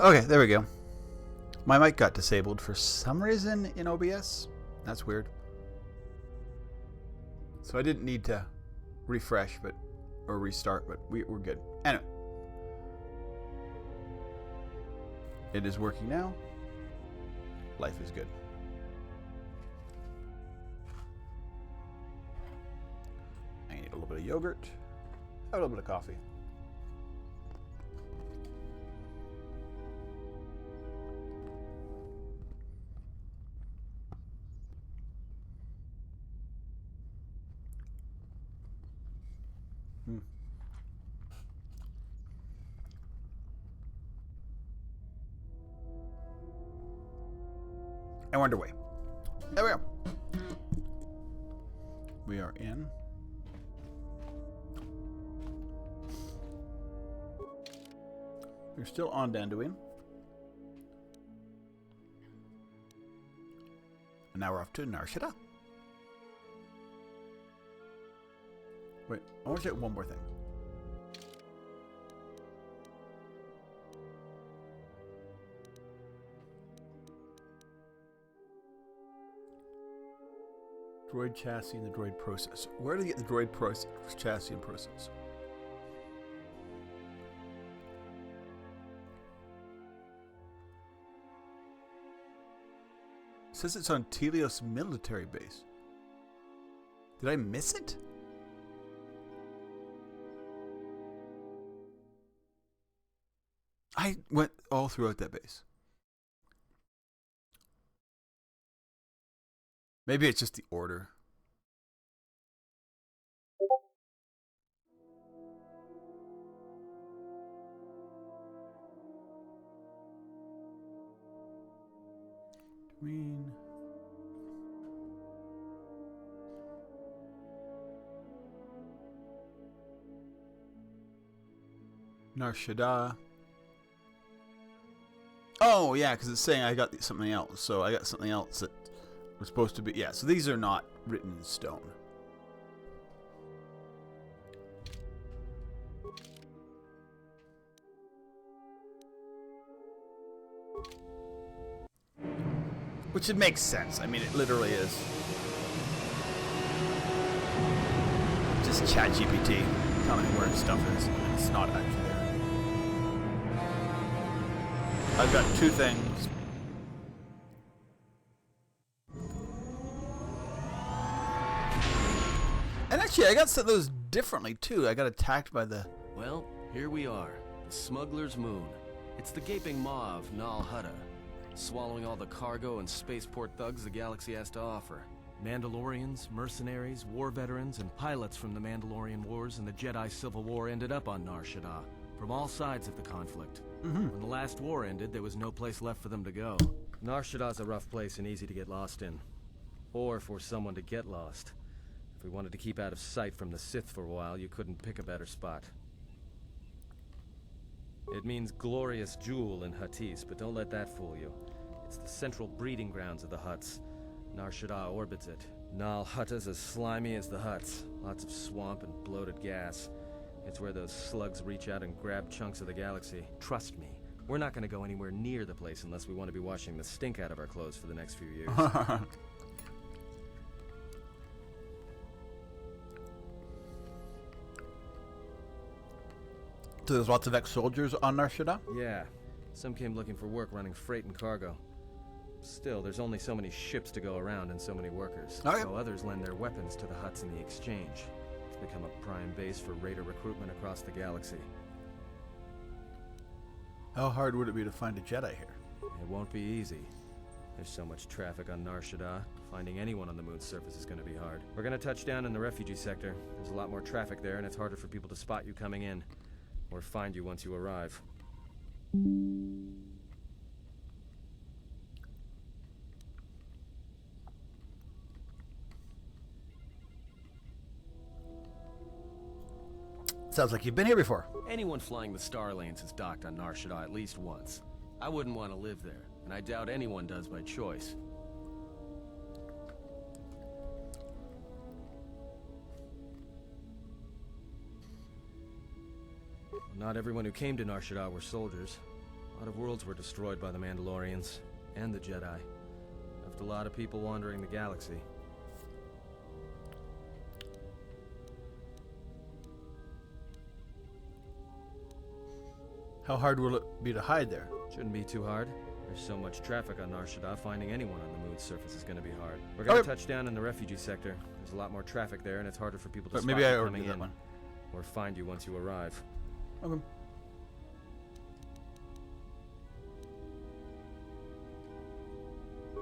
Okay, there we go. My mic got disabled for some reason in OBS. That's weird. So I didn't need to refresh, or restart, but we're good. Anyway. It is working now. Life is good. I need a little bit of yogurt. A little bit of coffee. And we're underway. There we go. We are in. We're still on Dantooine. And now we're off to Nar Shaddaa. Wait, I want to check one more thing. Droid chassis and the droid process. Where do you get the droid process, chassis and process? It says it's on Telios military base. Did I miss it? I went all throughout that base. Maybe it's just the order. Dwayne. Nar Shaddaa. Oh, yeah, because it's saying I got something else. So I got something else that was supposed to be... Yeah, so these are not written in stone. Which it makes sense. I mean, it literally is. Just ChatGPT telling me where stuff is. It's not actually there. I've got two things. And actually, I got some of those differently, too. I got attacked by the... Well, here we are. The Smuggler's Moon. It's the gaping maw of Nar Shaddaa, swallowing all the cargo and spaceport thugs the galaxy has to offer. Mandalorians, mercenaries, war veterans, and pilots from the Mandalorian Wars and the Jedi Civil War ended up on Nar Shaddaa, from all sides of the conflict. When the last war ended, there was no place left for them to go. Nar Shaddaa's a rough place and easy to get lost in. Or for someone to get lost. If we wanted to keep out of sight from the Sith for a while, you couldn't pick a better spot. It means glorious jewel in Huttese, but don't let that fool you. It's the central breeding grounds of the Hutts. Nar Shaddaa orbits it. Nal Hutta's as slimy as the Hutts. Lots of swamp and bloated gas. It's where those slugs reach out and grab chunks of the galaxy. Trust me, we're not going to go anywhere near the place unless we want to be washing the stink out of our clothes for the next few years. So there's lots of ex-soldiers on Nar Shaddaa? Yeah. Some came looking for work running freight and cargo. Still, there's only so many ships to go around and so many workers. Okay. So others lend their weapons to the Hutts in the exchange. It's become a prime base for raider recruitment across the galaxy. How hard would it be to find a Jedi here? It won't be easy. There's so much traffic on Nar Shaddaa. Finding anyone on the moon's surface is going to be hard. We're going to touch down in the refugee sector. There's a lot more traffic there, and it's harder for people to spot you coming in. Or find you once you arrive. Sounds like you've been here before. Anyone flying the Star Lanes has docked on Nar Shaddaa at least once. I wouldn't want to live there, and I doubt anyone does by choice. Not everyone who came to Nar Shaddaa were soldiers. A lot of worlds were destroyed by the Mandalorians and the Jedi. Left a lot of people wandering the galaxy. How hard will it be to hide there? Shouldn't be too hard. There's so much traffic on Nar Shaddaa, finding anyone on the moon's surface is going to be hard. We're going to touch down in the refugee sector. There's a lot more traffic there, and it's harder for people to spot maybe you I already coming did that in one. or find you once you arrive. Okay.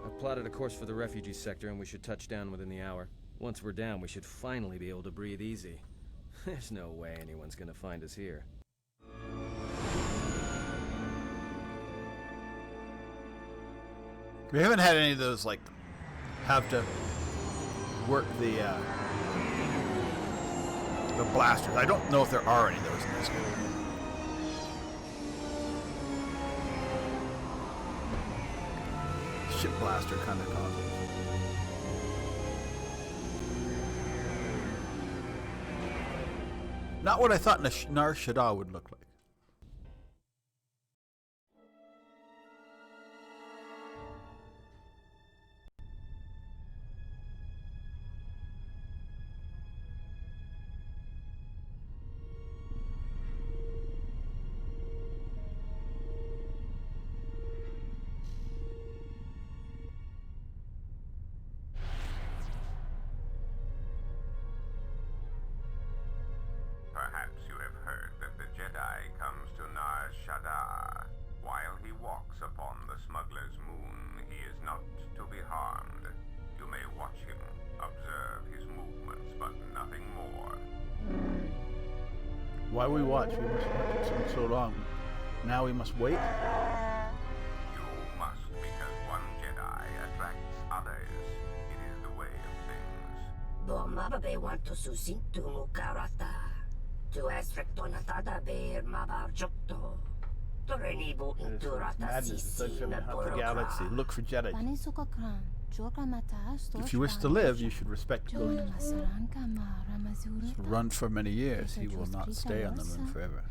I've plotted a course for the refugee sector, and we should touch down within the hour. Once we're down, we should finally be able to breathe easy. There's no way anyone's going to find us here. We haven't had any of those, like, have to work the blasters. I don't know if there are any of those in this game. Ship blaster kind of concept. Not what I thought Nar Shaddaa would look like. Perhaps you have heard that the Jedi comes to Nar Shaddaa. While he walks upon the smuggler's moon, he is not to be harmed. You may watch him, observe his movements, but nothing more. Why we watch? We must watch it so long. Now we must wait. You must, because one Jedi attracts others. It is the way of things. Bomababe want to susintu mukarata. To esrectonatada bear mabarjokto. Torenibu inturata Madness. It's sisi like na the galaxy. borokra. Look for Jedi. If you wish to live, you should respect Ghost. Run for many years. He will not stay on the moon forever.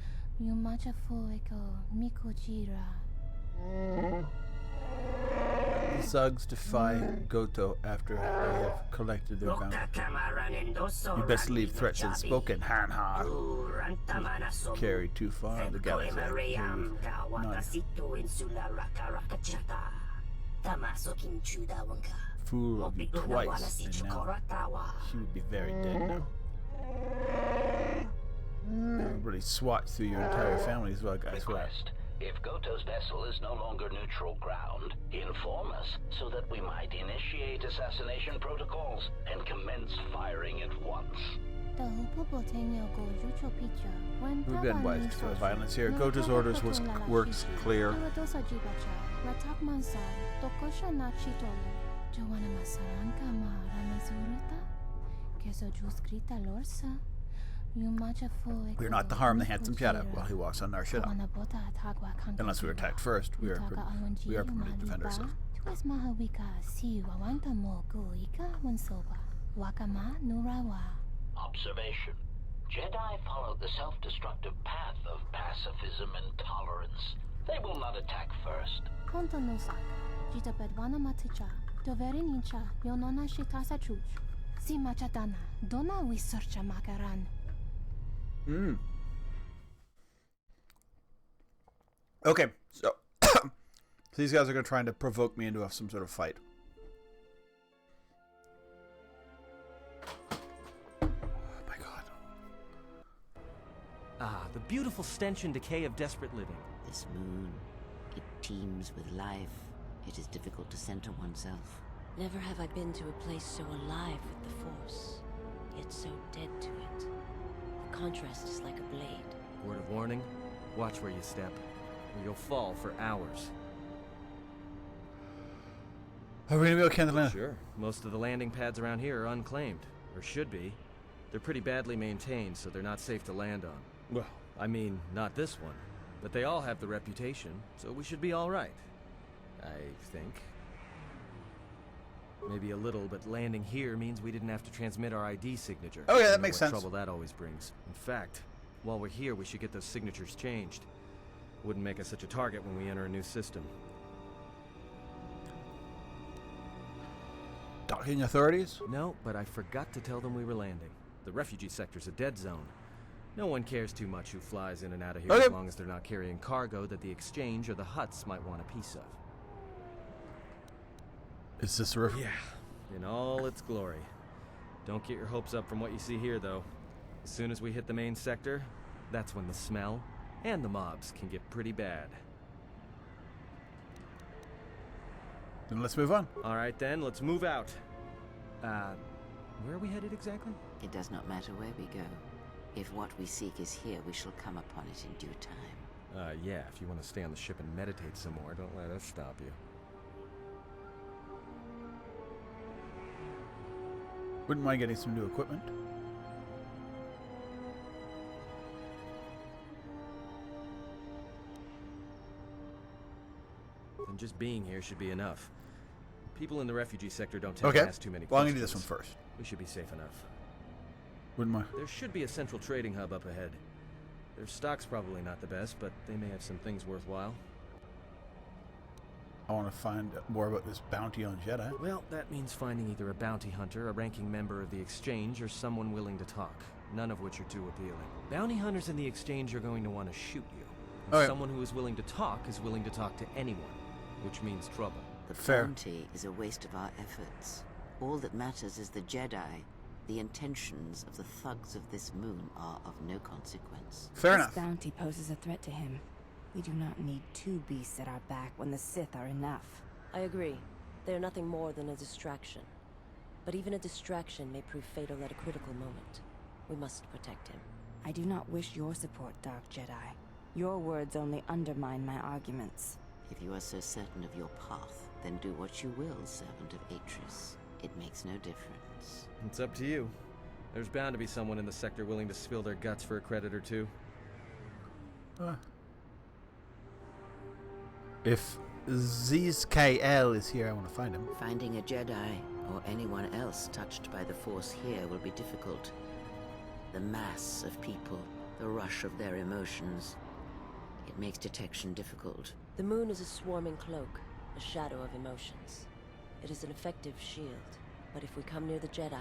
The Zugs defy Goto after they have collected their bounty. You best leave threats unspoken, Hanha. Carry too far, the galaxy. Fool of you twice, and now she would be very dead now. Everybody swat through your entire family as well, guys. Request. If Goto's vessel is no longer neutral ground, inform us so that we might initiate assassination protocols and commence firing at once. We've been wise to the violence here. Goto's orders works clear. We are not to harm the handsome Jedi while he walks on Nar Shaddaa. Unless we are attacked first, we are permitted to defend ourselves. Observation. Jedi follow the self-destructive path of pacifism and tolerance. They will not attack first. Okay, so these guys are going to try to provoke me into some sort of fight. Oh my god. Ah, the beautiful stench and decay of desperate living. This moon, it teems with life. It is difficult to center oneself. Never have I been to a place so alive with the Force, yet so dead to it. The contrast is like a blade. Word of warning, watch where you step, or you'll fall for hours. Are we going to be okay on the land? Sure. Most of the landing pads around here are unclaimed, or should be. They're pretty badly maintained, so they're not safe to land on. Well, I mean, not this one. But they all have the reputation, so we should be all right. I think. Maybe a little, but landing here means we didn't have to transmit our ID signature. Oh yeah, You that know makes what sense. trouble that always brings. In fact, while we're here, we should get those signatures changed. Wouldn't make us such a target when we enter a new system. Docking authorities? No, but I forgot to tell them we were landing. The refugee sector's a dead zone. No one cares too much who flies in and out of here as long as they're not carrying cargo that the exchange or the Hutts might want a piece of. Is this a river? Yeah, in all its glory. Don't get your hopes up from what you see here, though. As soon as we hit the main sector, that's when the smell and the mobs can get pretty bad. Then let's move on. All right, then, let's move out. Where are we headed exactly? It does not matter where we go. If what we seek is here, we shall come upon it in due time. Yeah, if you want to stay on the ship and meditate some more, don't let us stop you. Wouldn't mind getting some new equipment. And just being here should be enough. People in the refugee sector don't tend to ask too many questions. Well, I'm gonna do this one first. We should be safe enough. Wouldn't mind. There should be a central trading hub up ahead. Their stock's probably not the best, but they may have some things worthwhile. I want to find more about this bounty on Jedi. Well, that means finding either a bounty hunter, a ranking member of the Exchange, or someone willing to talk, none of which are too appealing. Bounty hunters in the Exchange are going to want to shoot you. And someone who is willing to talk to anyone, which means trouble. The bounty is a waste of our efforts. All that matters is the Jedi. The intentions of the thugs of this moon are of no consequence. Fair enough. This bounty poses a threat to him. We do not need two beasts at our back when the Sith are enough. I agree. They are nothing more than a distraction. But even a distraction may prove fatal at a critical moment. We must protect him. I do not wish your support, Dark Jedi. Your words only undermine my arguments. If you are so certain of your path, then do what you will, servant of Atris. It makes no difference. It's up to you. There's bound to be someone in the sector willing to spill their guts for a credit or two. If ZKL is here, I want to find him. Finding a Jedi, or anyone else touched by the Force here, will be difficult. The mass of people, the rush of their emotions. It makes detection difficult. The moon is a swarming cloak, a shadow of emotions. It is an effective shield, but if we come near the Jedi,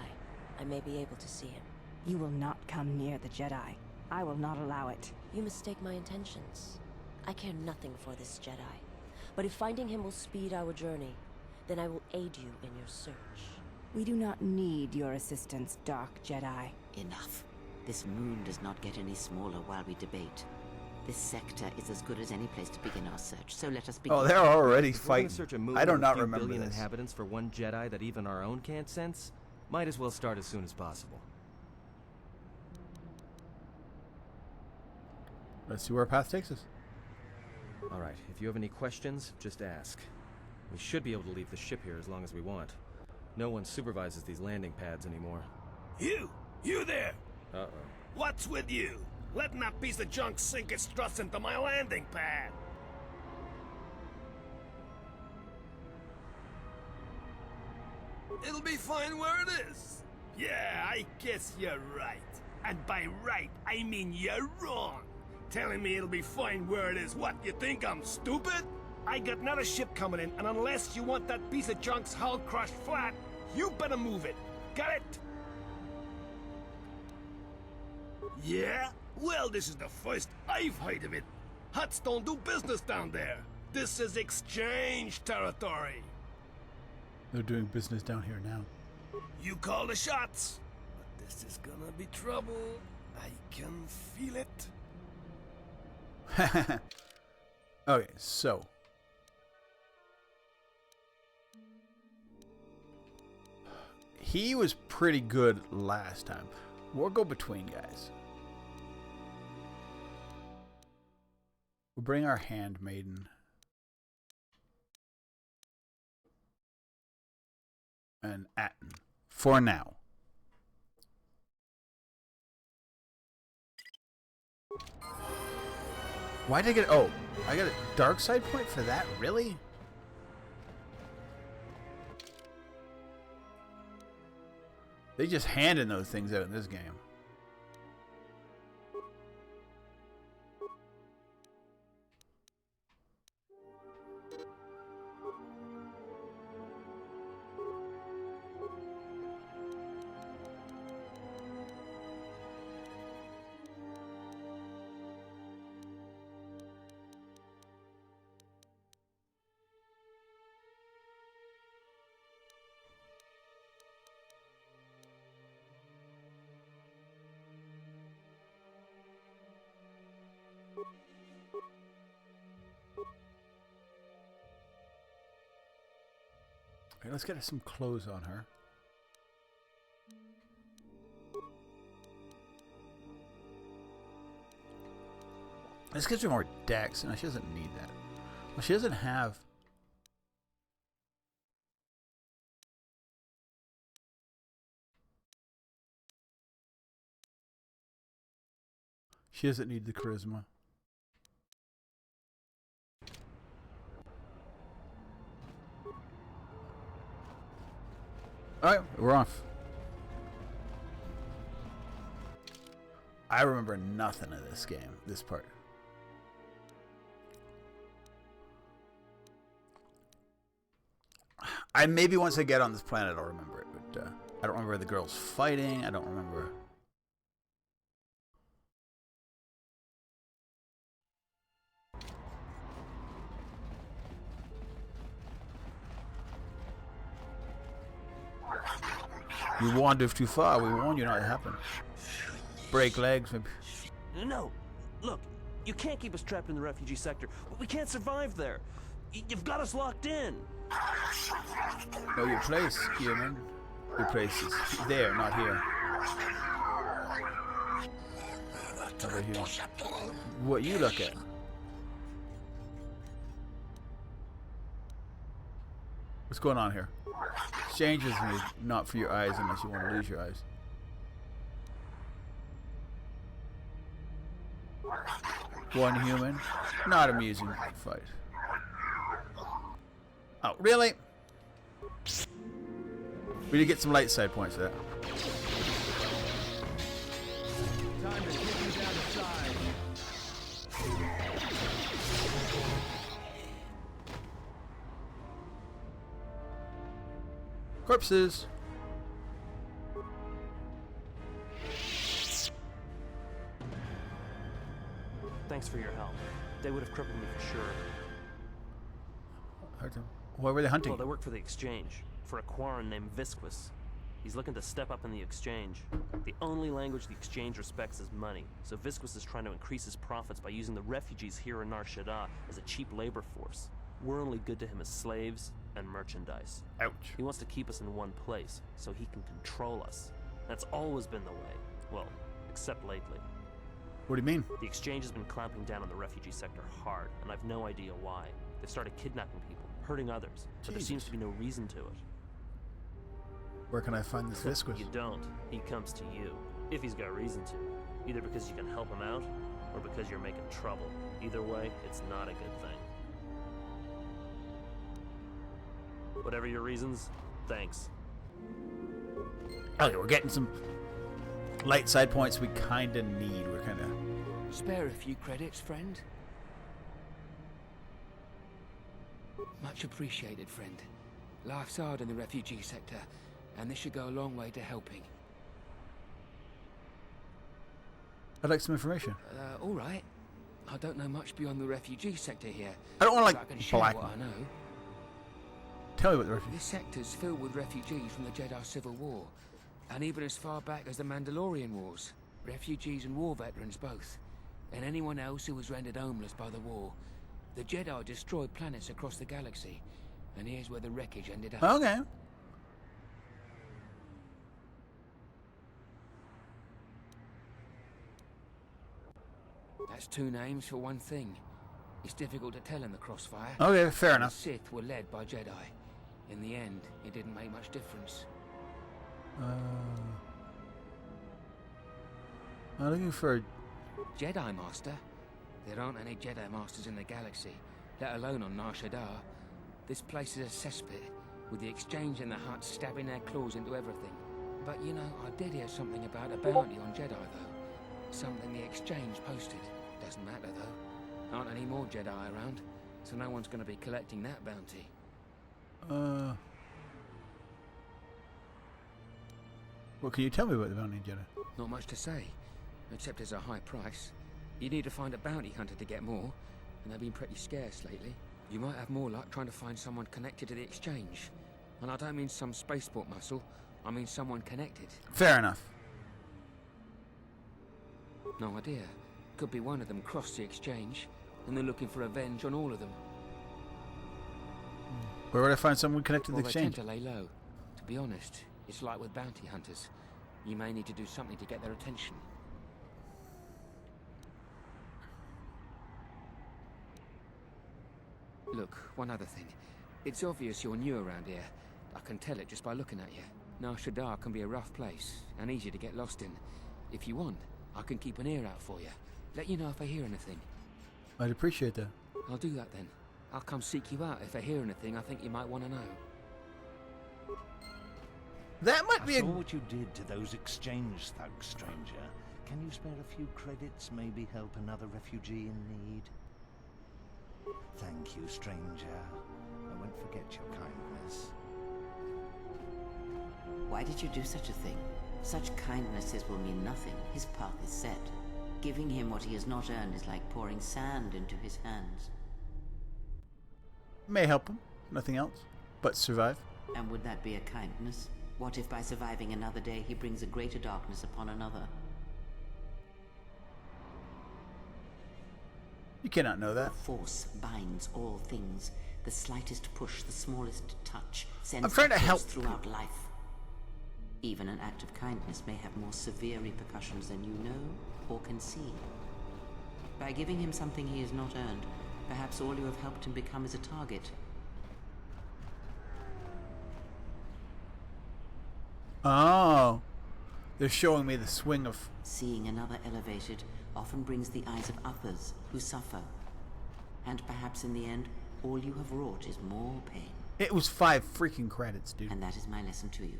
I may be able to see him. You will not come near the Jedi. I will not allow it. You mistake my intentions. I care nothing for this Jedi. But if finding him will speed our journey, then I will aid you in your search. We do not need your assistance, Dark Jedi. Enough. This moon does not get any smaller while we debate. This sector is as good as any place to begin our search, so let us begin. Oh, they're already If we're gonna fighting. search a moon I do with a not few remember billion this. inhabitants for one Jedi that even our own can't sense, might as well start as soon as possible. Let's see where our path takes us. Alright, if you have any questions, just ask. We should be able to leave the ship here as long as we want. No one supervises these landing pads anymore. You there! Uh-oh. What's with you? Letting that piece of junk sink its struts into my landing pad! It'll be fine where it is. Yeah, I guess you're right. And by right, I mean you're wrong. Telling me it'll be fine where it is. What, you think I'm stupid? I got another ship coming in, and unless you want that piece of junk's hull crushed flat, you better move it. Got it? Yeah? Well, this is the first I've heard of it. Hutts don't do business down there. This is exchange territory. They're doing business down here now. You call the shots. But this is gonna be trouble. I can feel it. Okay, so. He was pretty good last time. We'll go between, guys. We'll bring our handmaiden. And Atten. For now. Why did I get... Oh, I got a dark side point for that? Really? They just handing those things out in this game. Right, let's get some clothes on her. This gives her more dex. No, she doesn't need that. Well, she doesn't have... She doesn't need the charisma. Alright, we're off. I remember nothing of this game, this part. Maybe once I get on this planet I'll remember it, but I don't remember the girls fighting, I don't remember... You wander too far, we warn you not to happen. Break legs, maybe. No, look, you can't keep us trapped in the refugee sector. We can't survive there. You've got us locked in. No, your place, human. Your place is there, not here. Over here. What you look at? What's going on here? Changes me, not for your eyes unless you want to lose your eyes. One human, not amusing fight. Oh, really? We need to get some light side points for that. Time to kick you down the side. Corpses. Thanks for your help. They would have crippled me for sure. Why were they hunting? Well, they work for the Exchange, for a Quarren named Visquis. He's looking to step up in the Exchange. The only language the Exchange respects is money, so Visquis is trying to increase his profits by using the refugees here in Nar Shaddaa as a cheap labor force. We're only good to him as slaves and merchandise. Ouch. He wants to keep us in one place, so he can control us. That's always been the way. Well, except lately. What do you mean? The Exchange has been clamping down on the refugee sector hard, and I've no idea why. They've started kidnapping people, hurting others, but there seems to be no reason to it. Where can I find this Visquis? You don't. He comes to you, if he's got reason to. Either because you can help him out, or because you're making trouble. Either way, it's not a good thing. Whatever your reasons, thanks. Okay, we're getting some light side points we kind of need. We're kind of... Spare a few credits, friend. Much appreciated, friend. Life's hard in the refugee sector, and this should go a long way to helping. I'd like some information. All right. I don't know much beyond the refugee sector here. I don't want to, but I can like, share black... what I know. Tell me what the refugee... This sector's filled with refugees from the Jedi Civil War, and even as far back as the Mandalorian Wars. Refugees and war veterans both, and anyone else who was rendered homeless by the war. The Jedi destroyed planets across the galaxy, and here's where the wreckage ended up. Okay. That's two names for one thing. It's difficult to tell in the crossfire. Okay, fair The enough. Sith were led by Jedi. In the end, it didn't make much difference. I'm looking for... Jedi Master? There aren't any Jedi Masters in the galaxy, let alone on Nar Shaddaa. This place is a cesspit, with the Exchange and the Hutt stabbing their claws into everything. But you know, I did hear something about a bounty on Jedi, though. Something the Exchange posted. Doesn't matter, though. Aren't any more Jedi around, so no one's going to be collecting that bounty. What can you tell me about the bounty Jedi? Not much to say, except it's a high price. You need to find a bounty hunter to get more, and they've been pretty scarce lately. You might have more luck trying to find someone connected to the Exchange. And I don't mean some spaceport muscle, I mean someone connected. Fair enough. No idea. Could be one of them crossed the Exchange, and they're looking for revenge on all of them. Where would I find someone connected to Well, the they tend exchange? to lay low. To be honest, it's like with bounty hunters. You may need to do something to get their attention. Look, one other thing. It's obvious you're new around here. I can tell it just by looking at you. Nar Shaddaa can be a rough place, and easy to get lost in. If you want, I can keep an ear out for you. Let you know if I hear anything. I'd appreciate that. I'll do that then. I'll come seek you out if I hear anything I think you might want to know. That might I be saw a... what you did to those exchange thugs, stranger. Can you spare a few credits, maybe help another refugee in need? Thank you, stranger. I won't forget your kindness. Why did you do such a thing? Such kindnesses will mean nothing. His path is set. Giving him what he has not earned is like pouring sand into his hands. May help him. Nothing else. But survive. And would that be a kindness? What if by surviving another day he brings a greater darkness upon another? You cannot know that. Force binds all things. The slightest push, the smallest touch, sends I'm trying to help throughout life. Even an act of kindness may have more severe repercussions than you know or can see. By giving him something he has not earned, perhaps all you have helped him become is a target. Oh. They're showing me the swing of... Seeing another elevated often brings the eyes of others who suffer. And perhaps in the end, all you have wrought is more pain. It was 5 freaking credits, dude. And that is my lesson to you.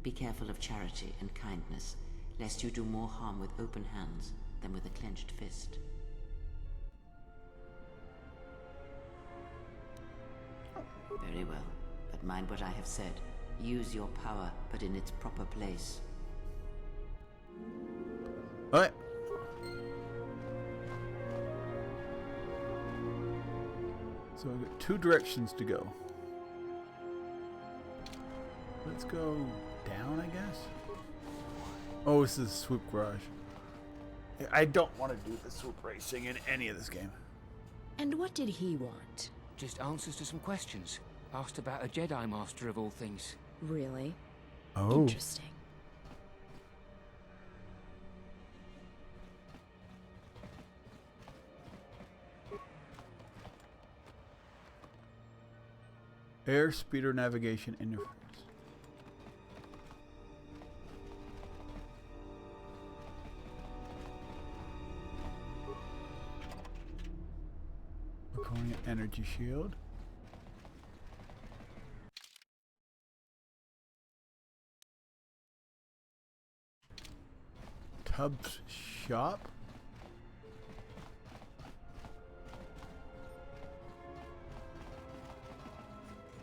Be careful of charity and kindness, lest you do more harm with open hands than with a clenched fist. Very well, but mind what I have said. Use your power, but in its proper place. Alright. So I've got 2 directions to go. Let's go down, I guess. Oh, this is Swoop Garage. I don't want to do the swoop racing in any of this game. And what did he want? Just answers to some questions. Asked about a Jedi Master of all things. Really? Oh. Interesting. Airspeeder navigation interface. Laconia energy shield. Tubbs shop.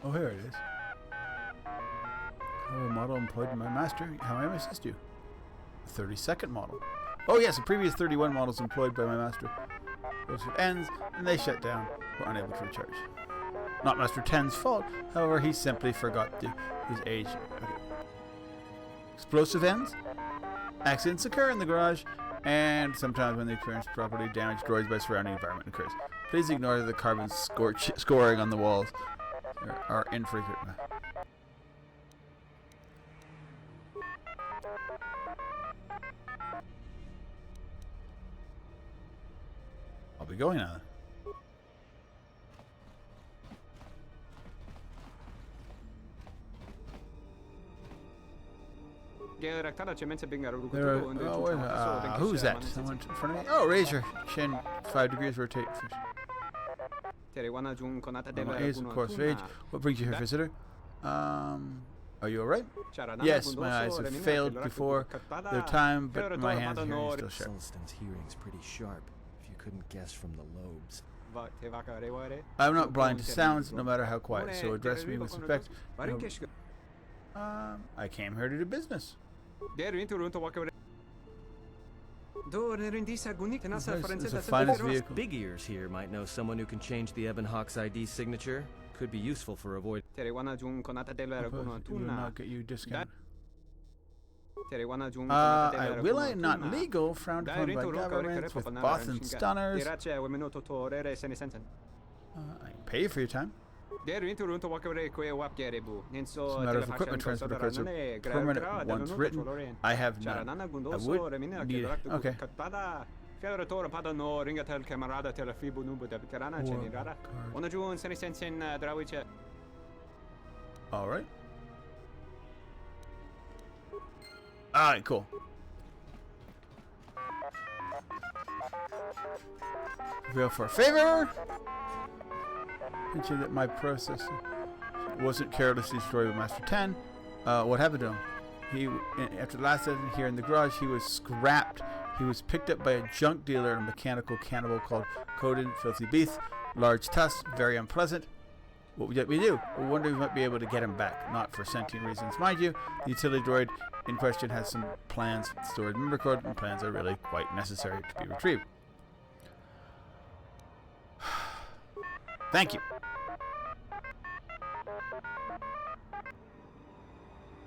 Oh, here it is. Oh, a model employed by my master. How may I assist you? 32nd model. Oh yes, the previous 31 models employed by my master. Those ends, and they shut down. Were unable to recharge. Not Master 10's fault. However, he simply forgot his age. Okay. Explosive ends. Accidents occur in the garage, and sometimes when they experience property damage destroyed by surrounding environment occurs. Please ignore the carbon scoring on the walls. Are infrequent. I'll be going on. Who's that? Someone in front of me? Oh, raise your chin 5 degrees, rotate. Is of course rage. What brings you here, visitor? Are you alright? Yes, my eyes have failed before their time, but my hands and hearing is still sharp. Celestin's hearing's pretty sharp, if you couldn't guess from the lobes. I'm not blind to sounds, no matter how quiet, so address me with respect. I came here to do business. It's the finest vehicle. Big Ears here might know someone who can change the Ebon Hawk's ID signature. Could be useful for avoid. Will not get you discount. Will I not legal? Frowned upon by governments with Boston stunners. I can pay you for your time. It's a matter of equipment transfer cards are permanent once written. I have none. I would need it. Okay. Alright. Alright, cool. Prevail for a favor. Mention that my process wasn't carelessly destroyed by Master 10. What happened to him? After the last session here in the garage, he was scrapped. He was picked up by a junk dealer and a mechanical cannibal called Coden, Filthy Beast. Large tusks, very unpleasant. What would we do? I wonder if we might be able to get him back. Not for sentient reasons. Mind you, the utility droid in question has some plans stored in memory code, and plans are really quite necessary to be retrieved. Thank you.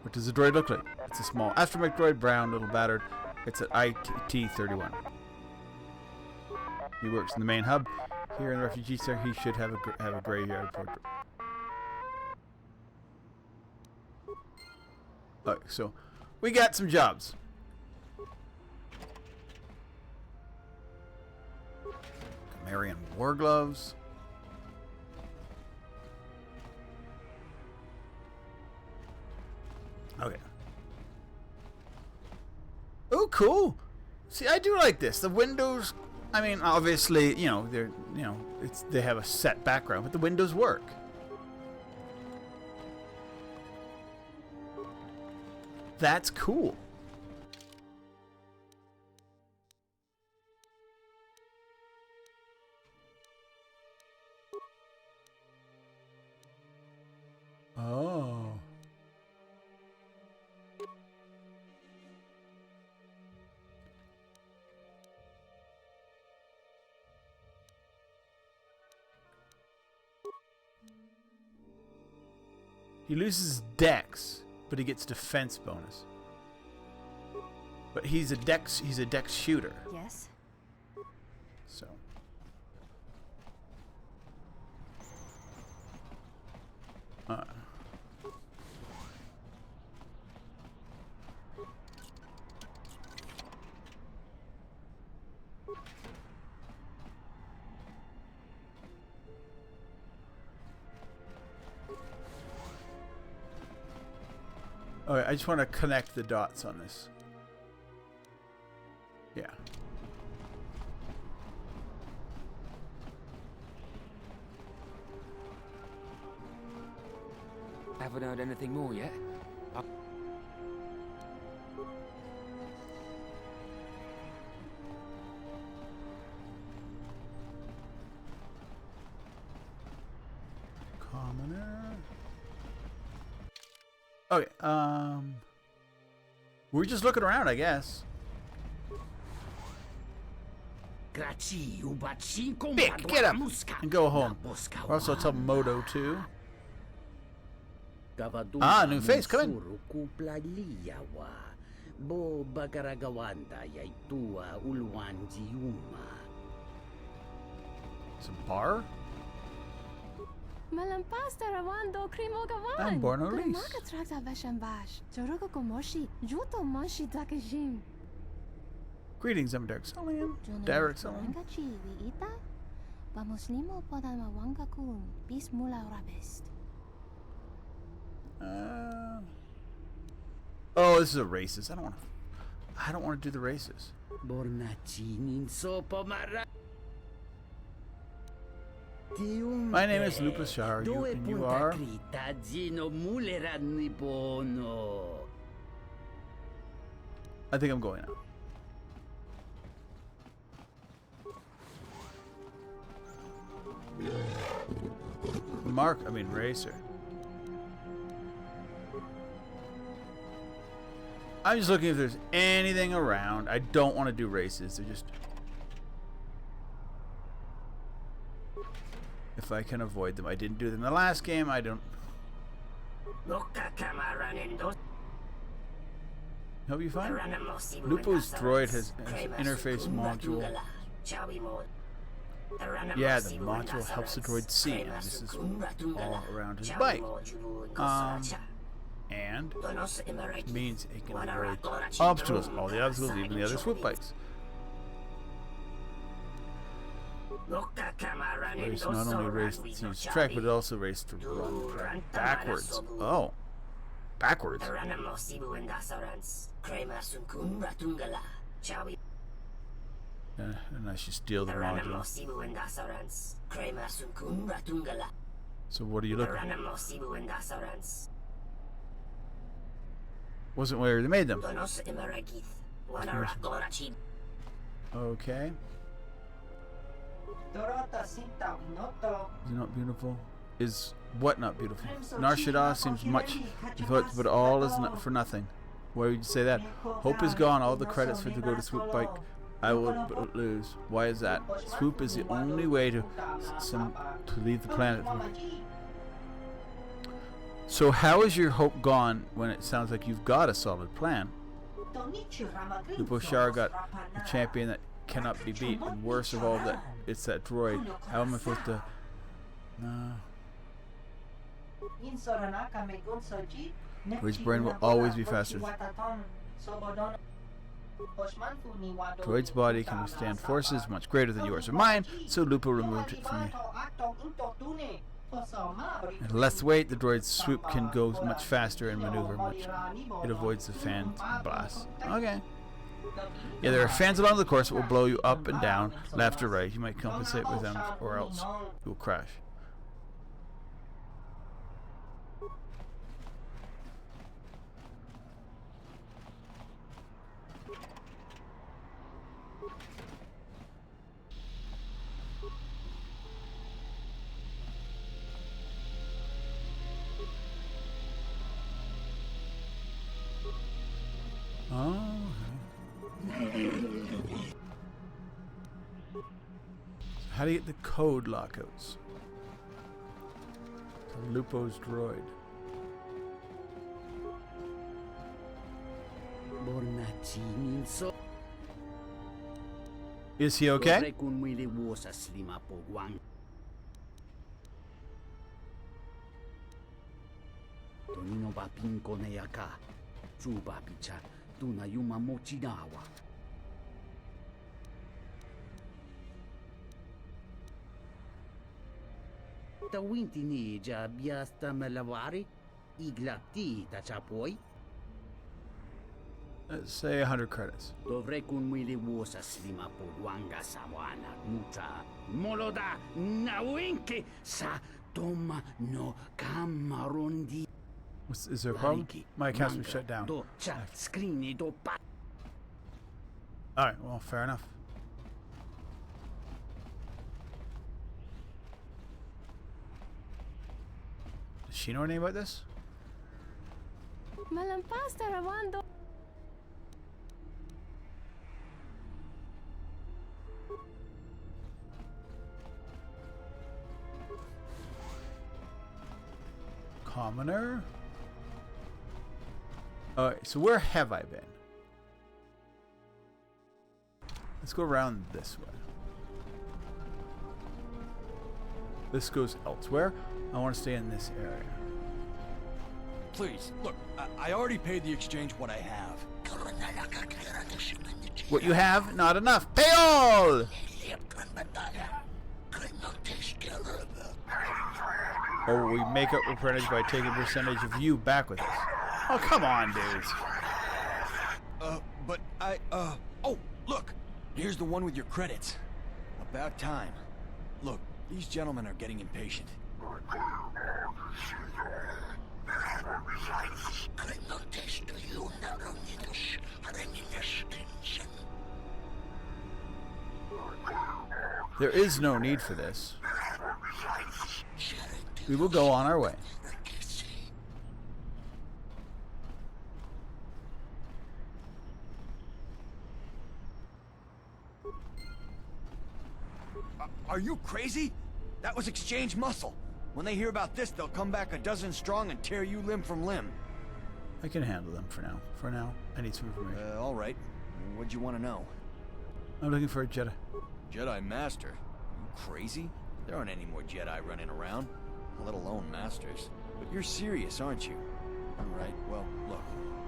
What does the droid look like? It's a small astromech droid, brown, little battered. It's an IT-31. He works in the main hub. Here in the refugee center, he should have a graveyard portrait. Okay, so we got some jobs. Marion war gloves. Okay. Oh, cool. See, I do like this. The windows, I mean, obviously, you know, they have a set background, but the windows work. That's cool. Oh. He loses dex, but he gets defense bonus. But he's a dex shooter. Yes. So. Okay, I just want to connect the dots on this. Yeah. Haven't heard anything more yet? Commoner. Okay, we're just looking around, I guess. Bick, get up and go home. Or also tell Moto too. Ah, new face, come in. Some bar? I'm born on lease. Greetings, I'm Darak Solen. Darak Solen. Oh, this is a races. I don't want to do the races. My name is Lupus Shar, and you are? I think I'm going out. Racer. I'm just looking if there's anything around. I don't want to do races. They're just... If I can avoid them. I didn't do them in the last game. I don't... Help you find? Lupo's droid has an interface module. Yeah, the module helps the droid see, and this is all around his bike. And means it can avoid obstacles, all the obstacles, even the other swoop bikes. Race not only race to use track, but it also race to run backwards. Oh, backwards. And I should steal the module. So what are you looking at? Wasn't where they made them. Okay. Is it not beautiful? Is what not beautiful? Nar Shaddaa seems much, but all is not for nothing. Why would you say that? Hope is gone. All the credits for to go to swoop bike, I will lose. Why is that? Swoop is the only way to leave the planet. So how is your hope gone when it sounds like you've got a solid plan? Lupo Shar got a champion that cannot be beat, and worst of all, that it's that droid. How am I supposed to? Droid's brain will always be faster. Droid's body can withstand forces much greater than yours or mine, so Lupo removed it from me. At less weight, the droid's swoop can go much faster and maneuver much. It avoids the fan blast. Okay. Yeah, there are fans along the course that will blow you up and down, left or right. You might compensate with them, or else you will crash. Oh. How do you get the code lockouts? To Lupo's droid. Is he okay? Let's say 100 credits. Is there a problem? My account's been shut down. Alright, well, fair enough. Does she know anything about this? Commoner? Alright, so where have I been? Let's go around this way. This goes elsewhere. I want to stay in this area. Please, look, I already paid the exchange what I have. What you have? Not enough. Pay all! Or we make up the percentage by taking a percentage of you back with us. Oh, come on, dudes. But I, oh, look! Here's the one with your credits. About time. Look, these gentlemen are getting impatient. There is no need for this. We will go on our way. Are you crazy? That was exchange muscle. When they hear about this, they'll come back a dozen strong and tear you limb from limb. I can handle them for now. For now, I need some information. All right. What'd you want to know? I'm looking for a Jedi. Jedi Master? you crazy? There aren't any more Jedi running around, let alone Masters. But you're serious, aren't you? Alright, well, look.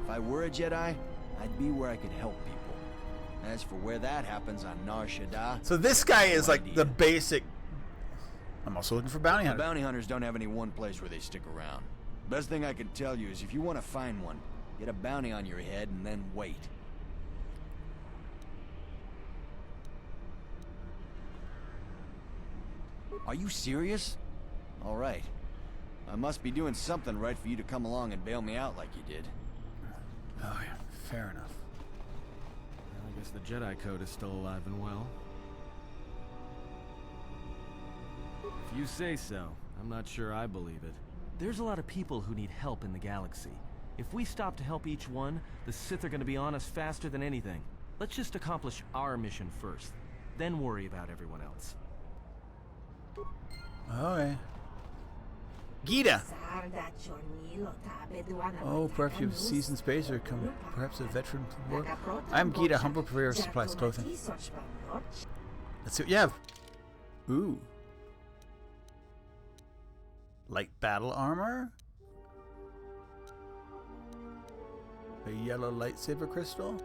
If I were a Jedi, I'd be where I could help people. As for where that happens on Nar Shaddaa... So this guy is like the basic... I'm also looking for bounty hunters. Bounty hunters don't have any one place where they stick around. Best thing I can tell you is if you want to find one, get a bounty on your head and then wait. Are you serious? All right. I must be doing something right for you to come along and bail me out like you did. Oh, yeah. Fair enough. I guess the Jedi Code is still alive and well. If you say so, I'm not sure I believe it. There's a lot of people who need help in the galaxy. If we stop to help each one, the Sith are going to be on us faster than anything. Let's just accomplish our mission first, then worry about everyone else. Okay. Gita! Oh, perhaps you've seasoned space or come perhaps a veteran of war. I'm Gita, humble purveyor of supplies, clothing. Let's see what you have. Ooh. Light battle armor? A yellow lightsaber crystal?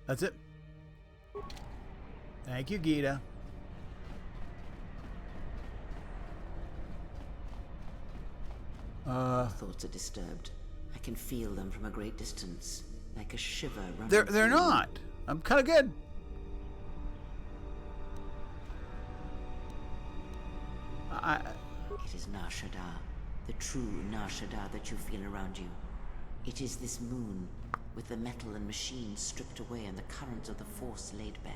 That's it. Thank you, Gita. Thoughts are disturbed. I can feel them from a great distance, like a shiver running. They're not. I'm kind of good. It is Nar Shaddaa, the true Nar Shaddaa that you feel around you. It is this moon, with the metal and machines stripped away and the currents of the Force laid bare.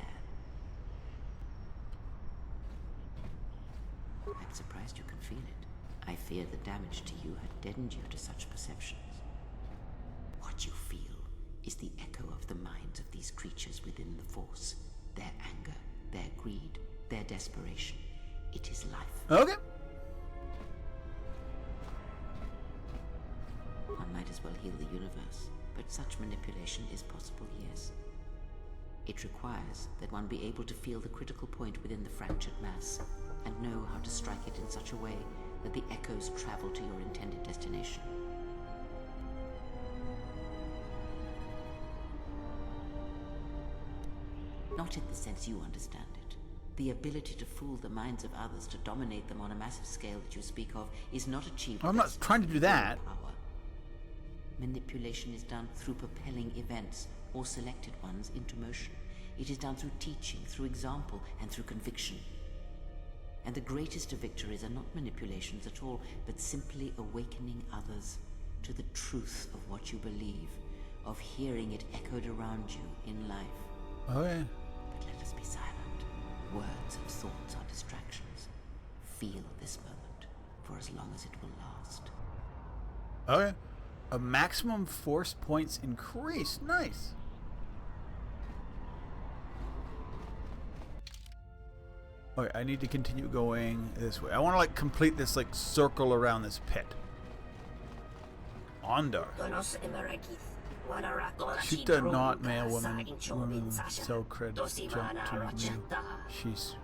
I'm surprised you can feel it. I feared the damage to you had deadened you to such perceptions. What you feel is the echo of the minds of these creatures within the Force. Their anger, their greed, their desperation. It is life. Okay. One might as well heal the universe, but such manipulation is possible, yes. It requires that one be able to feel the critical point within the fractured mass, and know how to strike it in such a way that the echoes travel to your intended destination. Not in the sense you understand it. The ability to fool the minds of others, to dominate them on a massive scale that you speak of, is not achieved. I'm not trying to do that. Power. Manipulation is done through propelling events, or selected ones, into motion. It is done through teaching, through example, and through conviction. And the greatest of victories are not manipulations at all, but simply awakening others to the truth of what you believe, of hearing it echoed around you in life. Oh, yeah. But let us be silent. Words and thoughts are distractions. Feel this moment, for as long as it will last. Okay. A maximum force points increase. Nice. Okay, I need to continue going this way. I want to like complete this like circle around this pit. Ondar. Shoot the not male woman sell credits jump to me. She's...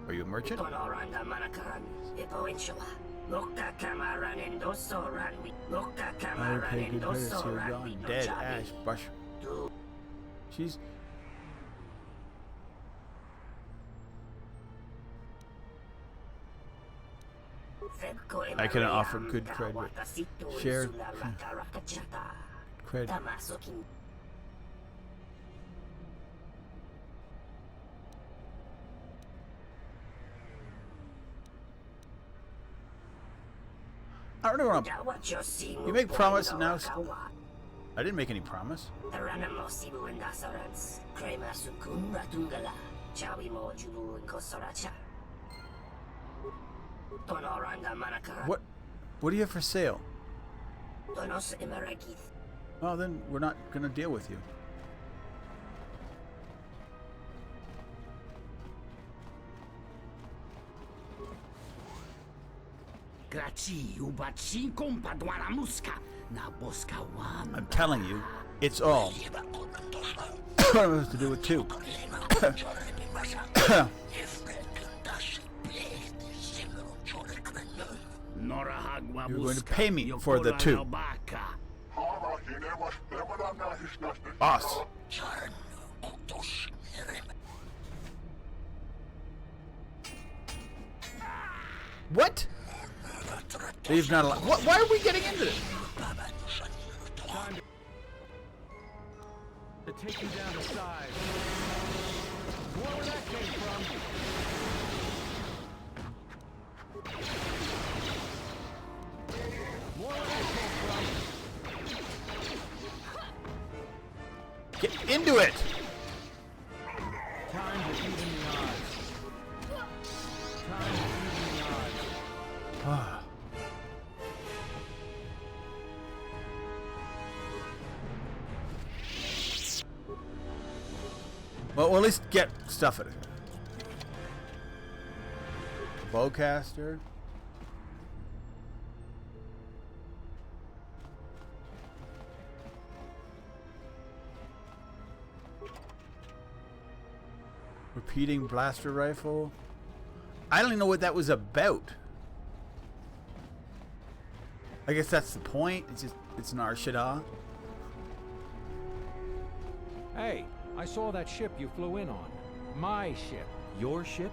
Are you a merchant? I pay good credits here. Gone. Dead. Ash. Brush. She's... I can offer good credit. Share credit. I don't know what I'm... You make promise and now... I didn't make any promise. What do you have for sale? Well, then we're not going to deal with you. I'm telling you, it's all what am I supposed to do with 2? You're going to pay me for the 2. Us. What? He's not allowed. What? Why are we getting into this? Time to take you down to size. Where that came from? Get into it! Time to even the odds. Time to even the odds. Well, we'll at least get stuff at it. Bowcaster. Repeating blaster rifle. I don't even know what that was about. I guess that's the point. It's Nar Shaddaa. Hey, I saw that ship you flew in on. My ship. Your ship?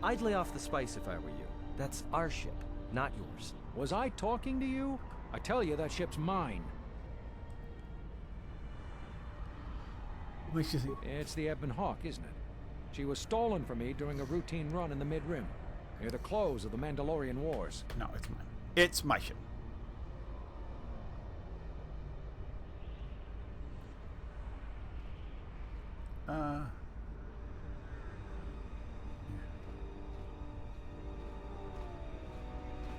I'd lay off the spice if I were you. That's our ship, not yours. Was I talking to you? I tell you, that ship's mine. What makes you think? It's the Ebon Hawk, isn't it? She was stolen from me during a routine run in the Mid-Rim, near the close of the Mandalorian Wars. No, it's mine. It's my ship.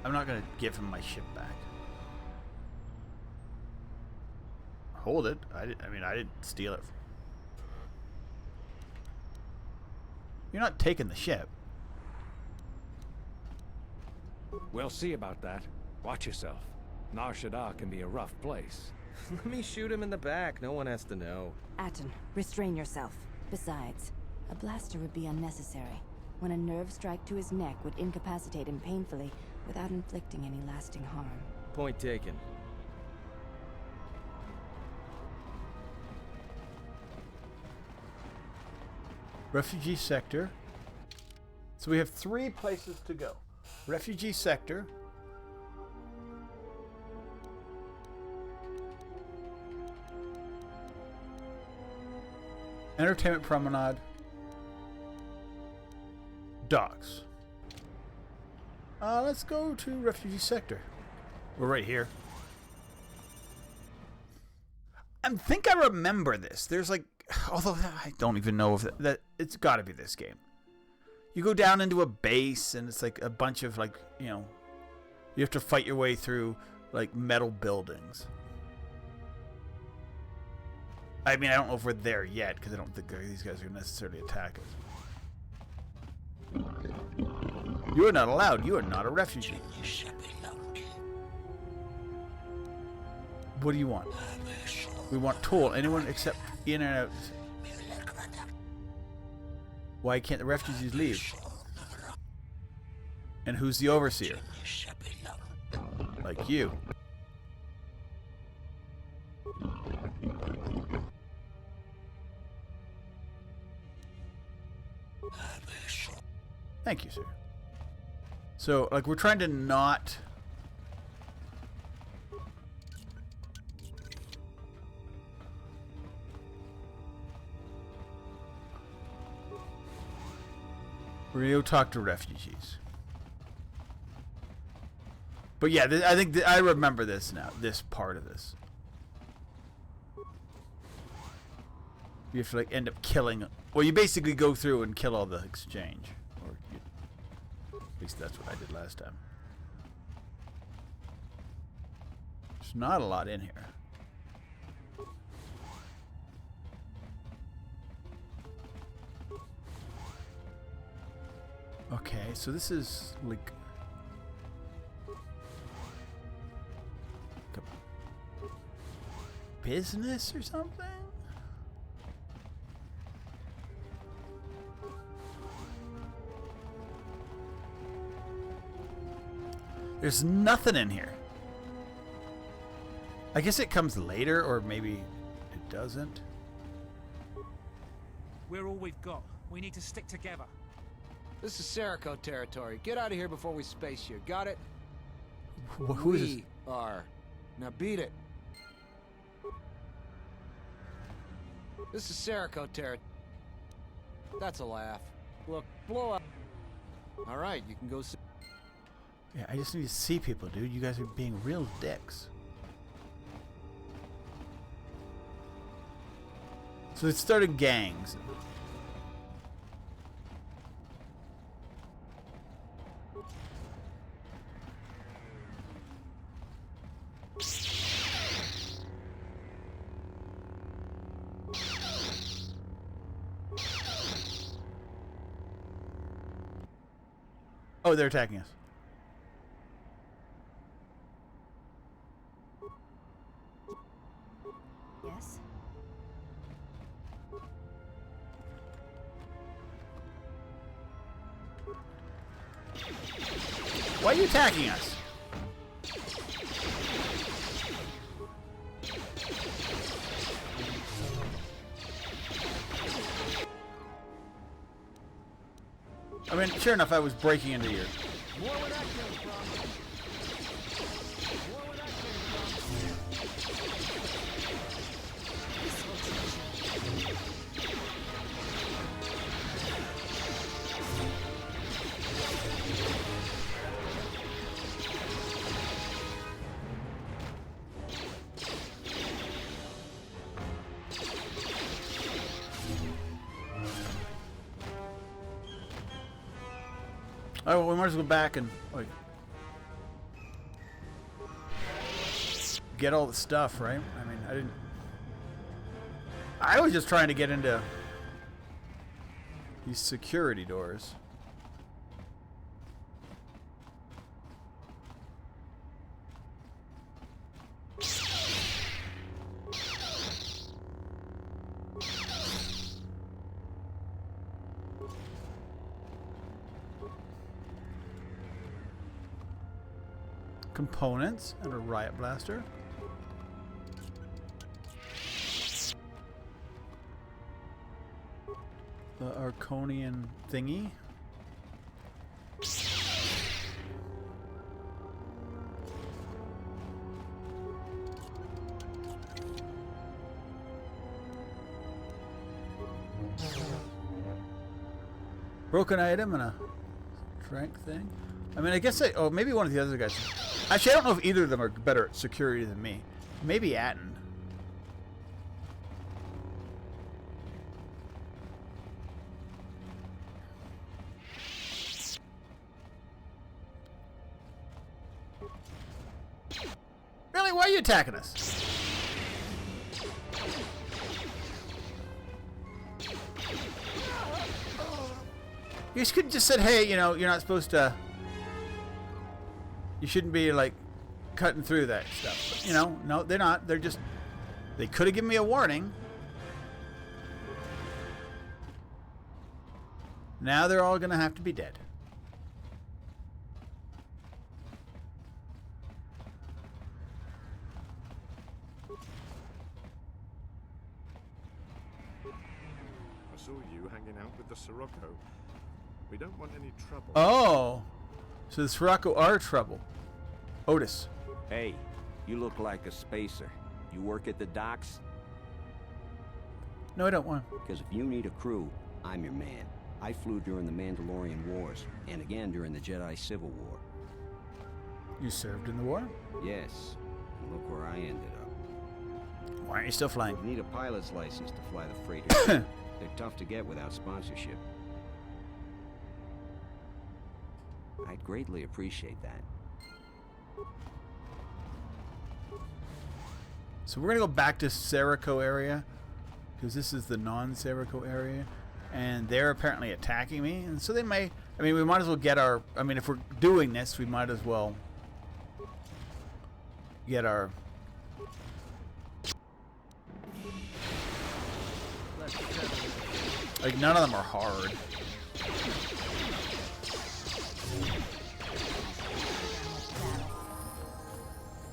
I'm not gonna give him my ship back. Hold it. I didn't steal it. You're not taking the ship. We'll see about that. Watch yourself. Nar Shaddaa can be a rough place. Let me shoot him in the back. No one has to know. Atten, restrain yourself. Besides, a blaster would be unnecessary. When a nerve strike to his neck would incapacitate him painfully without inflicting any lasting harm. Point taken. Refugee sector. So we have 3 places to go. Refugee sector. Entertainment promenade. Docks. Let's go to refugee sector. We're right here. I think I remember this. There's like, although I don't even know if that it's got to be this game. You go down into a base and it's like a bunch of like, you know, you have to fight your way through like metal buildings. I mean, I don't know if we're there yet because I don't think these guys are going to necessarily attack us. You are not allowed. You are not a refugee. What do you want? We want toll. Anyone except in and out. Why can't the refugees leave? And who's the overseer? Like you. Thank you, sir. So, like, we're trying to not... We're going to go talk to refugees. But yeah, I think I remember this now, this part of this. You have to like end up killing... Well, you basically go through and kill all the exchange. Or at least that's what I did last time. There's not a lot in here. Okay, so this is like... business or something? There's nothing in here. I guess it comes later, or maybe it doesn't. We're all we've got. We need to stick together. This is Serico territory. Get out of here before we space you. Got it? Who is this? We are. Now beat it. This is Serico territory. That's a laugh. Look, blow up. All right, you can go see. Yeah, I just need to see people, dude. You guys are being real dicks. So it started gangs. Oh, they're attacking us. Yes? Why are you attacking us? I mean, sure enough, I was breaking into your... More where that came from. More where that Oh, well, we might as well go back and like, get all the stuff, right? I mean, I didn't... I was just trying to get into these security doors. Components and a riot blaster. The Arconian thingy. Broken item and a strength thing. I mean, I guess oh, maybe one of the other guys. Actually, I don't know if either of them are better at security than me. Maybe Atten. Really? Why are you attacking us? You could have just said, hey, you know, you're not supposed to... You shouldn't be, like, cutting through that stuff. But, you know, no, they're not. They're just... They could have given me a warning. Now they're all going to have to be dead. I saw you hanging out with the Sirocco. We don't want any trouble. Oh! So the Sirocco are trouble. Otis. Hey, you look like a spacer. You work at the docks? No, I don't want. Because if you need a crew, I'm your man. I flew during the Mandalorian Wars, and again during the Jedi Civil War. You served in the war? Yes, and look where I ended up. Why aren't you still flying? You need a pilot's license to fly the freighters. They're tough to get without sponsorship. I'd greatly appreciate that. So we're going to go back to Serico area, because this is the non-Serico area, and they're apparently attacking me, and so they may... I mean, we might as well get our... I mean, if we're doing this, we might as well get our Like, none of them are hard.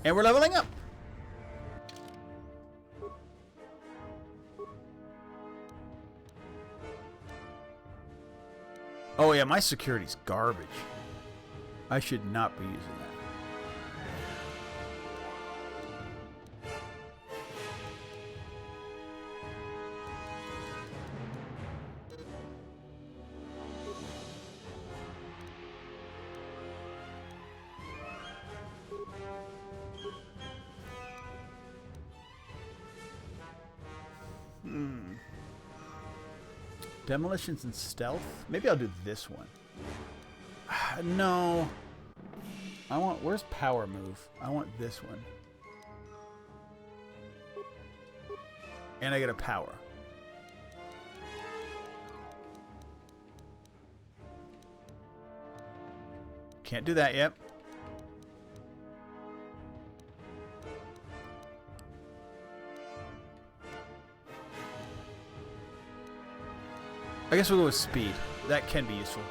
And we're leveling up. Oh yeah, my security's garbage. I should not be using that. Demolitions and stealth? Maybe I'll do this one. No. I want... Where's power move? I want this one. And I get a power. Can't do that yet. I guess we'll go with speed. That can be useful.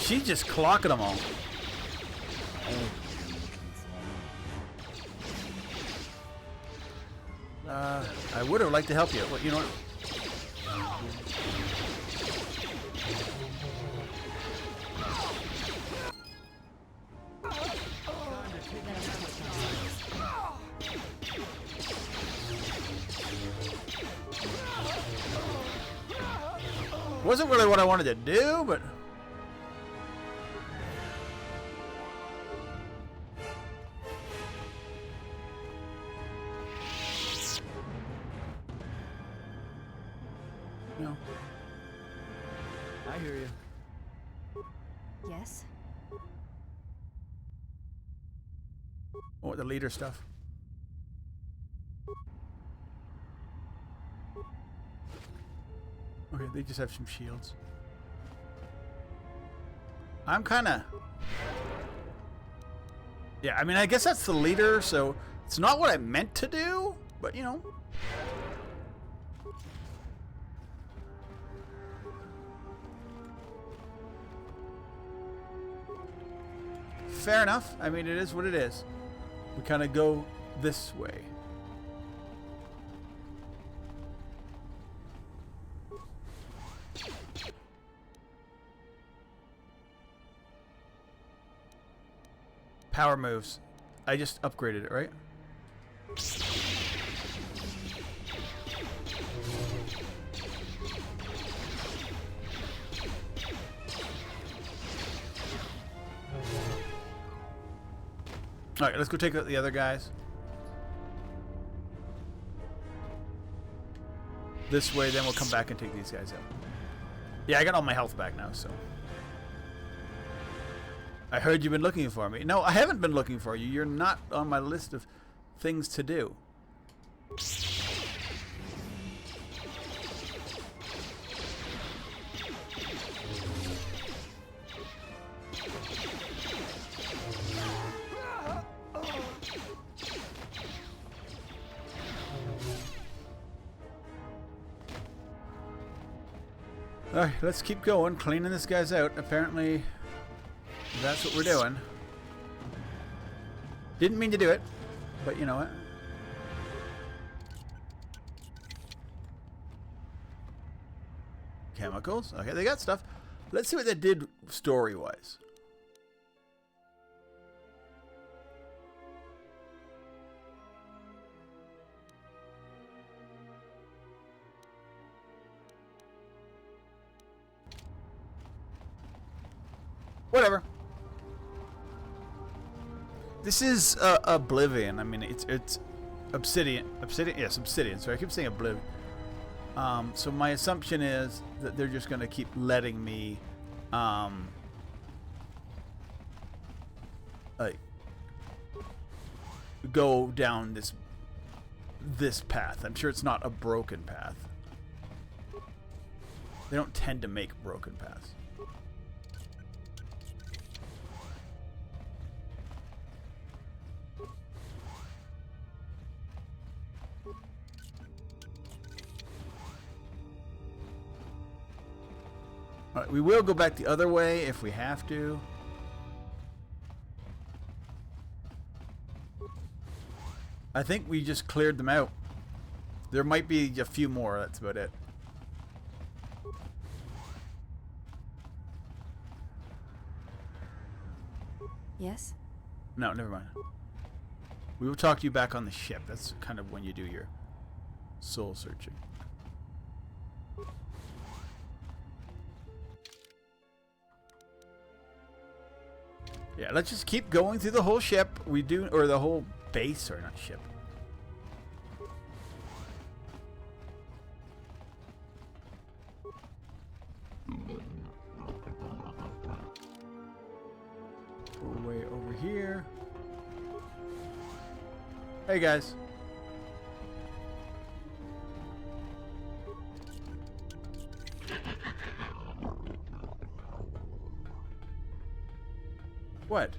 She's just clocking them all. I would have liked to help you. Well, you know what? Wasn't really what I wanted to do, but... No. I hear you. Yes? Oh, the leader stuff. Okay, they just have some shields. I'm kind of... Yeah, I mean, I guess that's the leader, so it's not what I meant to do, but, you know. Fair enough. I mean, it is what it is. We kind of go this way. Power moves. I just upgraded it, right? Alright, let's go take out the other guys. This way, then we'll come back and take these guys out. Yeah, I got all my health back now, so... I heard you've been looking for me. No, I haven't been looking for you. You're not on my list of things to do. Alright, let's keep going, cleaning this guy's out. Apparently, that's what we're doing. Didn't mean to do it, but you know what? Chemicals. Okay, they got stuff. Let's see what they did story-wise. Whatever. This is Oblivion. I mean, it's Obsidian. Obsidian? Yes, Obsidian. Sorry, I keep saying Oblivion. So my assumption is that they're just going to keep letting me, like, go down this path. I'm sure it's not a broken path. They don't tend to make broken paths. All right, we will go back the other way if we have to. I think we just cleared them out. There might be a few more, that's about it. Yes? No, never mind. We will talk to you back on the ship. That's kind of when you do your soul searching. Yeah, let's just keep going through the whole ship. We do, or the whole base, or not ship. Go way over here. Hey guys. What?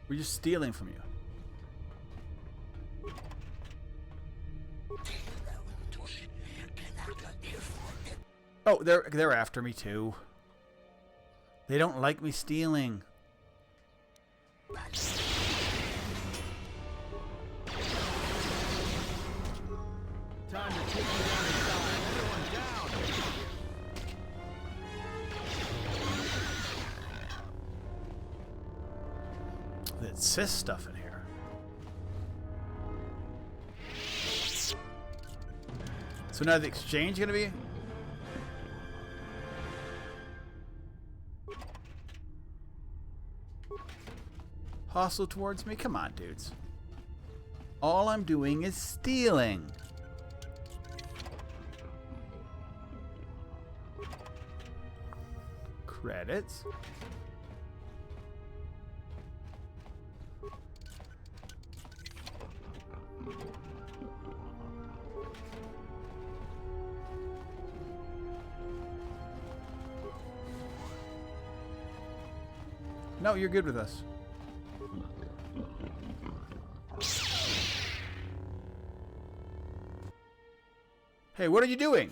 We're just stealing from you. Oh, they're after me too. They don't like me stealing. Time to take you down inside. Everyone down. That Sith stuff in here. So now the exchange gonna be? Hostile towards me? Come on, dudes. All I'm doing is stealing. Credits. No, you're good with us. Hey, what are you doing?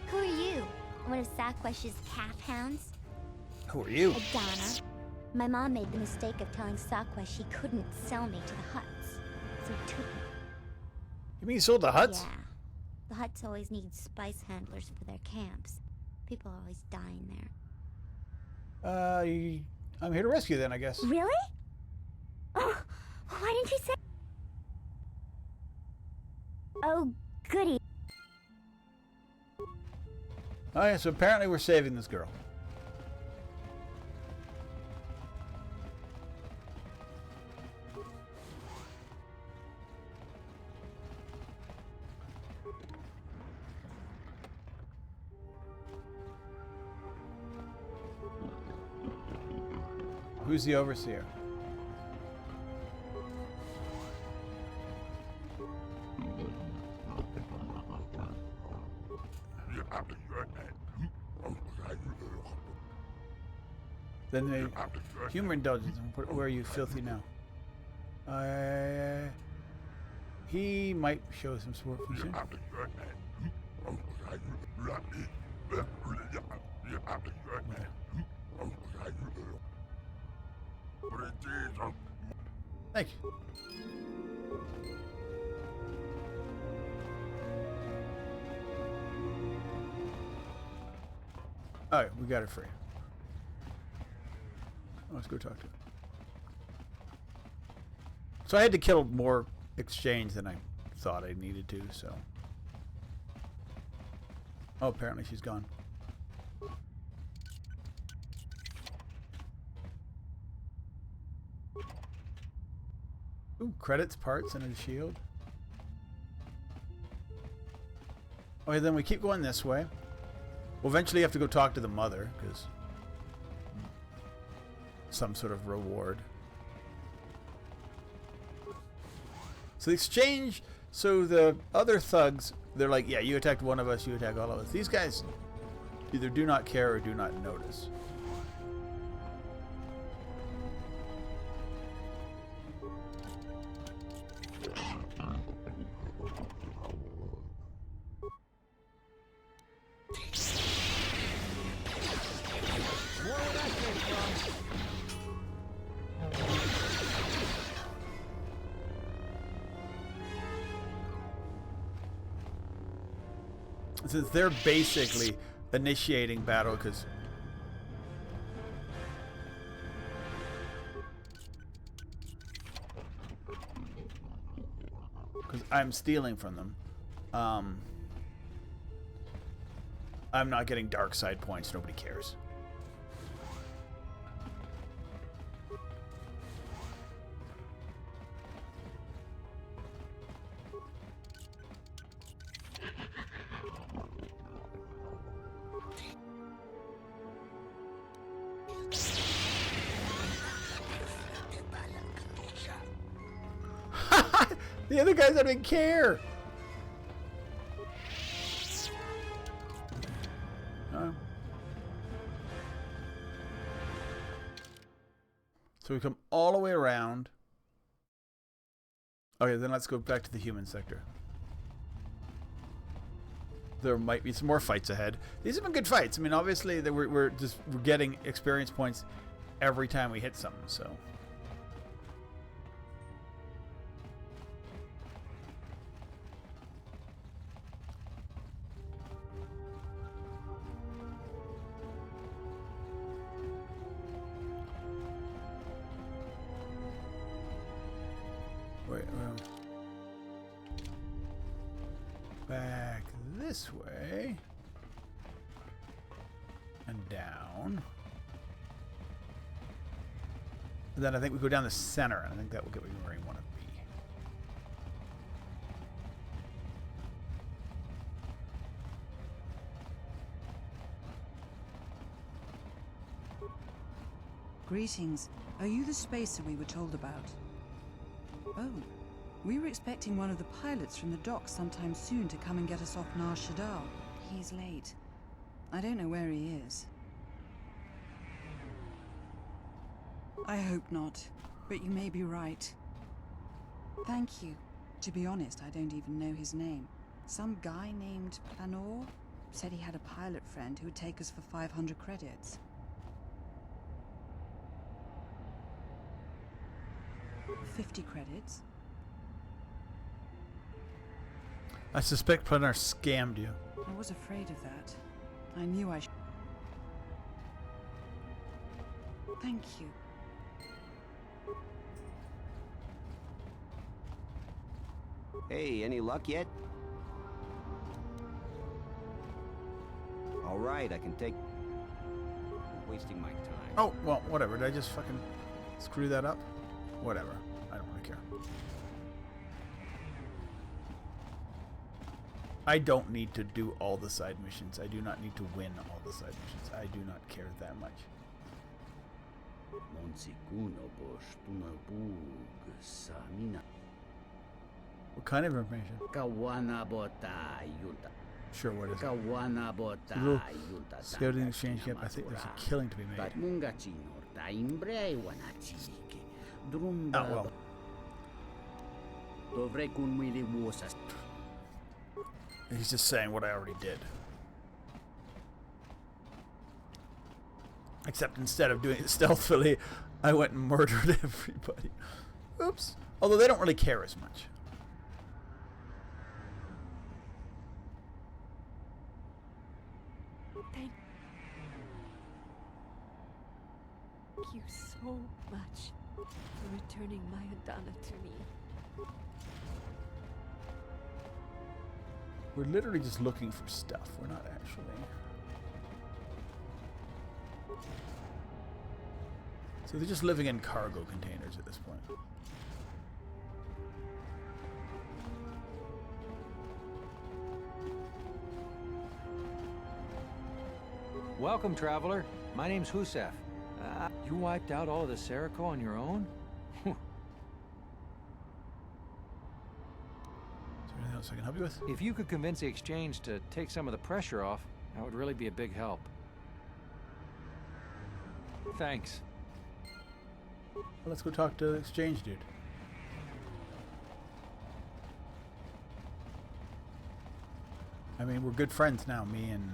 Who are you? One of Saquesh's calf hounds? Who are you? Adana. My mom made the mistake of telling Saquesh she couldn't sell me to the Hutts, so he took me. You mean you sold the Hutts? Yeah. The Hutts always need spice handlers for their camps. People are always dying there. I'm here to rescue then, I guess. Really? Oh, why didn't you say? Oh, goody. Oh yeah, so apparently we're saving this girl. Who's the overseer? Then the humor indulgence. Where are you, filthy now? He might show some sport function. Thank you. Alright, we got it free. Let's go talk to him. So I had to kill more exchange than I thought I needed to, so. Oh, apparently she's gone. Ooh, credits, parts, and a shield. Okay, then we keep going this way. We'll eventually have to go talk to the mother, because some sort of reward. So the exchange, so the other thugs, they're like, yeah, you attacked one of us, you attack all of us. These guys either do not care or do not notice. Since they're basically initiating battle, because I'm stealing from them. I'm not getting dark side points. Nobody cares. The other guys don't even care. So we come all the way around. Okay, then let's go back to the human sector. There might be some more fights ahead. These have been good fights. I mean, obviously, we're getting experience points every time we hit something, so. Back this way and down, and then I think we go down the center, and I think that will get me where I want to be. Greetings. Are you the spacer we were told about? Oh. We were expecting one of the pilots from the docks sometime soon to come and get us off Nar Shaddaa. He's late. I don't know where he is. I hope not, but you may be right. Thank you. To be honest, I don't even know his name. Some guy named Planor said he had a pilot friend who would take us for 500 credits. 50 credits? I suspect Planor scammed you. I was afraid of that. I knew I should. Thank you. Hey, any luck yet? All right, I can take... I'm wasting my time. Oh, well, whatever. Did I just fucking screw that up? Whatever. I don't really care. I don't need to do all the side missions. I do not need to win all the side missions. I do not care that much. What kind of information? Sure, what is it? Little scouting exchange camp. I think there's a killing to be made. Oh, well. He's just saying what I already did. Except instead of doing it stealthily, I went and murdered everybody. Oops. Although they don't really care as much. Thank you so much for returning my Adana to me. We're literally just looking for stuff. We're not actually. So they're just living in cargo containers at this point. Welcome, traveler. My name's Husef. You wiped out all of the Serico on your own? Is there anything else I can help you with? If you could convince the Exchange to take some of the pressure off, that would really be a big help. Thanks. Well, let's go talk to the Exchange dude. I mean, we're good friends now, me and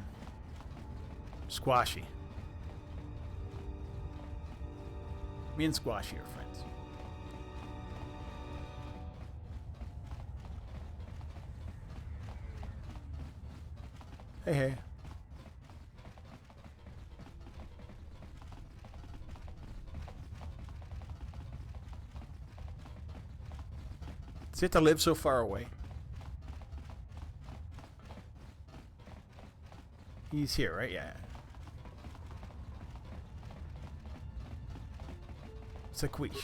Squashy. Me and Squashy are friends. Hey, hey. Does he have to live so far away? He's here, right? Yeah. Sidequests.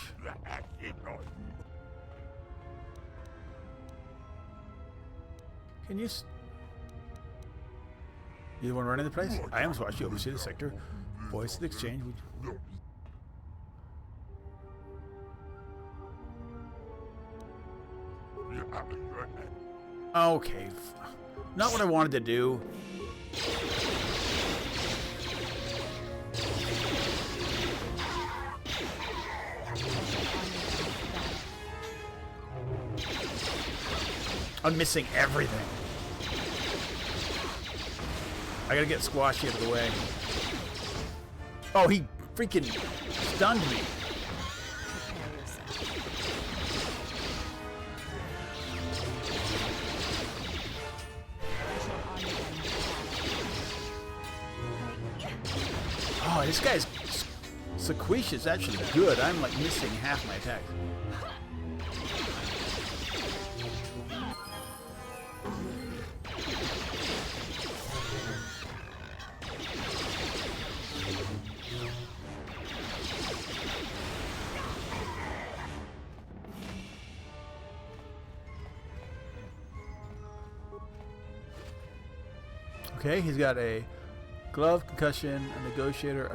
Can you... You want to run in the place? I am Squashy, oversee the sector. Voice of the Exchange. Okay. Not what I wanted to do. I'm missing everything. I gotta get Squashy out of the way. Oh, he freaking stunned me. Oh, this guy's Sidequests is actually good. I'm like missing half my attacks. Okay, he's got a glove, concussion, a negotiator,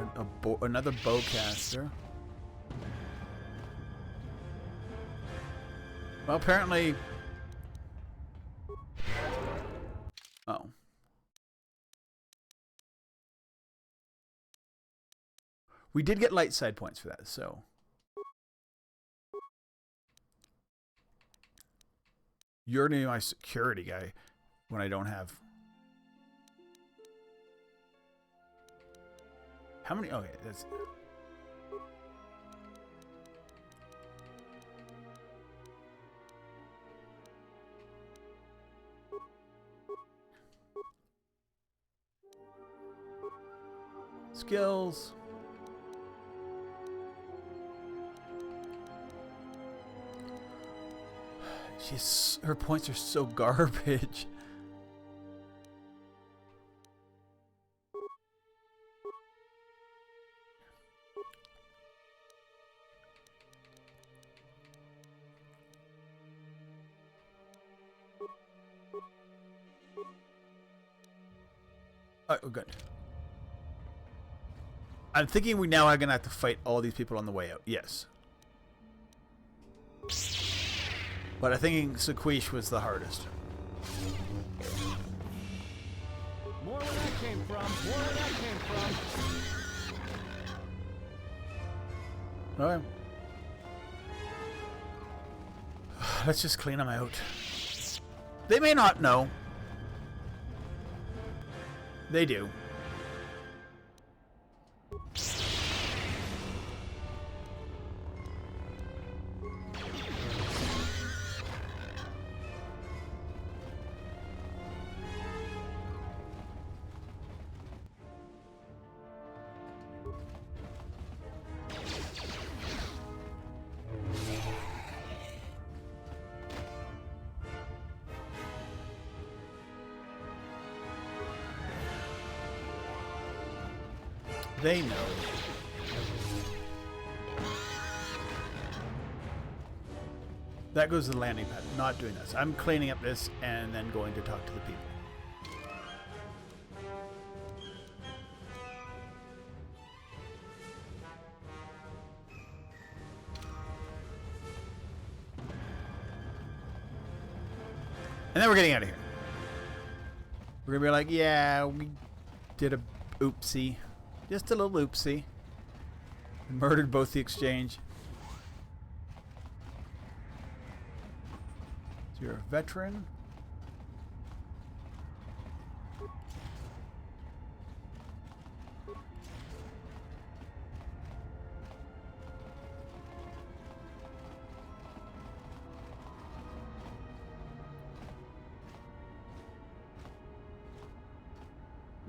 another bowcaster. Well, apparently... Oh. We did get light side points for that, so... You're gonna be my security guy when I don't have... How many? Okay, that's... Skills. Her points are so garbage. Oh, good. I'm thinking we now are going to have to fight all these people on the way out. Yes. But I think Sidequests was the hardest. More where that came from. More where that came from. Alright. Let's just clean them out. They may not know. They do. They know. That goes to the landing pad. Not doing this. I'm cleaning up this and then going to talk to the people. And then we're getting out of here. We're gonna be like, yeah, we did a oopsie. Just a little oopsie. Murdered both the exchange. So you're a veteran.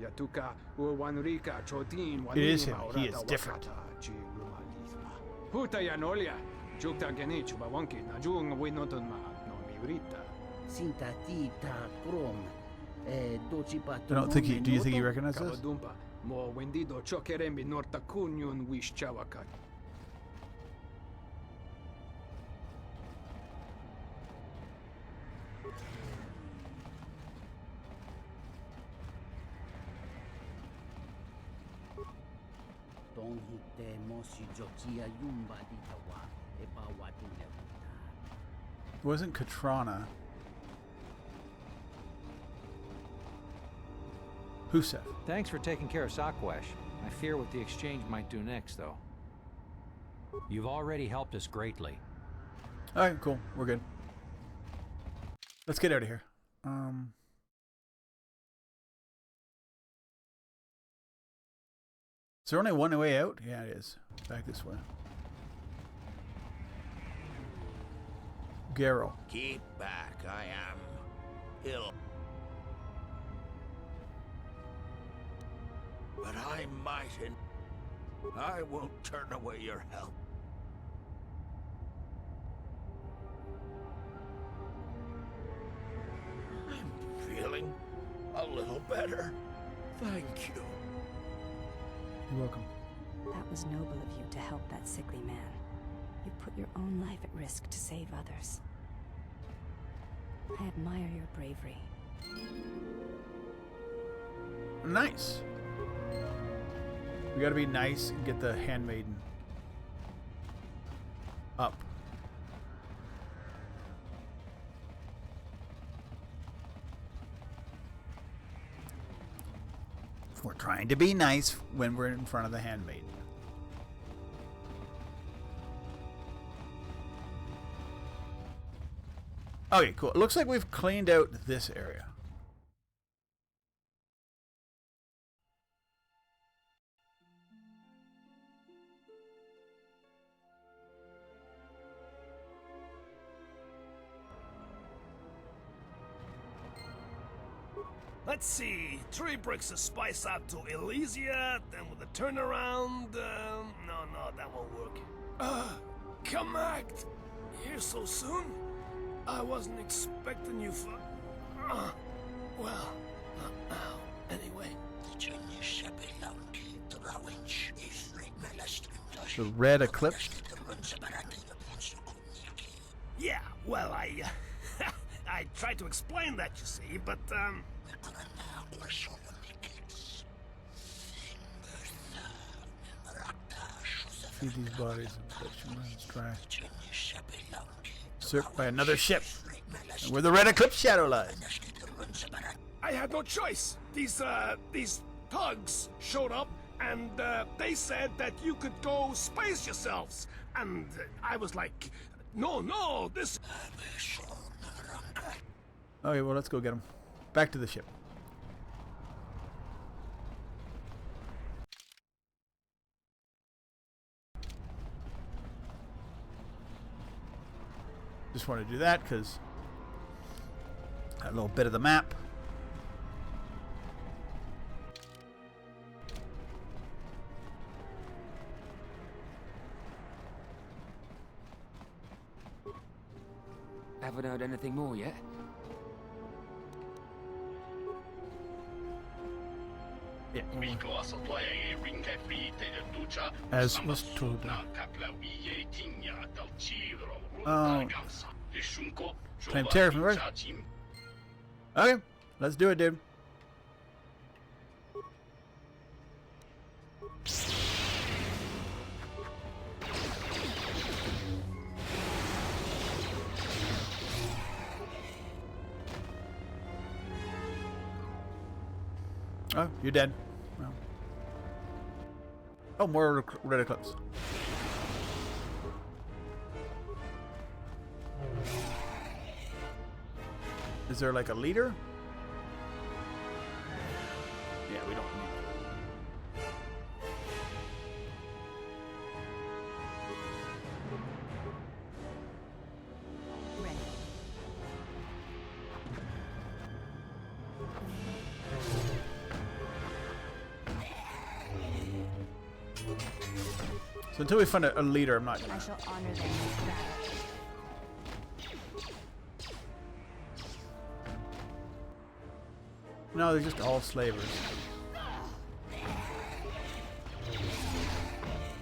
Yatuka Uwanrika Chotin It is him. He is different. Huta Yanolia, Jukta Genich Bawanki, Najung Winoton Ma, no Mibrita. Sinta Tita Krom, I don't think he. Do you think he recognizes us? Dumpa, Mo Wendido Chokerembi Norta Kunyun Wish Chawaka. Don't hit Mosi Jotia Yumba Ditawa, Ebawatu. It wasn't Katrana. Husef. Thanks for taking care of Sakwesh. I fear what the exchange might do next, though. You've already helped us greatly. Alright, cool. We're good. Let's get out of here. Is there only one way out? Yeah, it is. Back this way. Garrow. Keep back, I am ill. But I might, and I won't turn away your help. I'm feeling a little better. Thank you. You're welcome. That was noble of you to help that sickly man. You put your own life at risk to save others. I admire your bravery. Nice. We gotta be nice and get the handmaiden up. We're trying to be nice when we're in front of the handmaiden. Okay, cool. It looks like we've cleaned out this area. Let's see. 3 bricks of spice out to Elysia, then with a turnaround. No, that won't work. Come act. Here so soon? I wasn't expecting you for. Well, not now. Anyway. The red eclipse. Yeah, well, I tried to explain that, you see, but Feed these bodies and runs dry. Circled by another ship. And where the red eclipse shadow lies. I had no choice. These thugs showed up and they said that you could go space yourselves. And I was like, no, this. Okay, well, let's go get them. Back to the ship. Just want to do that because that little bit of the map. Haven't heard anything more yet? Yeah. As was told. Claim terror from the Earth. Okay, let's do it, dude. Oh, you're dead. Well. Oh, more red eclipse. Is there like a leader? Yeah, we don't need. So until we find a leader, I'm not gonna. I shall honor them with battle. No, they're just all slavers.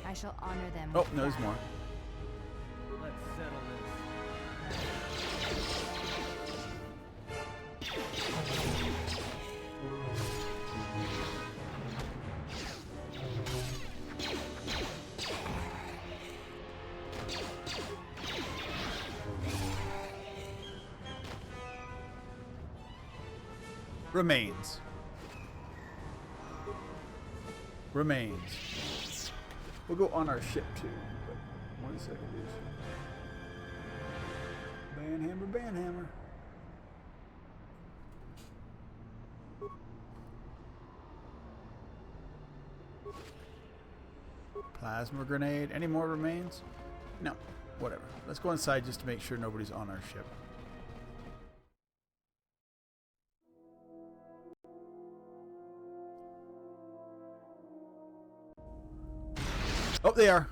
I shall honor them. Oh, with no, there's battle. more. Let's settle Remains. Remains. We'll go on our ship too. But 1 second, dude. Banhammer, banhammer. Plasma grenade. Any more remains? No. Whatever. Let's go inside just to make sure nobody's on our ship. Oh, they are.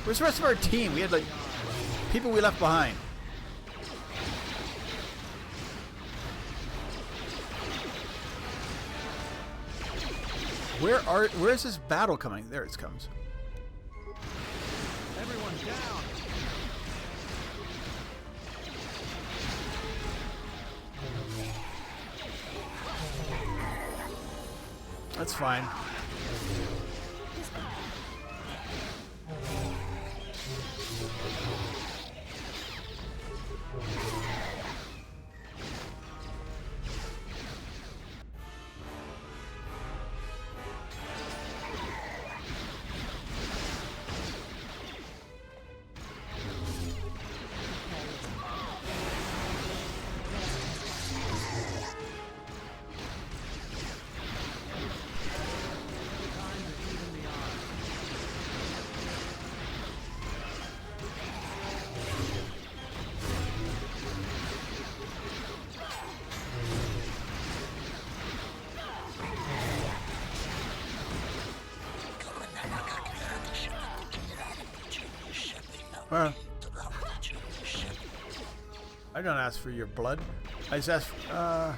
Where's the rest of our team? We had like people we left behind. Where's this battle coming? There it comes. everyone down. That's fine. I don't ask for your blood. I just ask. Where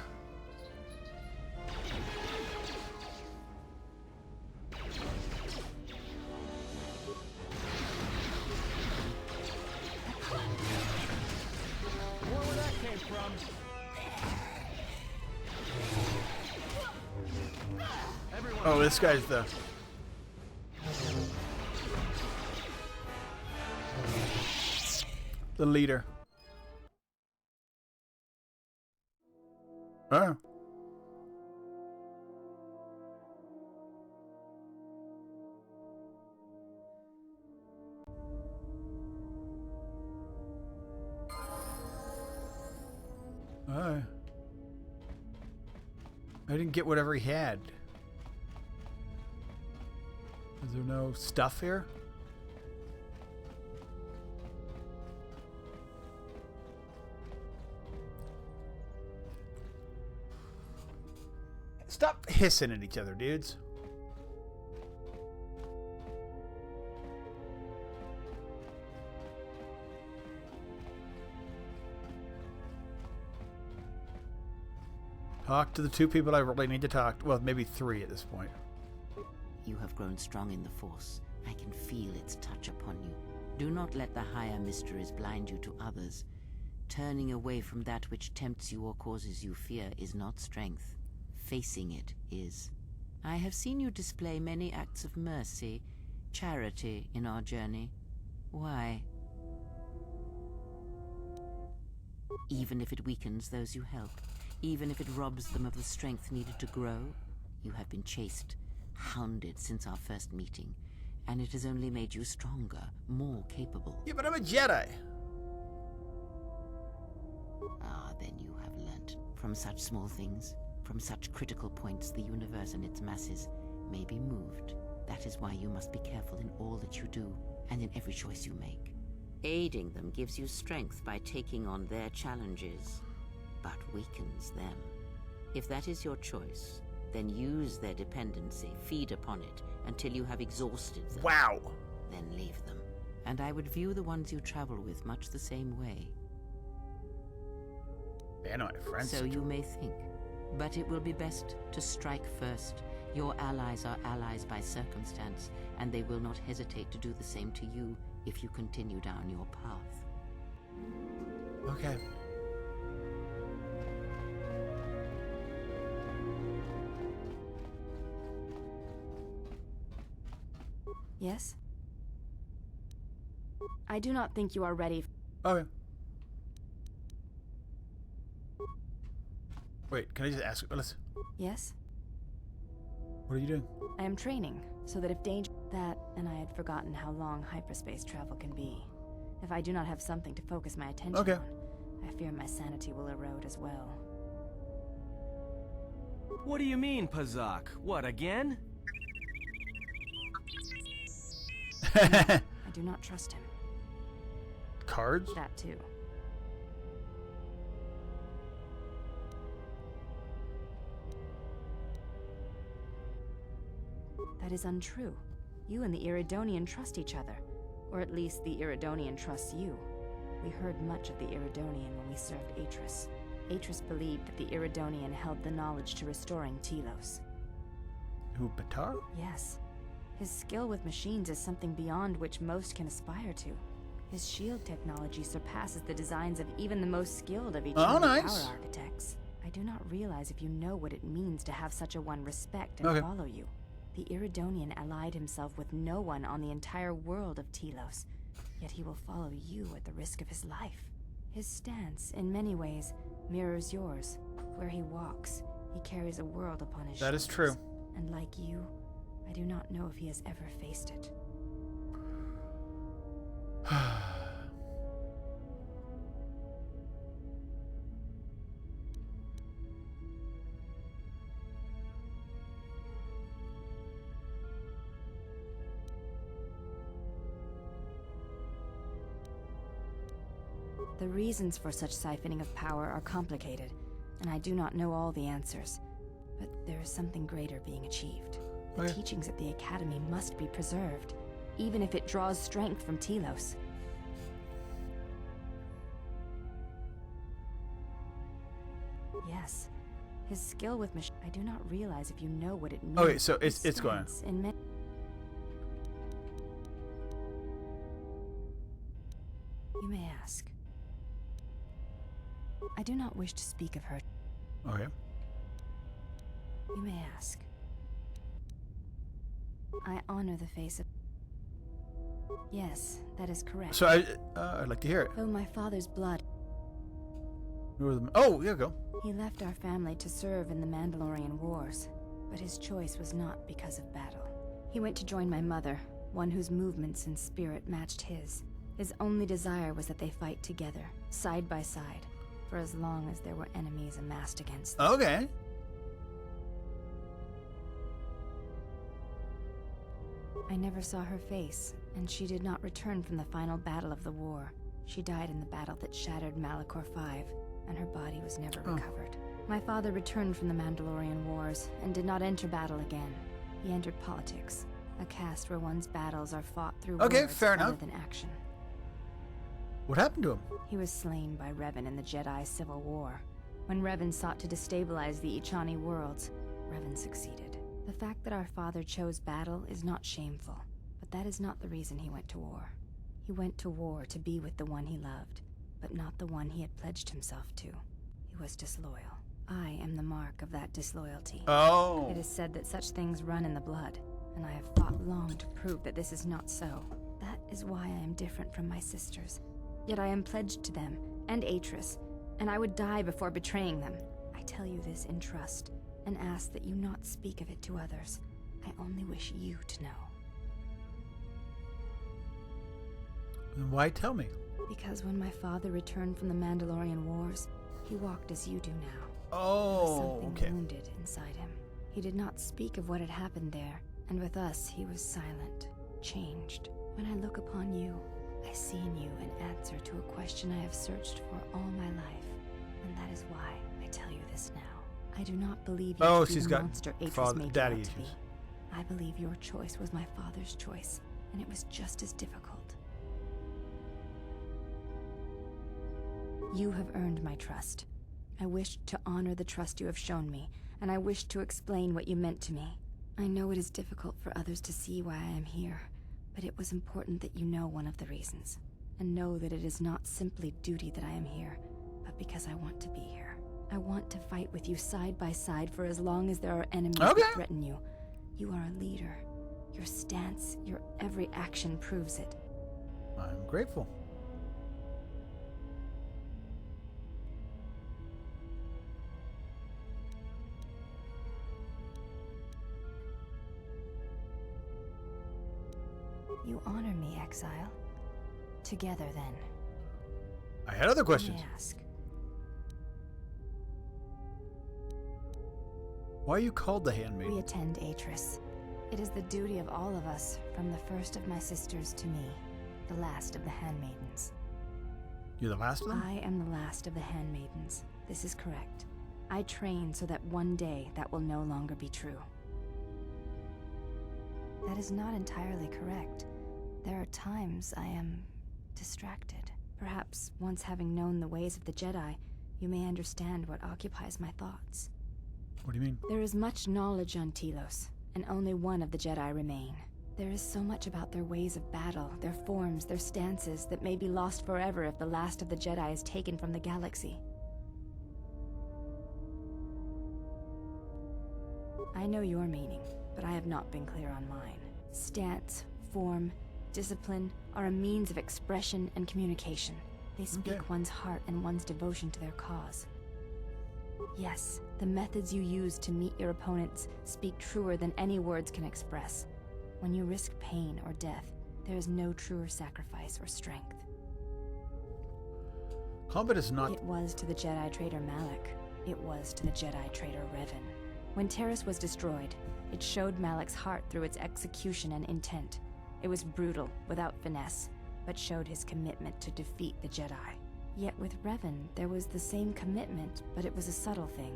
that came from? Everyone. Oh, this guy's the leader. Oh. Oh. I didn't get whatever he had. Is there no stuff here? Stop hissing at each other, dudes. Talk to the two people I really need to talk to. Well, maybe three at this point. You have grown strong in the Force, I can feel its touch upon you. Do not let the higher mysteries blind you to others. Turning away from that which tempts you or causes you fear is not strength. Facing it is. I have seen you display many acts of mercy, charity in our journey. Why? Even if it weakens those you help, even if it robs them of the strength needed to grow, you have been chased, hounded since our first meeting, and it has only made you stronger, more capable. Yeah, but I'm a Jedi. Ah, then you have learnt. From such small things, from such critical points, the universe and its masses may be moved. That is why you must be careful in all that you do, and in every choice you make. Aiding them gives you strength by taking on their challenges, but weakens them. If that is your choice, then use their dependency, feed upon it, until you have exhausted them. Wow! Then leave them. And I would view the ones you travel with much the same way. They're not my friends. So you may think, but it will be best to strike first. Your allies are allies by circumstance, and they will not hesitate to do the same to you if you continue down your path. Okay. Yes? I do not think you are ready. Okay. Wait, can I just ask Willis? Yes? What are you doing? I am training, so that if danger... That, and I had forgotten how long hyperspace travel can be. If I do not have something to focus my attention on, I fear my sanity will erode as well. What do you mean, Pazak? What, again? I do not trust him. Cards? That too. That is untrue. You and the Iridonian trust each other. Or at least the Iridonian trusts you. We heard much of the Iridonian when we served Atris. Atris believed that the Iridonian held the knowledge to restoring Telos. Who, Batar? Yes. His skill with machines is something beyond which most can aspire to. His shield technology surpasses the designs of even the most skilled of each power architects. I do not realize if you know what it means to have such a one respect and follow you. The Iridonian allied himself with no one on the entire world of Telos, yet he will follow you at the risk of his life. His stance, in many ways, mirrors yours. Where he walks, he carries a world upon his shoulders. That is true. And like you, I do not know if he has ever faced it. The reasons for such siphoning of power are complicated, and I do not know all the answers. But there is something greater being achieved. The teachings at the Academy must be preserved, even if it draws strength from Telos. Yes. His skill with machine. I do not realize if you know what it means. Okay, so it's going. You may ask. I do not wish to speak of her. Okay. You may ask. I honor the face of... Yes, that is correct. So I'd like to hear it. Though my father's blood... Oh, here we go. He left our family to serve in the Mandalorian Wars, but his choice was not because of battle. He went to join my mother, one whose movements and spirit matched his. His only desire was that they fight together, side by side, for as long as there were enemies amassed against them. Okay. I never saw her face, and she did not return from the final battle of the war. She died in the battle that shattered Malachor 5, and her body was never recovered. My father returned from the Mandalorian Wars, and did not enter battle again. He entered politics, a caste where one's battles are fought through words rather than action. What happened to him? He was slain by Revan in the Jedi Civil War. When Revan sought to destabilize the Ichani worlds, Revan succeeded. The fact that our father chose battle is not shameful, But that is not the reason he went to war. He went to war to be with the one he loved, but not the one he had pledged himself to. He was disloyal. I am the mark of that disloyalty. Oh. It is said that such things run in the blood, and I have fought long to prove that this is not so. That is why I am different from my sisters. Yet I am pledged to them, and Atris, and I would die before betraying them. I tell you this in trust, and ask that you not speak of it to others. I only wish you to know. Then why tell me? Because when my father returned from the Mandalorian Wars, he walked as you do now. Oh, there was something okay. wounded inside him. He did not speak of what had happened there, and with us he was silent, changed. When I look upon you, I see in you an answer to a question I have searched for all my life, and that is why I tell you this now. I do not believe you to be she's the got monster Atris made you daddy out to be. issues. I believe your choice was my father's choice, and it was just as difficult. You have earned my trust. I wished to honor the trust you have shown me, and I wished to explain what you meant to me. I know it is difficult for others to see why I am here, but it was important that you know one of the reasons, and know that it is not simply duty that I am here, but because I want to be here. I want to fight with you side by side for as long as there are enemies that threaten you. You are a leader. Your stance, your every action proves it. I'm grateful. You honor me, Exile. Together, then. I had other questions. May I ask? Why are you called the Handmaiden? We attend Atris. It is the duty of all of us, from the first of my sisters to me, the last of the Handmaidens. You're the last of them? I am the last of the Handmaidens. This is correct. I train so that one day that will no longer be true. That is not entirely correct. There are times I am distracted. Perhaps once having known the ways of the Jedi, you may understand what occupies my thoughts. What do you mean? There is much knowledge on Telos, and only one of the Jedi remain. There is so much about their ways of battle, their forms, their stances, that may be lost forever if the last of the Jedi is taken from the galaxy. I know your meaning, but I have not been clear on mine. Stance, form, discipline are a means of expression and communication. They speak one's heart and one's devotion to their cause. Yes, the methods you use to meet your opponents speak truer than any words can express. When you risk pain or death, there is no truer sacrifice or strength. Combat is not... It was to the Jedi traitor Malak. It was to the Jedi traitor Revan. When Taris was destroyed, it showed Malak's heart through its execution and intent. It was brutal, without finesse, but showed his commitment to defeat the Jedi. Yet with Revan, there was the same commitment, but it was a subtle thing,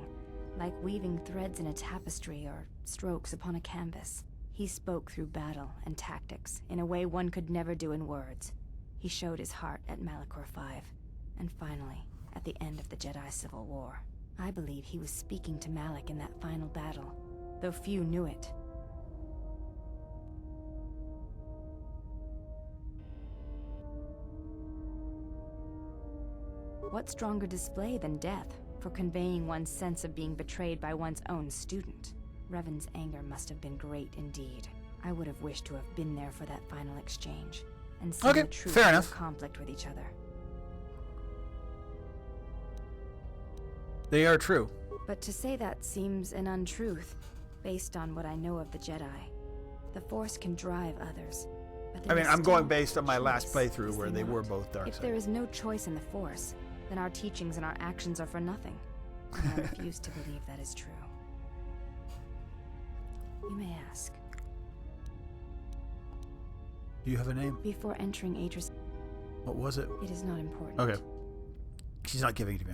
like weaving threads in a tapestry or strokes upon a canvas. He spoke through battle and tactics in a way one could never do in words. He showed his heart at Malachor V, and finally, at the end of the Jedi Civil War. I believe he was speaking to Malak in that final battle, though few knew it. What stronger display than death for conveying one's sense of being betrayed by one's own student? Revan's anger must have been great indeed. I would have wished to have been there for that final exchange, and seen the truth of their conflict with each other. They are true. But to say that seems an untruth, based on what I know of the Jedi. The Force can drive others, but I mean, I'm going based on my last playthrough where they were both dark If side. there is no choice in the Force, then our teachings and our actions are for nothing. And I refuse to believe that is true. You may ask. Do you have a name? Before entering Atris... What was it? It is not important. Okay. She's not giving it to me.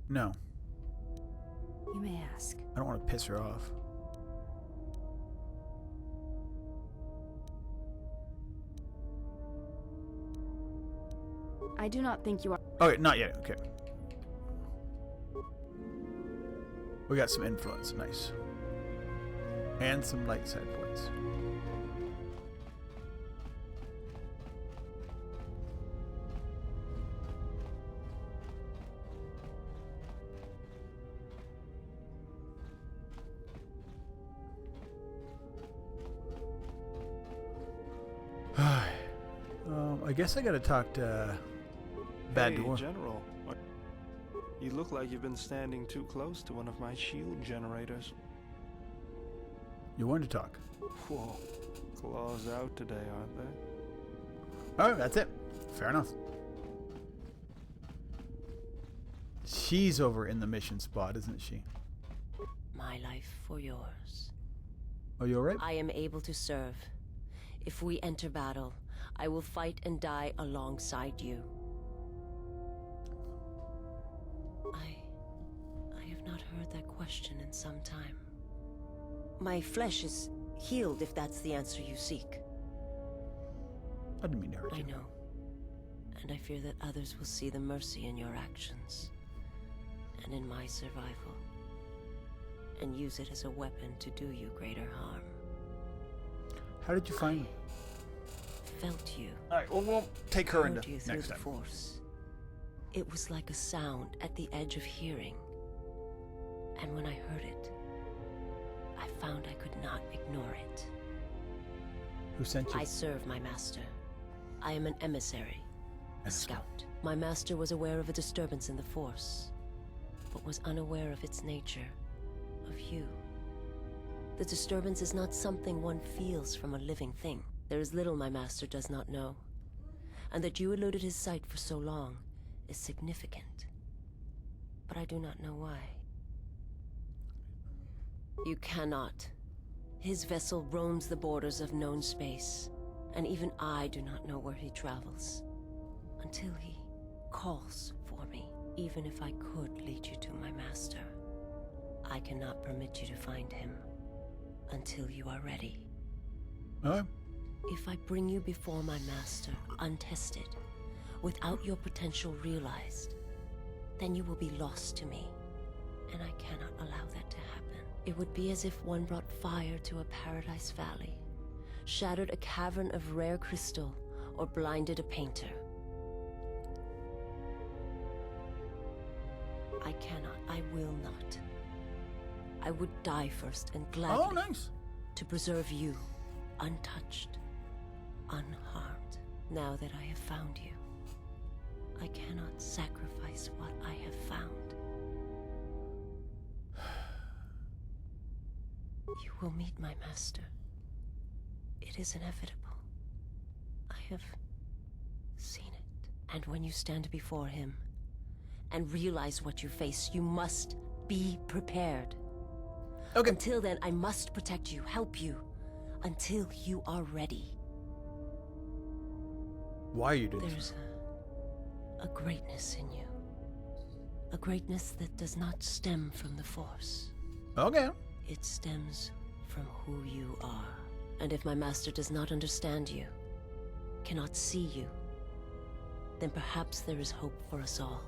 No. You may ask. I don't want to piss her off. I do not think you are... Okay, not yet. Okay. We got some influence. Nice. And some light side points. I guess I gotta talk to Bad Hey, Dwarf. General. You look like you've been standing too close to one of my shield generators. You wanted to talk. Whoa. Claws out today, aren't they? Oh, that's it. Fair enough. She's over in the mission spot, isn't she? My life for yours. Are you alright? I am able to serve. If we enter battle, I will fight and die alongside you. I have not heard that question in some time. My flesh is healed, if that's the answer you seek. I didn't mean to hurt you. I know. And I fear that others will see the mercy in your actions, and in my survival, and use it as a weapon to do you greater harm. How did you find me? Felt you. Alright, well, we'll take her Heard into you through next the time. Force. It was like a sound at the edge of hearing. And when I heard it, I found I could not ignore it. Who sent you? I serve my master. I am an emissary, a scout. My master was aware of a disturbance in the Force, but was unaware of its nature, of you. The disturbance is not something one feels from a living thing. There is little my master does not know, and that you eluded his sight for so long is significant. But I do not know why. You cannot. His vessel roams the borders of known space, and even I do not know where he travels. Until he calls for me. Even if I could lead you to my master, I cannot permit you to find him until you are ready. If I bring you before my master, untested, without your potential realized, then you will be lost to me, and I cannot allow that to happen. It would be as if one brought fire to a paradise valley, shattered a cavern of rare crystal, or blinded a painter. I cannot, I will not. I would die first and gladly to preserve you, untouched, unharmed. Now that I have found you, I cannot sacrifice what I have found. You will meet my master. It is inevitable. I have seen it. And when you stand before him and realize what you face, you must be prepared. Okay. Until then, I must protect you, help you, until you are ready. Why are you doing There's a greatness in you. A greatness that does not stem from the Force. Okay. It stems from who you are. And if my master does not understand you, cannot see you, then perhaps there is hope for us all.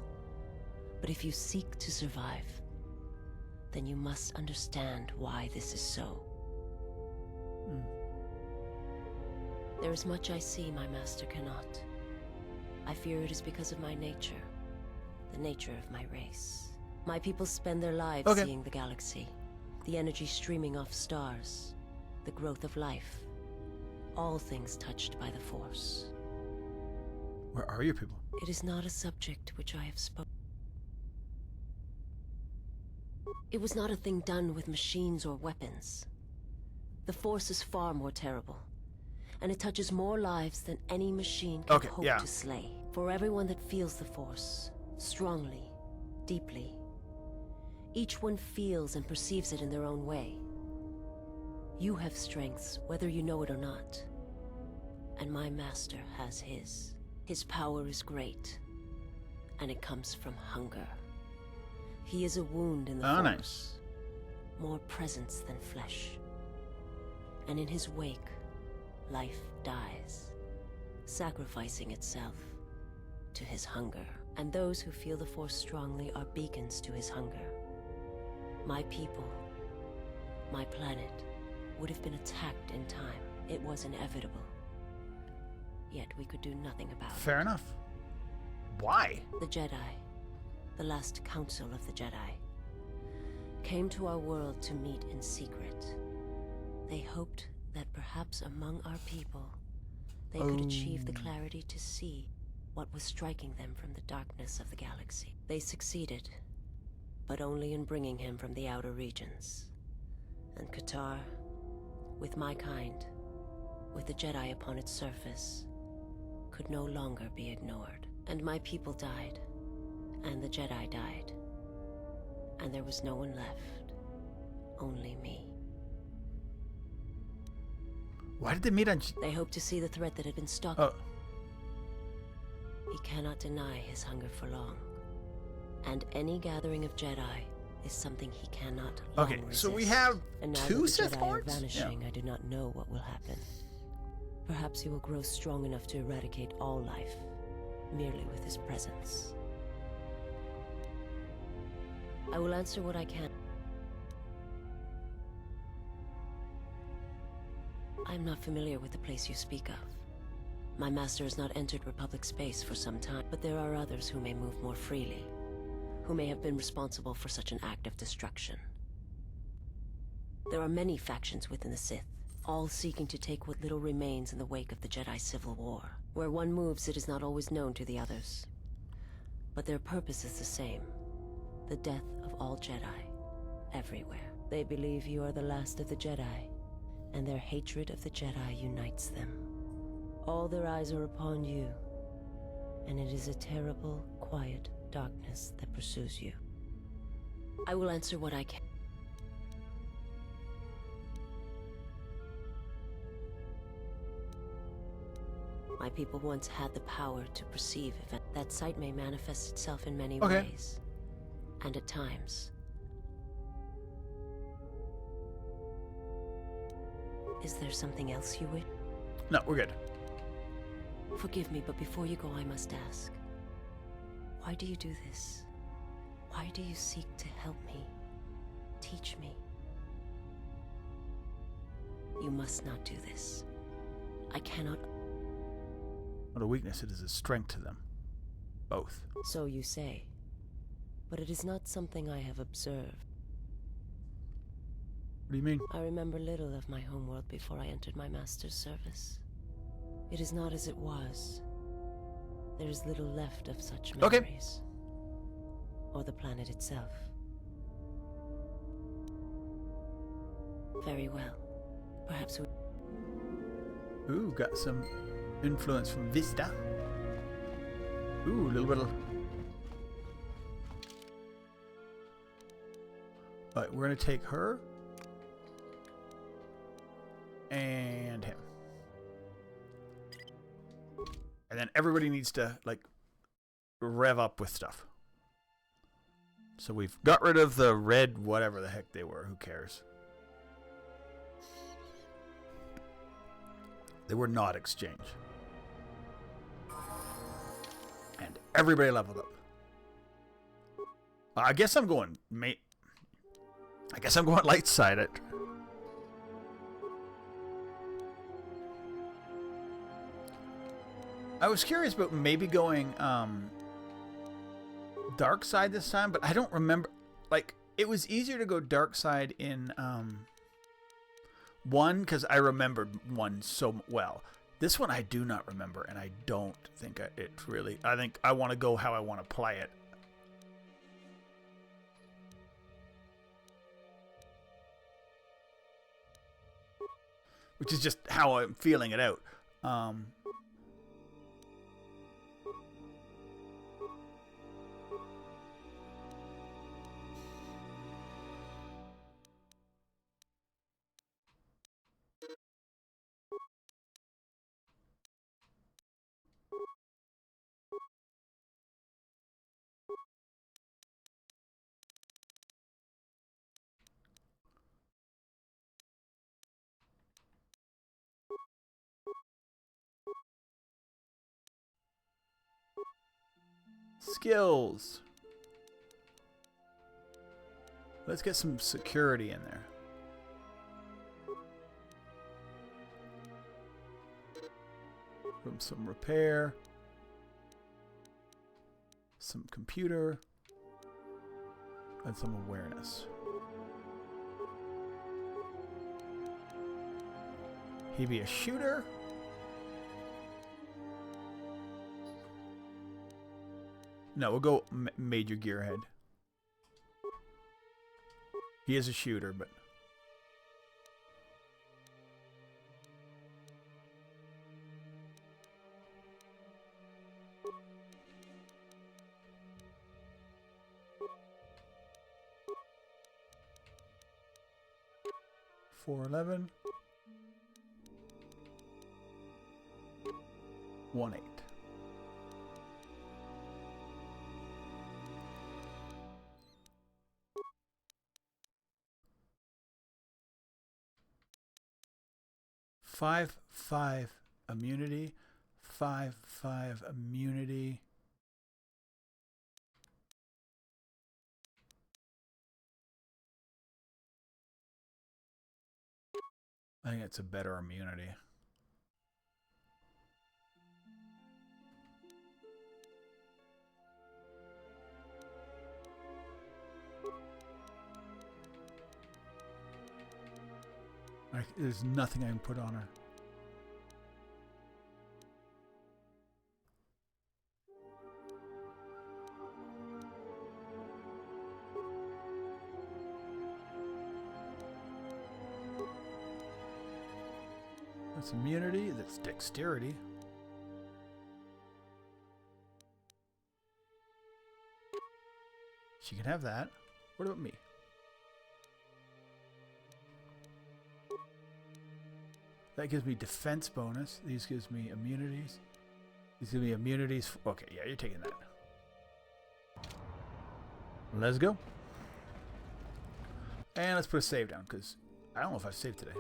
But if you seek to survive, then you must understand why this is so. There is much I see my master cannot. I fear it is because of my nature, the nature of my race. My people spend their lives seeing the galaxy, the energy streaming off stars, the growth of life, all things touched by the Force. Where are your people? It is not a subject which I have spoken. It was not a thing done with machines or weapons. The Force is far more terrible, and it touches more lives than any machine can hope to slay. For everyone that feels the Force, strongly, deeply, each one feels and perceives it in their own way. You have strengths, whether you know it or not, and my master has his. His power is great, and it comes from hunger. He is a wound in the Force, more presence than flesh. And in his wake, life dies, sacrificing itself, to his hunger, and those who feel the Force strongly are beacons to his hunger. My people, my planet, would have been attacked in time. It was inevitable. Yet we could do nothing about it. Fair enough. Why? The Jedi, the last council of the Jedi, came to our world to meet in secret. They hoped that perhaps among our people, they could achieve the clarity to see what was striking them from the darkness of the galaxy. They succeeded, but only in bringing him from the outer regions. And KOTOR, with my kind, with the Jedi upon its surface, could no longer be ignored. And my people died, and the Jedi died, and there was no one left, only me. Why did they meet on... They hoped to see the threat that had been stalking. Oh. He cannot deny his hunger for long, and any gathering of Jedi is something he cannot long resist. So we have and now two that the Sith Jedi Lords? are vanishing, I do not know what will happen. Perhaps he will grow strong enough to eradicate all life, merely with his presence. I will answer what I can. I am not familiar with the place you speak of. My master has not entered Republic space for some time, but there are others who may move more freely, who may have been responsible for such an act of destruction. There are many factions within the Sith, all seeking to take what little remains in the wake of the Jedi Civil War. Where one moves, it is not always known to the others. But their purpose is the same. The death of all Jedi, everywhere. They believe you are the last of the Jedi, and their hatred of the Jedi unites them. All their eyes are upon you, and it is a terrible, quiet darkness that pursues you. I will answer what I can. My people once had the power to perceive events. That sight may manifest itself in many ways, and at times. Is there something else you wish? No, we're good. Forgive me, but before you go, I must ask. Why do you do this? Why do you seek to help me? Teach me? You must not do this. I cannot... What a weakness, it is a strength to them. Both. So you say. But it is not something I have observed. What do you mean? I remember little of my homeworld before I entered my master's service. It is not as it was. There is little left of such memories. Or the planet itself. Very well. Perhaps we... Ooh, got some influence from Vista. Ooh, a little bit of... Alright, we're going to take her. And him. And then everybody needs to, like, rev up with stuff. So we've got rid of the red whatever the heck they were. Who cares? They were not exchange. And everybody leveled up. I guess I'm going light side it. I was curious about maybe going dark side this time, but I don't remember. Like, it was easier to go dark side in 1 because I remembered 1 so well. This one I do not remember, and I don't think it really... I think I want to go how I want to play it. Which is just how I'm feeling it out. Skills. Let's get some security in there. From some repair. Some computer. And some awareness. He be a shooter? No, we'll go Major Gearhead. He is a shooter, but... $411. 1-8. Five immunity. 5 immunity. I think it's a better immunity. There's nothing I can put on her. That's immunity. That's dexterity. She can have that. What about me? That gives me defense bonus. These gives me immunities. These give me immunities. Okay, yeah, you're taking that. Let's go. And let's put a save down, because I don't know if I've saved today.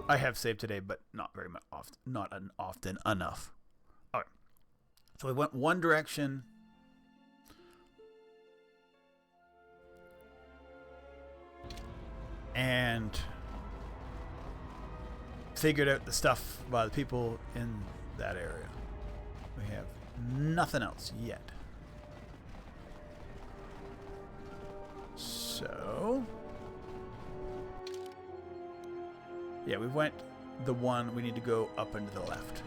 I have saved today, but not very much often. Not often enough. All right. So we went one direction. And figured out the stuff by the people in that area. We have nothing else yet. So... yeah, we went the one. We need to go up and to the left.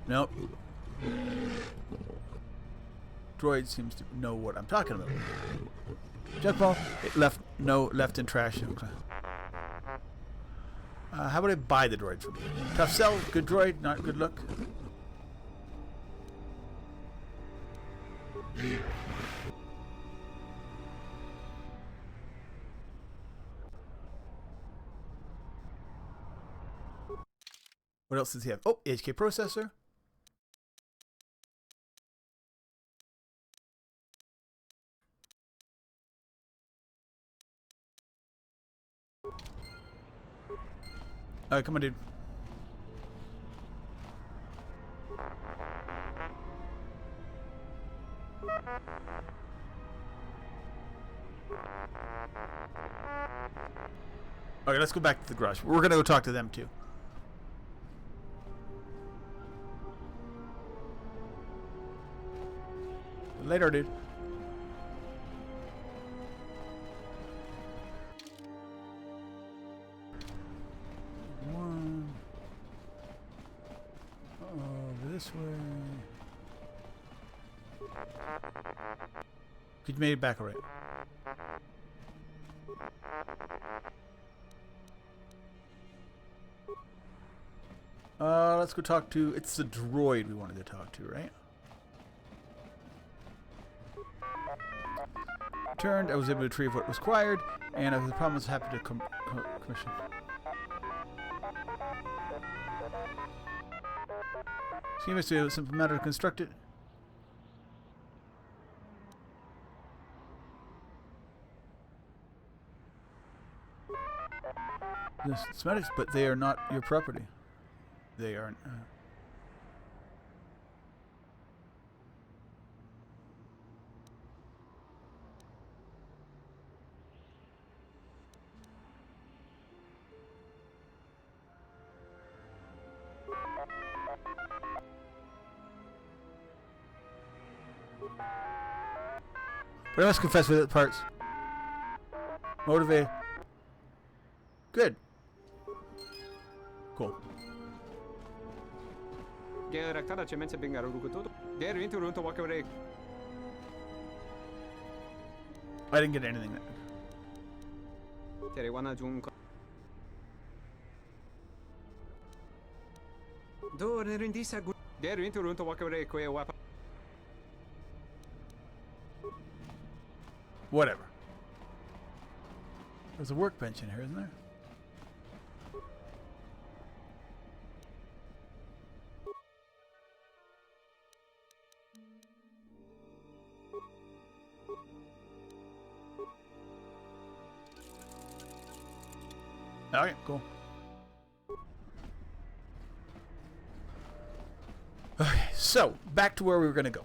Nope. Droid seems to know what I'm talking about. Jetball, left in trash. How about I buy the droid from you? Tough sell, good droid, not good look. What else does he have? Oh, HK processor. Alright, come on, dude. Okay, let's go back to the garage. We're gonna go talk to them too. Later, dude. This way. You made it back already. Let's go talk to... it's the droid we wanted to talk to, right? Returned. I was able to retrieve what was required, and I was promised happy to commission. Seems to be a simple matter to construct it. The cosmetics, but they are not your property. They are. But I must confess with the parts. Motivate. Good. Cool. I didn't get anything there. Whatever. There's a workbench in here, isn't there? Okay, cool. Okay, so back to where we were going to go.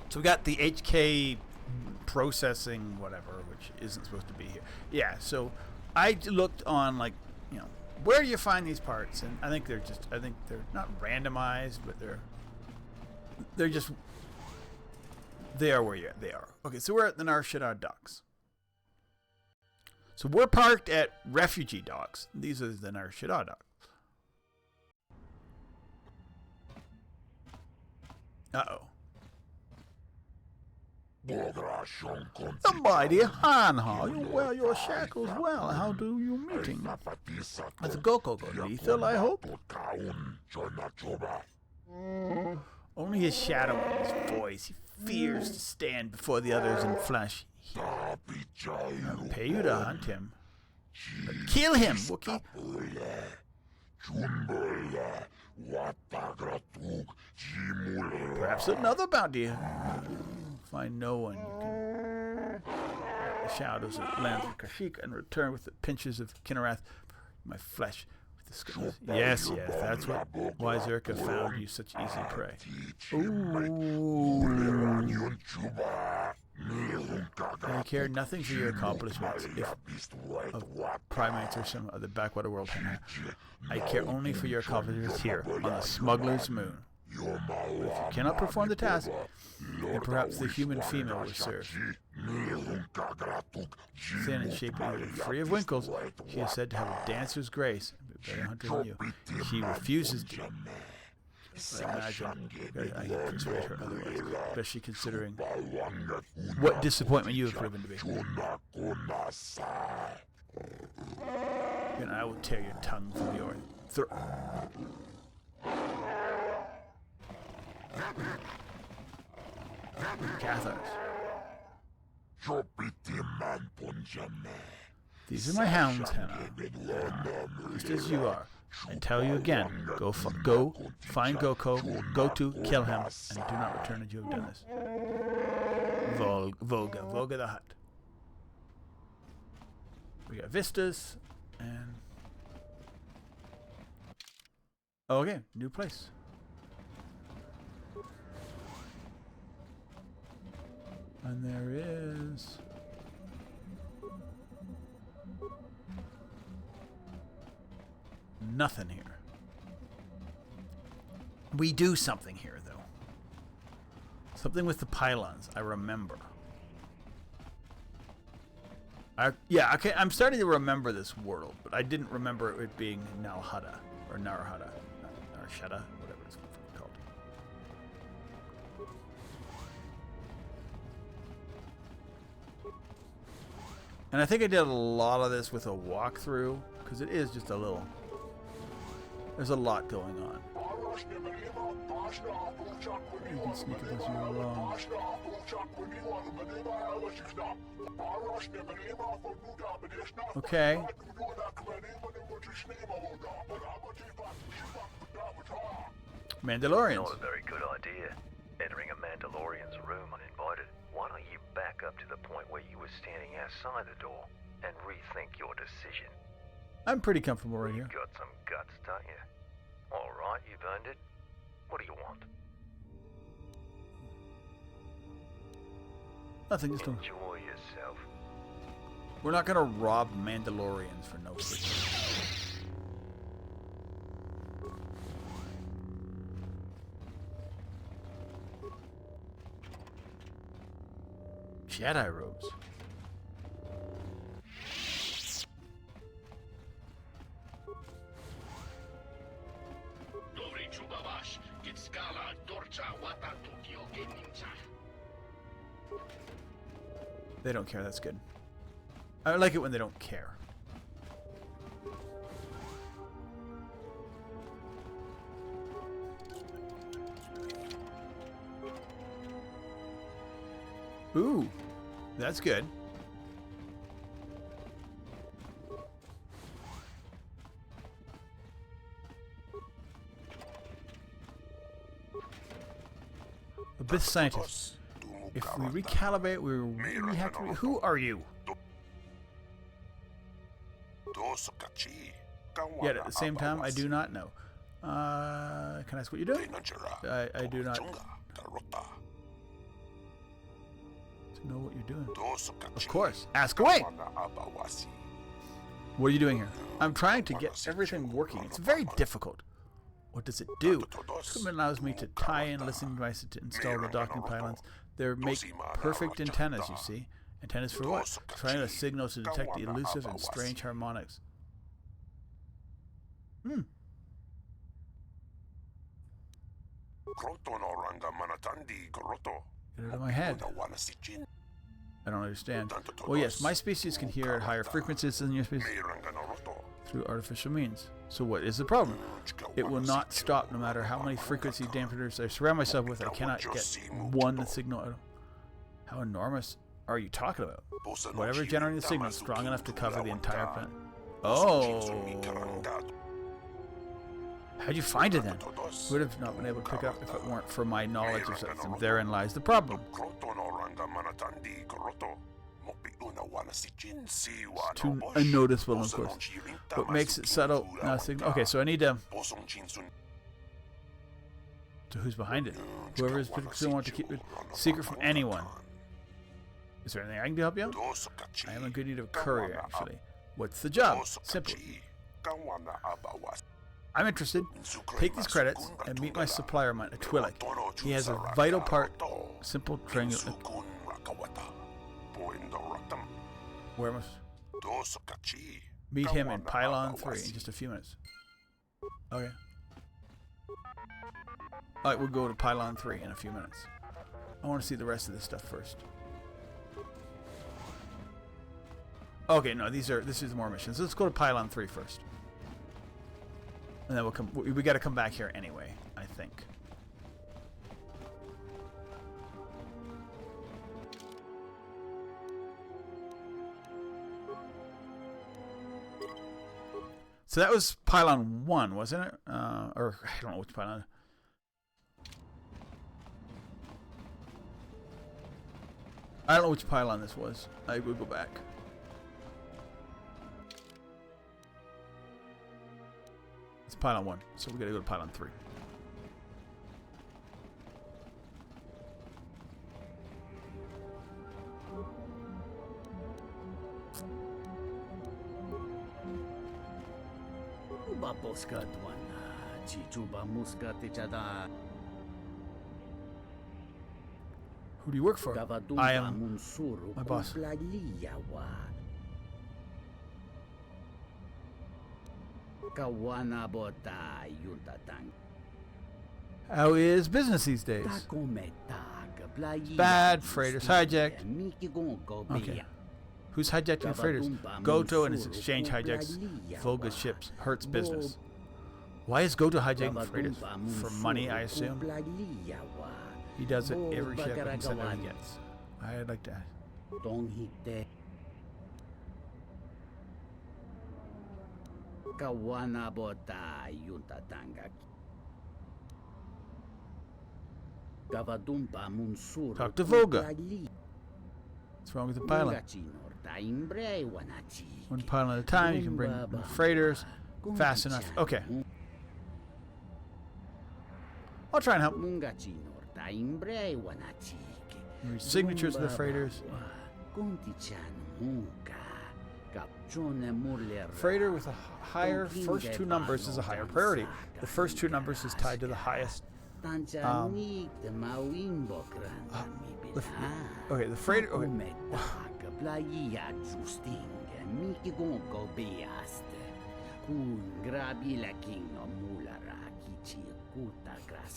So we got the HK processing, whatever, which isn't supposed to be here. Yeah, so I looked on, like, you know, where do you find these parts? And I think they're not randomized, but they're just, they are where they are. Okay, so we're at the Nar Shaddaa docks. So we're parked at refugee docks. These are the Nar Shaddaa docks. Uh-oh. The mighty Hanha, you wear your shackles well. How do you meeting? With Goko lethal, I hope. Only his shadow in his voice. He fears to stand before the others in flesh. I'll pay you to hunt him. But kill him, Wookie. Perhaps another bounty. Find no one. You can the shadows of lands of Kashyyyk and return with the pinches of Kinnarath, my flesh with the skin. Yes, that's why Zerka found you such easy prey. Ooh. I care nothing for your accomplishments of primates or some other backwater world. I care only for your accomplishments here on the smuggler's moon. But if you cannot perform the task, then perhaps the human female will serve. Thin and shapely and free of wrinkles, she is said to have a dancer's grace, but better hunter than you. She refuses to. I imagine I can persuade her otherwise, especially considering what disappointment you have proven to be. And I will tear your tongue from your throat. Cathars. These are my hounds, Hannah. Just as you are. I tell you again, go find Goko, go to, kill him, and do not return until you have done this. Volga the Hutt. We got vistas, and... okay, new place. And there is... nothing here. We do something here, though. Something with the pylons, I remember. Okay, I'm starting to remember this world, but I didn't remember it being Nar Shaddaa, or Nar Shaddaa, whatever it's called. And I think I did a lot of this with a walkthrough, because it is just a little... there's a lot going on. You can sneak up as you're wrong. Okay. Mandalorians. Not a very good idea. Entering a Mandalorian's room uninvited. Why don't you back back up to the point where you were standing outside the door and rethink your decision. I'm pretty comfortable right here. You've got some guts, don't you? All right, you've earned it. What do you want? Nothing, just enjoy yourself. We're not gonna rob Mandalorians for no reason. Jedi robes. They don't care, that's good. I like it when they don't care. Ooh, that's good. Abyss scientist. If we recalibrate, we really have to. Who are you? Yet at the same time, I do not know. Can I ask what you're doing? I do not know what you're doing. Of course, ask away. What are you doing here? I'm trying to get everything working. It's very difficult. What does it do? Equipment allows me to tie in listening devices to install the docking pylons. They make perfect antennas, you see. Antennas for what? Trying a signal to detect the elusive and strange harmonics. Get out of my head. I don't understand. Well, yes, my species can hear at higher frequencies than your species through artificial means. So what is the problem? It will not stop no matter how many frequency dampeners I surround myself with. I cannot get one signal out. How enormous are you talking about? Whatever generating the signal is strong enough to cover the entire planet. Oh. How'd you find it then? Would have not been able to pick up if it weren't for my knowledge of something. Therein lies the problem. It's too unnoticeable, of course. What makes it subtle? Okay, so I need to. So who's behind it? Whoever is particularly want to keep it secret from anyone. Is there anything I can do to help you out? I am in good need of a courier, actually. What's the job? Simple. I'm interested. Take these credits and meet my supplier, Twi'lek. He has a vital part. Simple triangular. Where must meet him in Pylon 3 in just a few minutes. Okay. Alright, we'll go to Pylon 3 in a few minutes. I want to see the rest of this stuff first. Okay, no, this is more missions. Let's go to Pylon 3 first. And then we'll come. We got to come back here anyway, I think. So that was Pylon 1, wasn't it? Or I don't know which Pylon. I don't know which Pylon this was. I will go back. It's Pylon 1, so we gotta go to Pylon 3. Who do you work for? I am my boss. How is business these days? Bad. Freighters hijacked. Okay. Who's hijacking freighters? Goto and his exchange hijacks Volga's ships. Hurts business. Why is Goto hijacking freighters? For money, I assume? He does it every ship and send out he gets. I'd like to ask. Talk to Volga. What's wrong with the pylon? One pylon at a time. You can bring freighters fast enough. Okay. I'll try and help. Read signatures of the freighters. Freighter with a higher first two numbers is a higher priority. The first two numbers is tied to the highest. Okay, the freighter. Okay.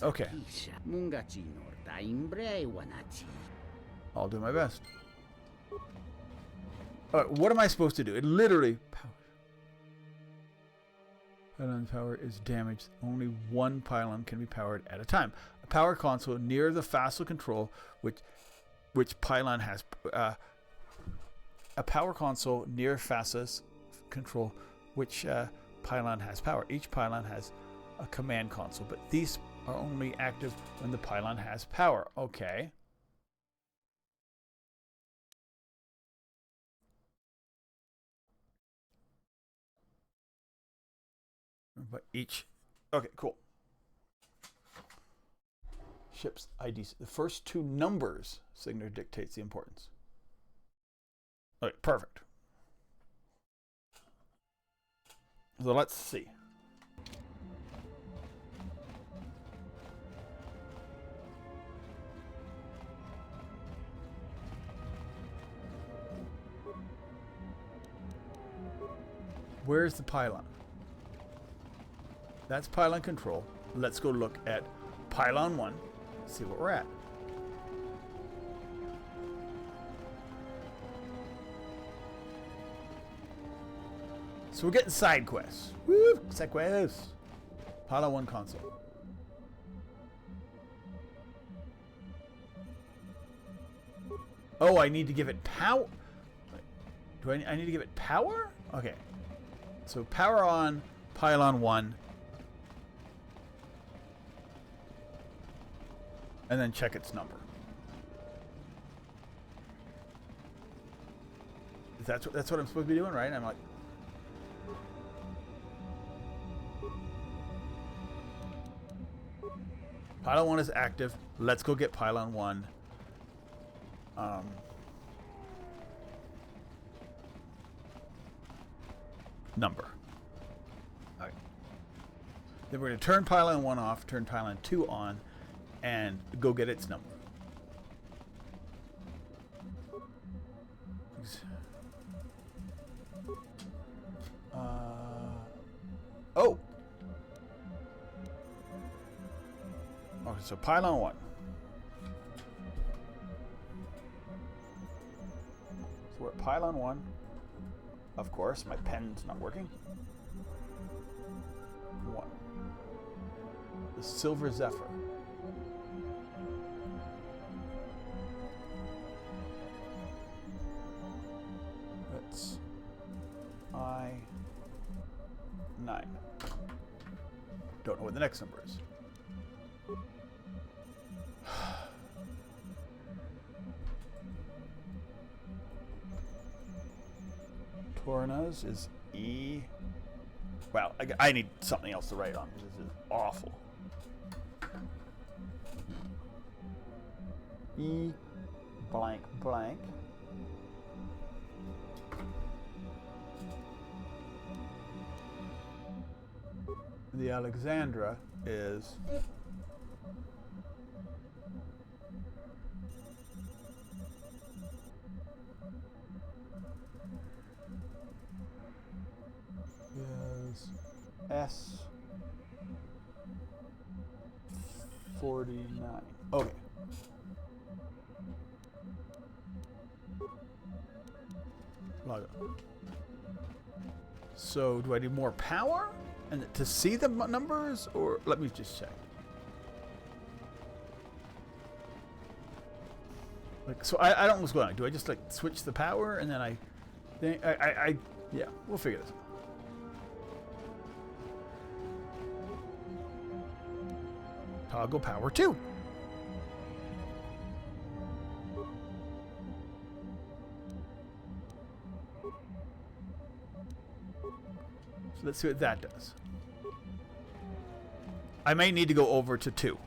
Okay. I'll do my best. Alright, what am I supposed to do? It literally... Pylon power is damaged. Only one pylon can be powered at a time. A power console near the facile control, which pylon has... a power console near facile control, which pylon has power. Each pylon has a command console, but these are only active when the pylon has power. Okay. But each... Okay, cool. Ship's IDs. The first two numbers signature dictates the importance. Okay, perfect. So let's see. Where's the pylon? That's pylon control. Let's go look at pylon 1. See what we're at. So we're getting side quests. Woo! Side quests. Pylon 1 console. Oh, I need to give it power. Do I need to give it power? Okay. So power on pylon 1. And then check its number. That's what I'm supposed to be doing, right? I'm like... Pylon 1 is active. Let's go get pylon 1. Number. All right. Then we're going to turn pylon 1 off, turn pylon 2 on, and go get its number. Oh! Okay, so pylon 1. So we're at pylon 1. Of course, my pen's not working. 1. The Silver Zephyr. That's I-9. Don't know what the next number is. Torna's is E. Well, I need something else to write on because this is awful. E blank blank. The Alexandra is S49. Okay. Log on. So, do I need more power and to see the numbers, or let me just check? Like, so I don't know what's going on. Do I just like switch the power and then I yeah, we'll figure this out. Toggle power 2. So let's see what that does. I may need to go over to 2.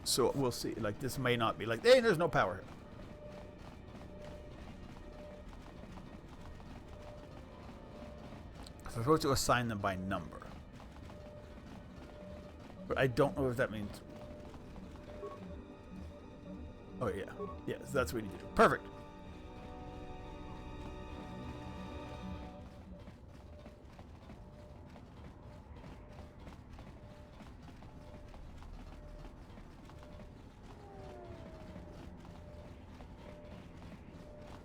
So we'll see. Like, this may not be like, hey, there's no power here. So I'm supposed to assign them by number. But I don't know if that means... Oh, yeah. Yes, that's what we need to do. Perfect.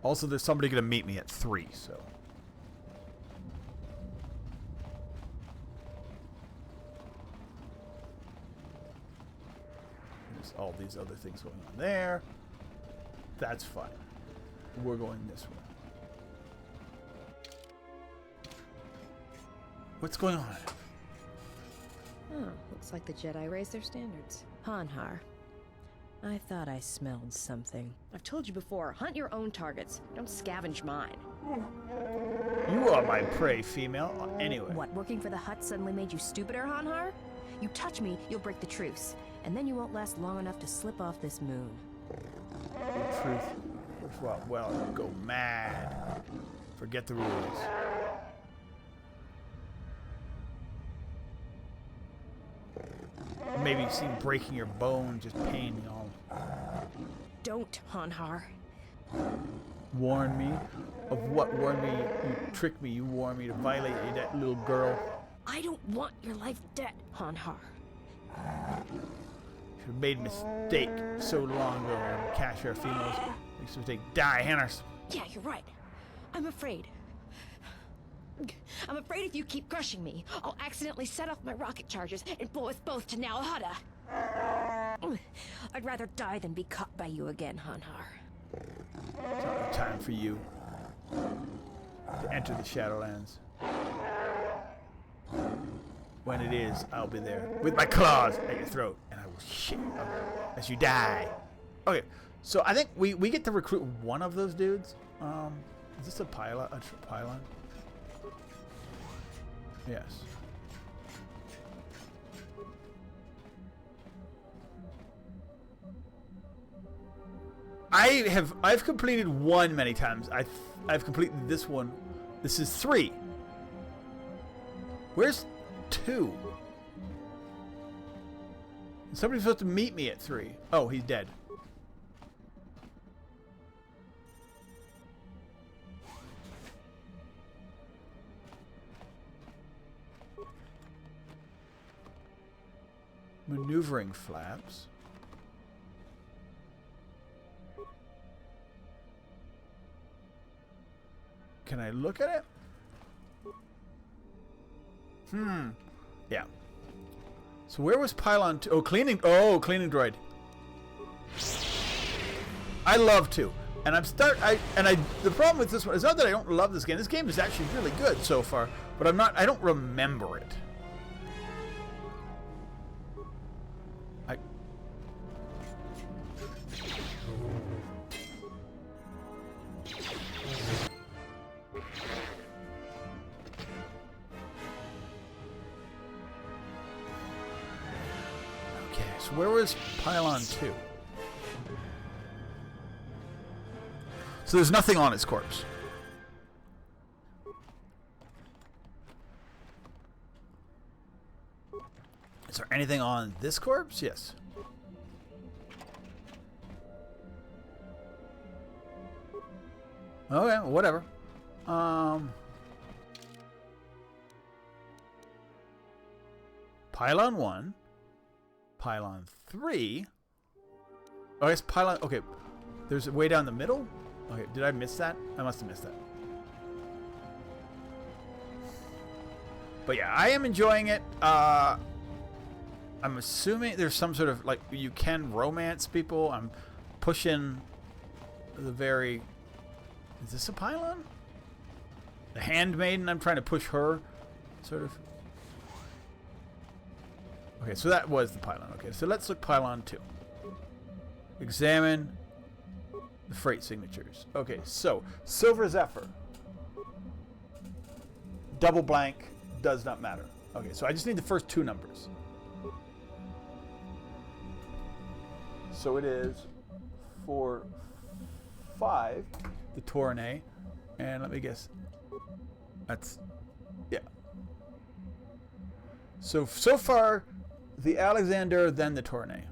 Also, there's somebody going to meet me at 3, so... There's all these other things going on there. That's fine. We're going this way. What's going on? Oh, looks like the Jedi raised their standards. Hanhar. I thought I smelled something. I've told you before, hunt your own targets. Don't scavenge mine. You are my prey, female. Anyway. What, working for the Hutt suddenly made you stupider, Hanhar? You touch me, you'll break the truce. And then you won't last long enough to slip off this moon. The truth. Well, go mad. Forget the rules. Maybe you've seen breaking your bone, just pain me all. Don't, Hanhar. Warn me? Of what? Warn me? You tricked me. You warned me to violate that little girl. I don't want your life dead, Hanhar. Should have made a mistake so long ago when cash our females. Makes a mistake. Die, Hanners. Yeah, you're right. I'm afraid. I'm afraid if you keep crushing me, I'll accidentally set off my rocket charges and blow us both to Nal Hutta. I'd rather die than be caught by you again, Hanhar. It's not the time for you to enter the Shadowlands. When it is, I'll be there with my claws at your throat, and I will shit as you die. Okay, so I think we get to recruit one of those dudes. Is this a pylon? A pylon? Yes. I've completed one many times. I've completed this one. This is 3. Where's 2? Somebody's supposed to meet me at 3. Oh, he's dead. Maneuvering flaps. Can I look at it? Yeah. So where was Pylon 2? Oh, cleaning. Oh, cleaning droid. I love 2. And the problem with this one is not that I don't love this game. This game is actually really good so far, but I don't remember it. Where was Pylon 2? So there's nothing on its corpse. Is there anything on this corpse? Yes. Okay, whatever. Pylon 1. Pylon 3. Oh, I guess Pylon... Okay. There's a way down the middle? Okay, did I miss that? I must have missed that. But yeah, I am enjoying it. I'm assuming there's some sort of, like, you can romance people. I'm pushing the very... Is this a Pylon? The handmaiden, I'm trying to push her, sort of. Okay, so that was the Pylon. Okay, so let's look Pylon 2. Examine the freight signatures. Okay, so Silver Zephyr. Double blank, does not matter. Okay, so I just need the first two numbers. So it is 4, 5, the Tournay, and let me guess. That's, yeah. So far, the Alexander, then the Tournay.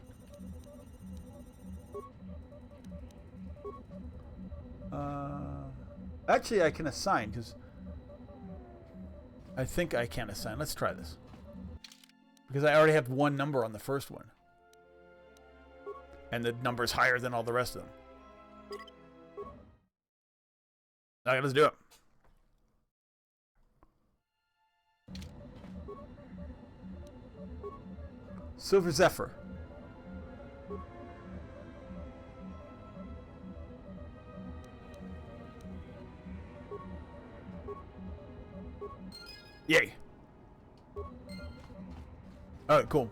Actually, I can assign, because I think I can assign. Let's try this. Because I already have one number on the first one. And the number is higher than all the rest of them. Okay, let's do it. Silver Zephyr. Yay. Alright, cool.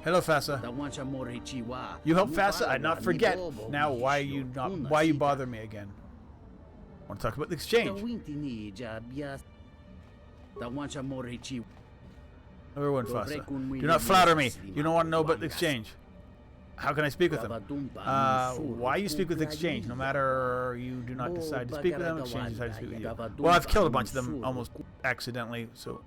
Hello, Fassa. You help Fassa? I not forget. Now, why you bother me again? Want to talk about the exchange? Everyone, Fassa. Do not flatter me. You don't want to know about the exchange. How can I speak with them? Why you speak with exchange? No matter you do not decide to speak with them, exchange decides to speak with you. Well, I've killed a bunch of them almost accidentally, so.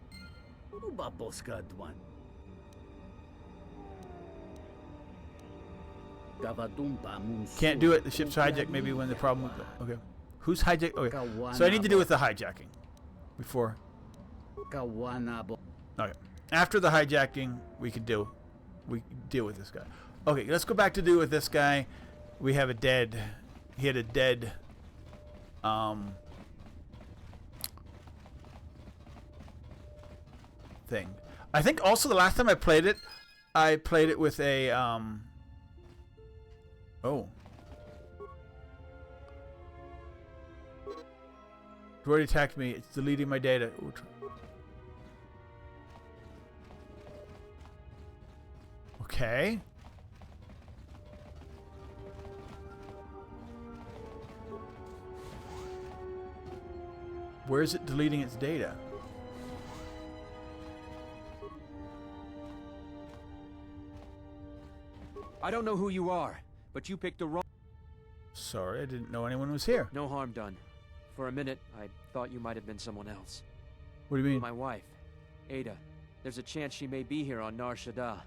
Can't do it. The ship's hijacked. Maybe when the problem. Okay. Who's hijacked? Okay. So I need to do with the hijacking before. Okay. After the hijacking, we deal with this guy. Okay, let's go back to do with this guy. We have a dead. He had a dead. Thing. I think also the last time I played it with a Oh. It already attacked me. It's deleting my data. Okay. Where is it deleting its data? I don't know who you are, but you picked the wrong... Sorry, I didn't know anyone was here. No harm done. For a minute, I thought you might have been someone else. What do you mean? My wife, Ada. There's a chance she may be here on Nar Shaddaa.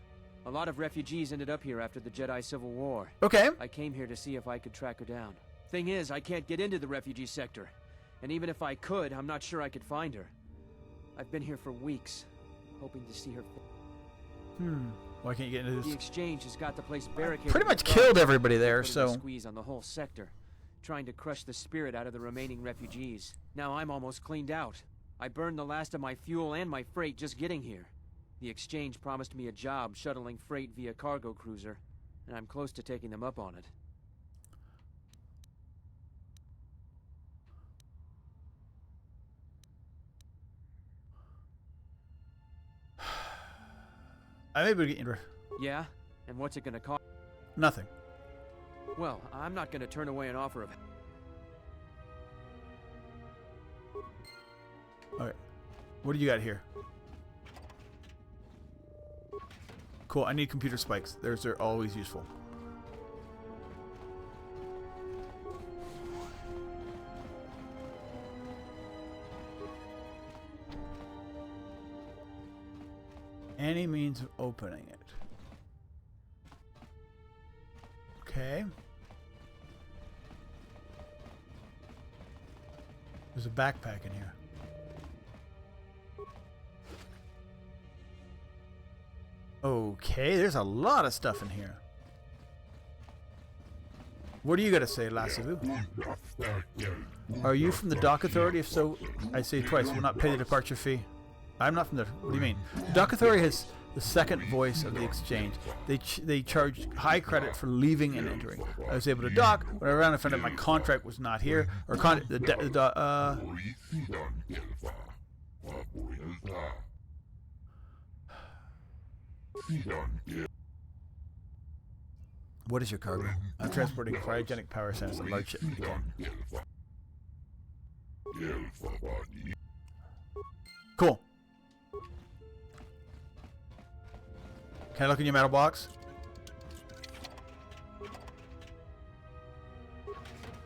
A lot of refugees ended up here after the Jedi Civil War. Okay. I came here to see if I could track her down. Thing is, I can't get into the refugee sector. And even if I could, I'm not sure I could find her. I've been here for weeks, hoping to see her. Why can't you get into this? The exchange has got the place barricaded. Pretty much killed everybody there, so. Squeeze on the whole sector, trying to crush the spirit out of the remaining refugees. Now I'm almost cleaned out. I burned the last of my fuel and my freight just getting here. The exchange promised me a job shuttling freight via cargo cruiser, and I'm close to taking them up on it. I'm able to get you. Yeah? And what's it gonna cost? Nothing. Well, I'm not gonna turn away an offer of... Alright. What do you got here? Cool, I need computer spikes. They're always useful. Any means of opening it. Okay. There's a backpack in here. Okay, there's a lot of stuff in here. What do you got to say, Lassivu? Are you from the Dock Authority? If so, I say twice. Will not pay the departure fee. I'm not from the... What do you mean? The Dock Authority has the second voice of the exchange. They charge high credit for leaving and entering. I was able to dock. When I ran, I found out my contract was not here. Or What is your cargo? I'm transporting cryogenic power centers and large shipment again. Cool. Can I look in your metal box?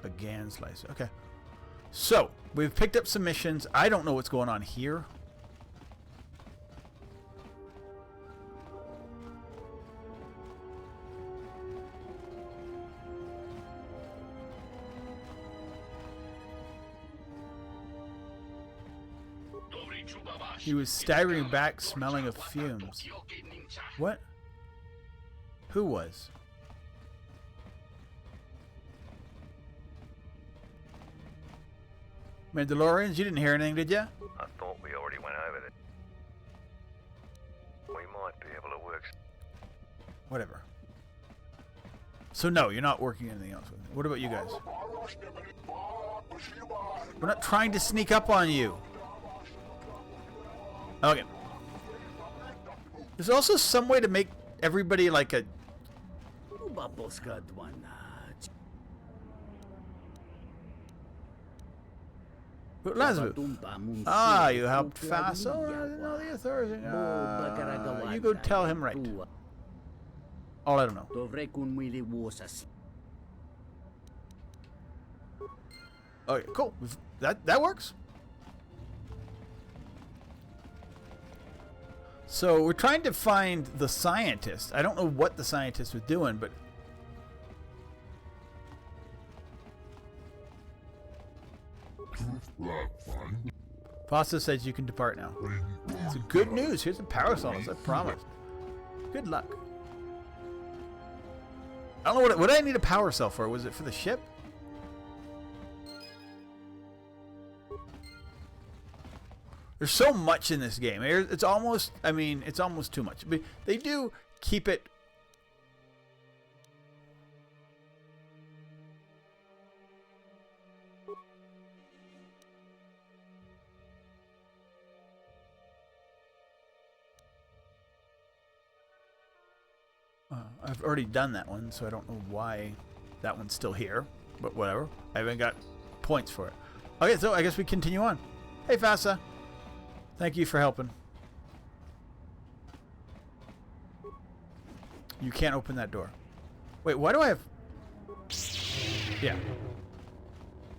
A GAN slicer. Okay. So, we've picked up some missions. I don't know what's going on here. He was staggering back, smelling of fumes. What? Who was? Mandalorians? You didn't hear anything, did you? I thought we already went over it. We might be able to work. Whatever. So no, you're not working anything else with me. What about you guys? We're not trying to sneak up on you. Okay. There's also some way to make everybody like a... Lazarus. Ah, you helped fast. Oh, I didn't know the authority. You go tell him right. All I don't know. Okay, cool. That works. So we're trying to find the scientist. I don't know what the scientist was doing, but... Pasta says you can depart now. It's good news. Here's the power solas, I promise. Good luck. I don't know what did I need a power cell for? Was it for the ship? There's so much in this game. It's almost, I mean, it's almost too much. But they do keep it... I've already done that one, so I don't know why that one's still here. But whatever. I haven't got points for it. Okay, so I guess we continue on. Hey, Fasa. Thank you for helping. You can't open that door. Wait, why do I have... Yeah.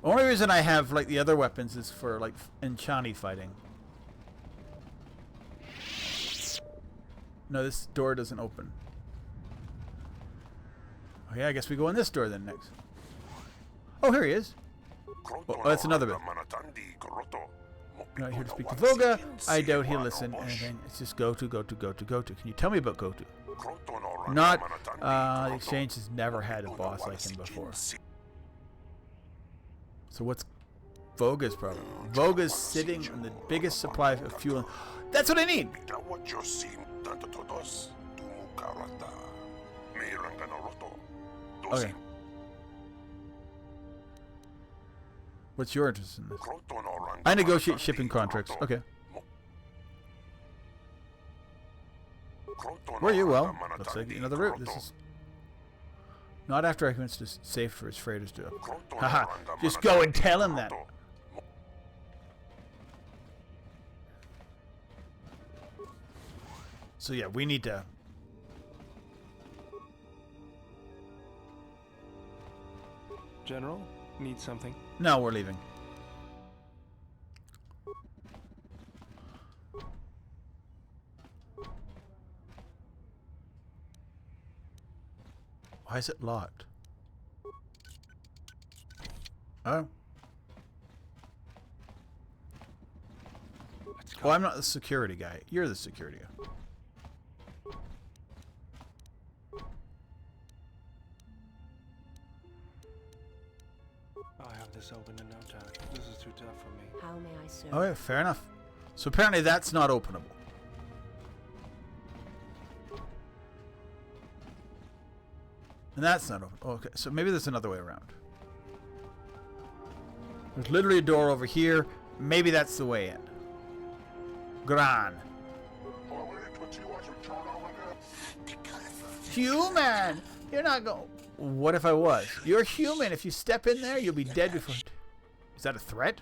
The only reason I have, like, the other weapons is for, like, Enchani fighting. No, this door doesn't open. Okay, I guess we go in this door then next. Oh, here he is. Oh, that's another bit. You're not here to speak to Voga. I doubt he'll listen. Anything. It's just go to. Can you tell me about Gotu? Not. The exchange has never had a boss like him before. So what's Voga's problem? Voga's sitting on the biggest supply of fuel. That's what I need. Okay. What's your interest in this? I negotiate shipping contracts. Okay. Where are you? Well, looks like another route. This is not after I convinced it's safe for his freighters to. Haha. Just go and tell him that. So yeah, we need to. General, need something? No, we're leaving. Why is it locked? Oh. Well, I'm not the security guy. You're the security guy. I'll have this open in no time. This is too tough for me. How may I serve? Oh yeah, fair enough. So apparently that's not openable. And that's not open. Oh, okay, so maybe there's another way around. There's literally a door over here. Maybe that's the way in. Gran. Human! You're not going... What if I was? You're human. If you step in there, you'll be dead before... Is that a threat?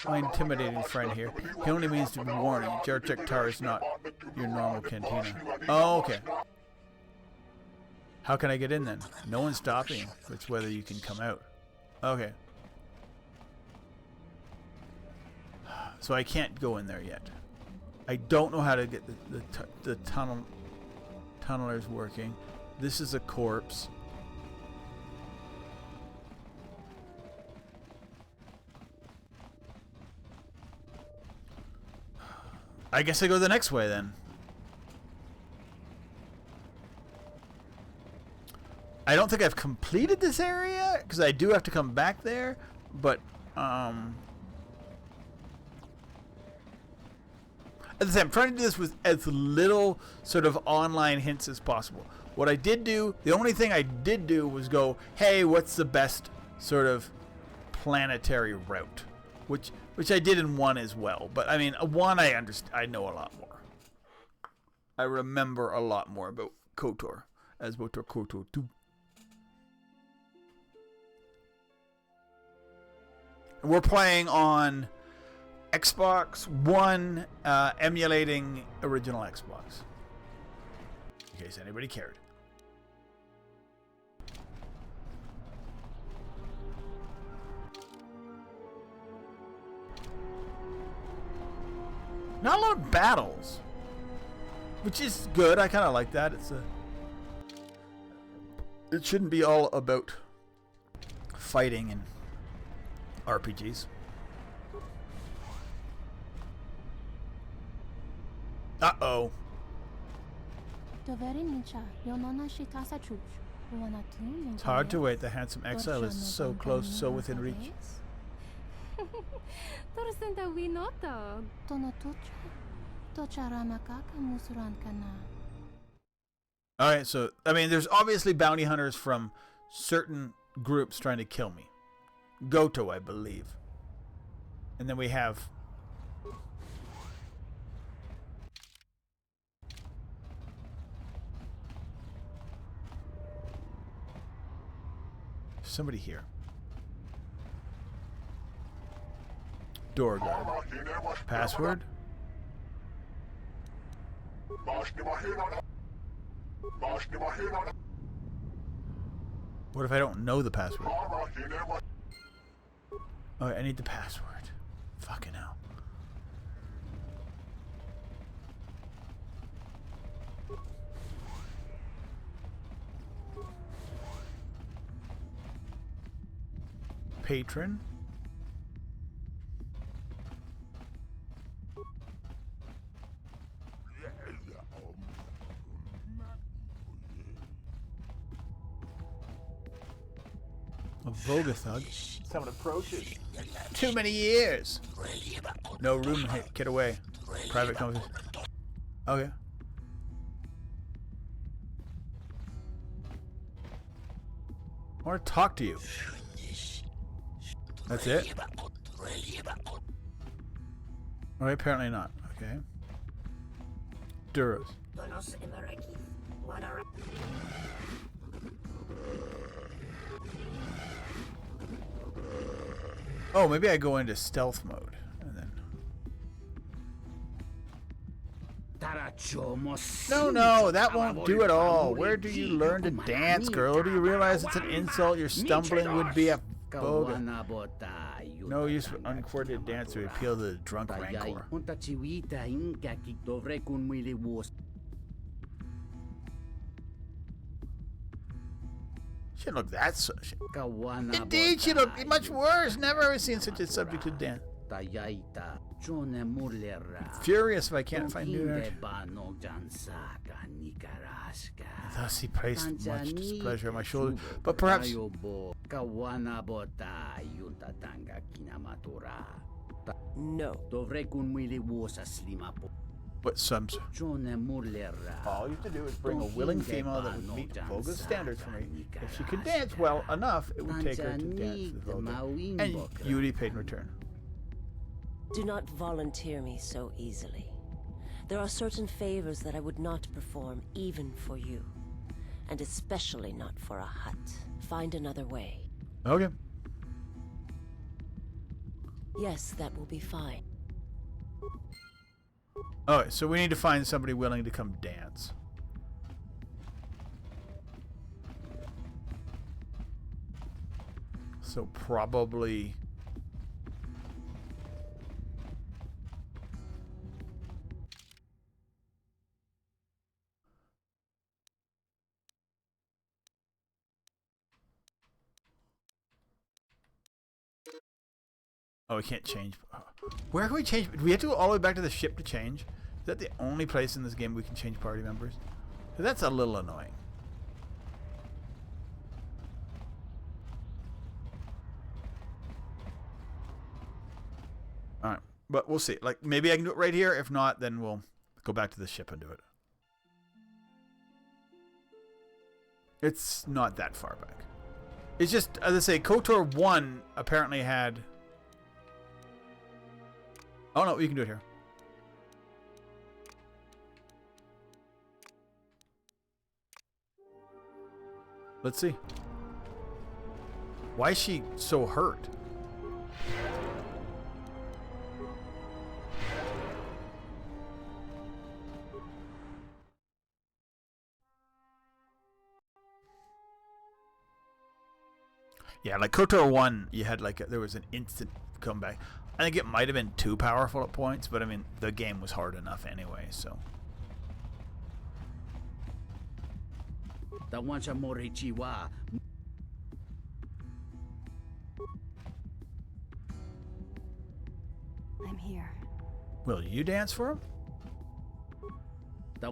My intimidating friend here. He only means to be warning. Jarchek Tar is not your normal cantina. Oh, okay. How can I get in then? No one's stopping you. It's whether you can come out. Okay. So I can't go in there yet. I don't know how to get the tunnelers working. This is a corpse. I guess I go the next way then. I don't think I've completed this area because I do have to come back there, but as I said, I'm trying to do this with as little sort of online hints as possible. What I did do, the only thing I did do was go, hey, what's the best sort of planetary route? Which I did in 1 as well. But I mean, 1 I know a lot more. I remember a lot more about KOTOR as about KOTOR 2. We're playing on Xbox One, emulating original Xbox. In case anybody cared. Not a lot of battles, which is good. I kind of like that. It shouldn't be all about fighting and RPGs. Uh-oh. It's hard to wait. The handsome exile is so close, so within reach. Alright, so, I mean, there's obviously bounty hunters from certain groups trying to kill me. Goto, I believe. And then we have... somebody here. Door guard. Password? What if I don't know the password? Oh, I need the password. Fucking hell. Patron. A Vogathug. Someone approaches. Too many years. No room. Hey, get away. Private conversation. Okay. I want to talk to you. That's it? Alright, apparently not. Okay. Duros. Oh, maybe I go into stealth mode and then. No, that won't do it all. Where do you learn to dance, girl? Do you realize it's an insult? Your stumbling would be a boga. No use for uncoordinated dance to appeal to the drunk rancor. She didn't look that so. Indeed, she looked much worse. Never seen such a subject to dance. Furious if I can't find new energy. Thus he placed much displeasure on my shoulder, but perhaps... No. But some... All you have to do is bring a willing female that would meet Voga's standards for me. If she could dance well enough, it would take her to dance with Voga. And you would be paid in return. Do not volunteer me so easily. There are certain favors that I would not perform, even for you. And especially not for a hut. Find another way. Okay. Yes, that will be fine. Alright, so we need to find somebody willing to come dance. So probably... Oh, we can't change. Where can we change? Do we have to go all the way back to the ship to change? Is that the only place in this game we can change party members? That's a little annoying. Alright, but we'll see. Like, maybe I can do it right here. If not, then we'll go back to the ship and do it. It's not that far back. It's just, as I say, KOTOR 1 apparently had... Oh no, you can do it here. Let's see. Why is she so hurt? Yeah, like KOTOR 1, you had like there was an instant comeback. I think it might have been too powerful at points, but I mean the game was hard enough anyway, so. I'm here. Will you dance for him? I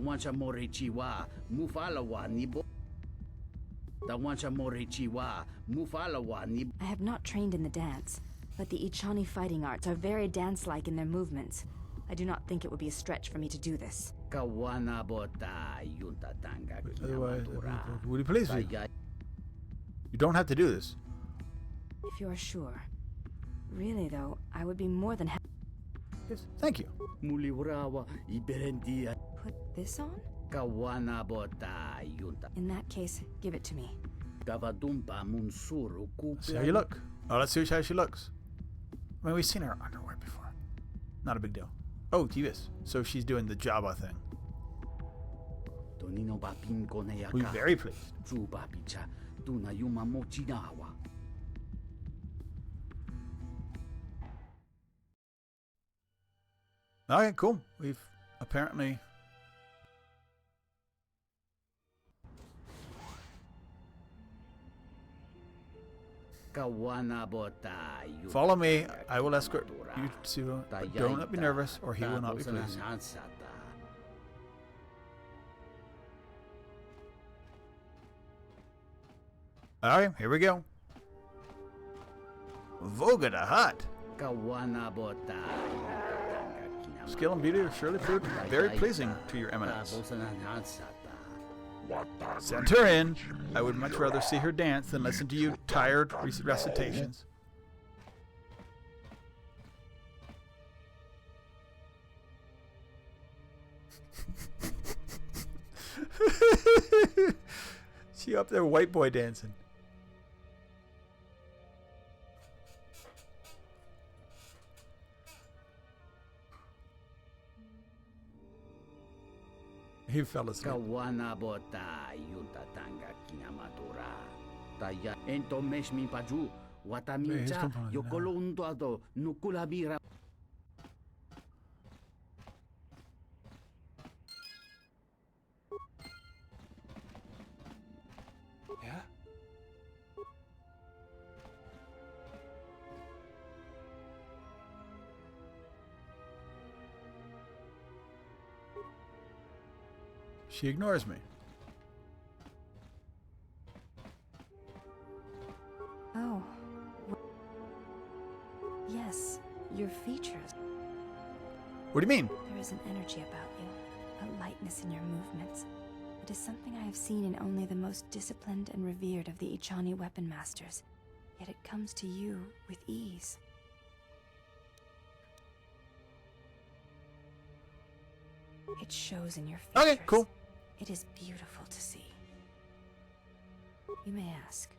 have not trained in the dance, but the Ichani fighting arts are very dance-like in their movements. I do not think it would be a stretch for me to do this. Otherwise, would you please me? You don't have to do this. If you are sure. Really, though, I would be more than happy. Yes, thank you. Put this on? In that case, give it to me. See how you look. Oh, let's see how she looks. I mean, we've seen her underwear before. Not a big deal. Oh, yes. So she's doing the Jabba thing. We're very pleased. Okay, cool. We've apparently... Follow me. I will escort you to... But don't let me nervous, or he will not be pleased. Alright, here we go. Voga the Hut. Skill and beauty are surely proved very pleasing to your eminence. Send her in. I would much rather see her dance than listen to you tired recitations. She up there white boy dancing. He fell asleep. Yeah? She ignores me. Oh. Yes, your features. What do you mean? There is an energy about you, a lightness in your movements. It is something I have seen in only the most disciplined and revered of the Ichani weapon masters. Yet it comes to you with ease. It shows in your features. Okay, cool. It is beautiful to see. You may ask.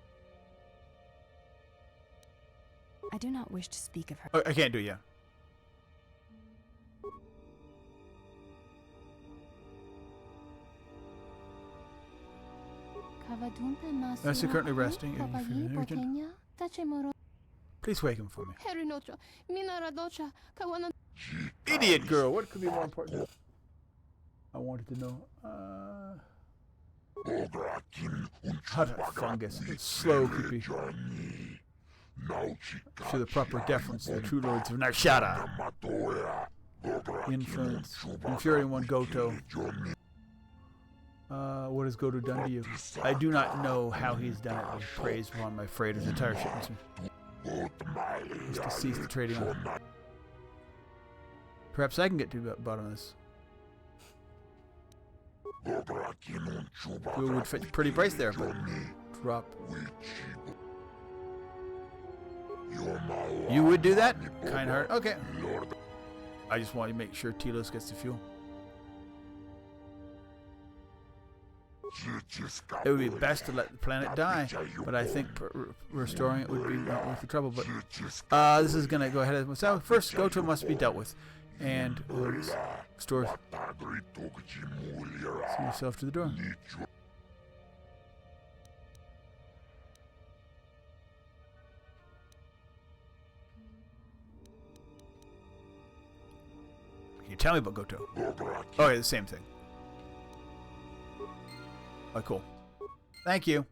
I do not wish to speak of her. Oh, I can't do it yet. Master currently resting. Please wake him for me. Idiot girl, what could be more important? I wanted to know. Hutta fungus. Slow, creepy. To the proper deference to the true lords of Nar Shaddaa. The influence. Infuriating one, Goto. What has Goto done to you? I do not know how he's done it, but praise upon my freighters, entire shipments. Is to cease the trading on. Perhaps I can get to the bottom of this. We would fetch a pretty price there, but drop. You would do that? Kind heart. Okay. I just want to make sure Telos gets the fuel. It would be best to let the planet die, but I think restoring it would be not worth the trouble. But this is going to go ahead of myself. First, Goto must be dealt with. And restore. Send yourself to the door. Can you tell me about Goto? Oh, yeah, the same thing. Oh, cool. Thank you.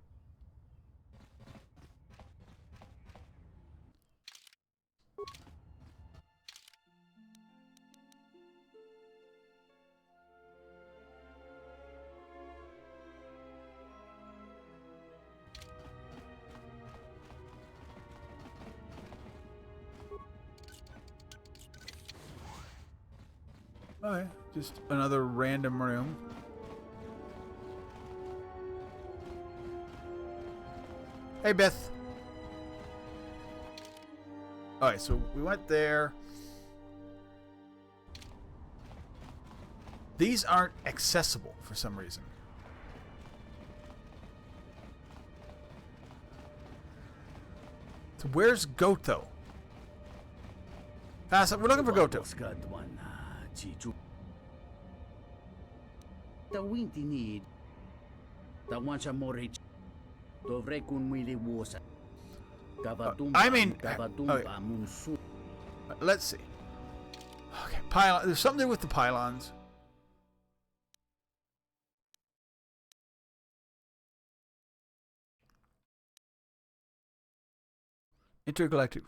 Okay, just another random room. Hey, Beth. Alright, so we went there. These aren't accessible for some reason. So where's Goto? So we're looking for Goto. I mean, okay. Let's see. Okay, pylon. There's something with the pylons. Intergalactic.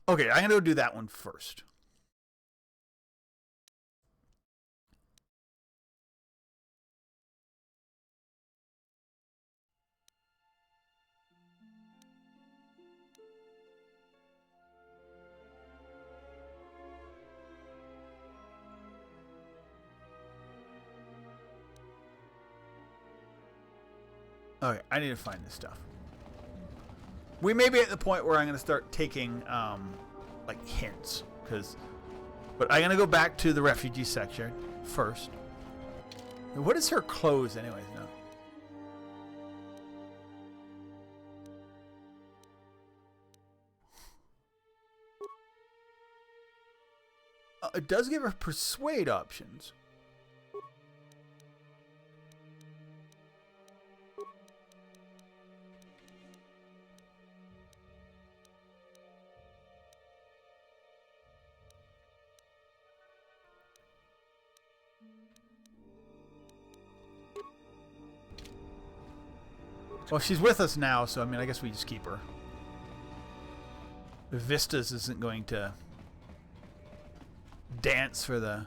Okay, I'm gonna go do that one first. Okay, I need to find this stuff. We may be at the point where I'm going to start taking, like, hints. But I'm going to go back to the refugee section first. What is her clothes anyways now? It does give her persuade options. Well, she's with us now, so I mean, I guess we just keep her. The Vistas isn't going to dance for the...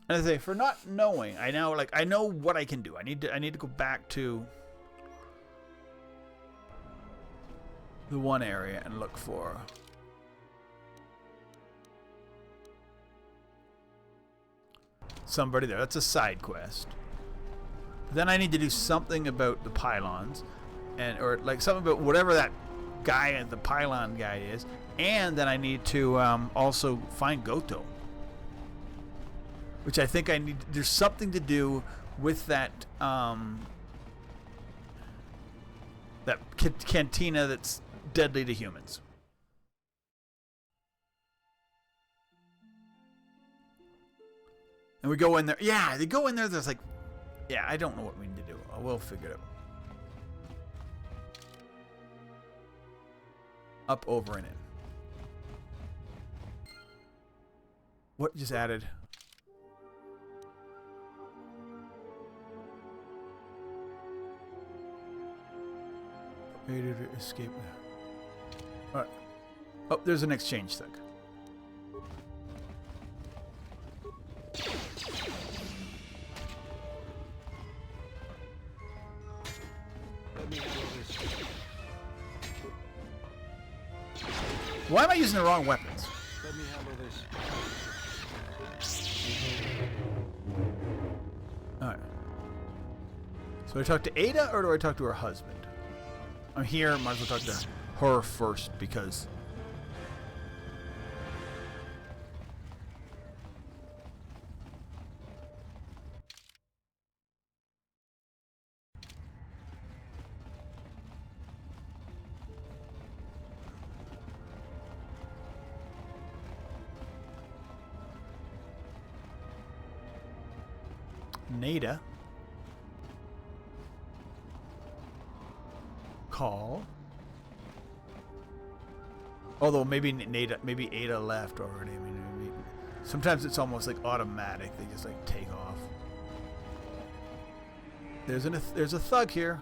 And I say, for not knowing, I know what I can do. I need to go back to the one area and look for... somebody there. That's a side quest. But then I need to do something about the pylons, or like something about whatever that guy, the pylon guy is, and then I need to also find Goto, which I think I need. There's something to do with that that cantina that's deadly to humans. And we go in there. Yeah, they go in there. There's like, yeah, I don't know what we need to do. We'll figure it out. Up, over, and in. What just added? Ready to escape. All right. Oh, there's an exchange thing. Why am I using the wrong weapons? Let me handle this. Alright. So do I talk to Ada or do I talk to her husband? I'm here, might as well talk to her first because... Nada. Call. Although maybe Ada left already. I mean, maybe, sometimes it's almost like automatic. They just like take off. There's a thug here.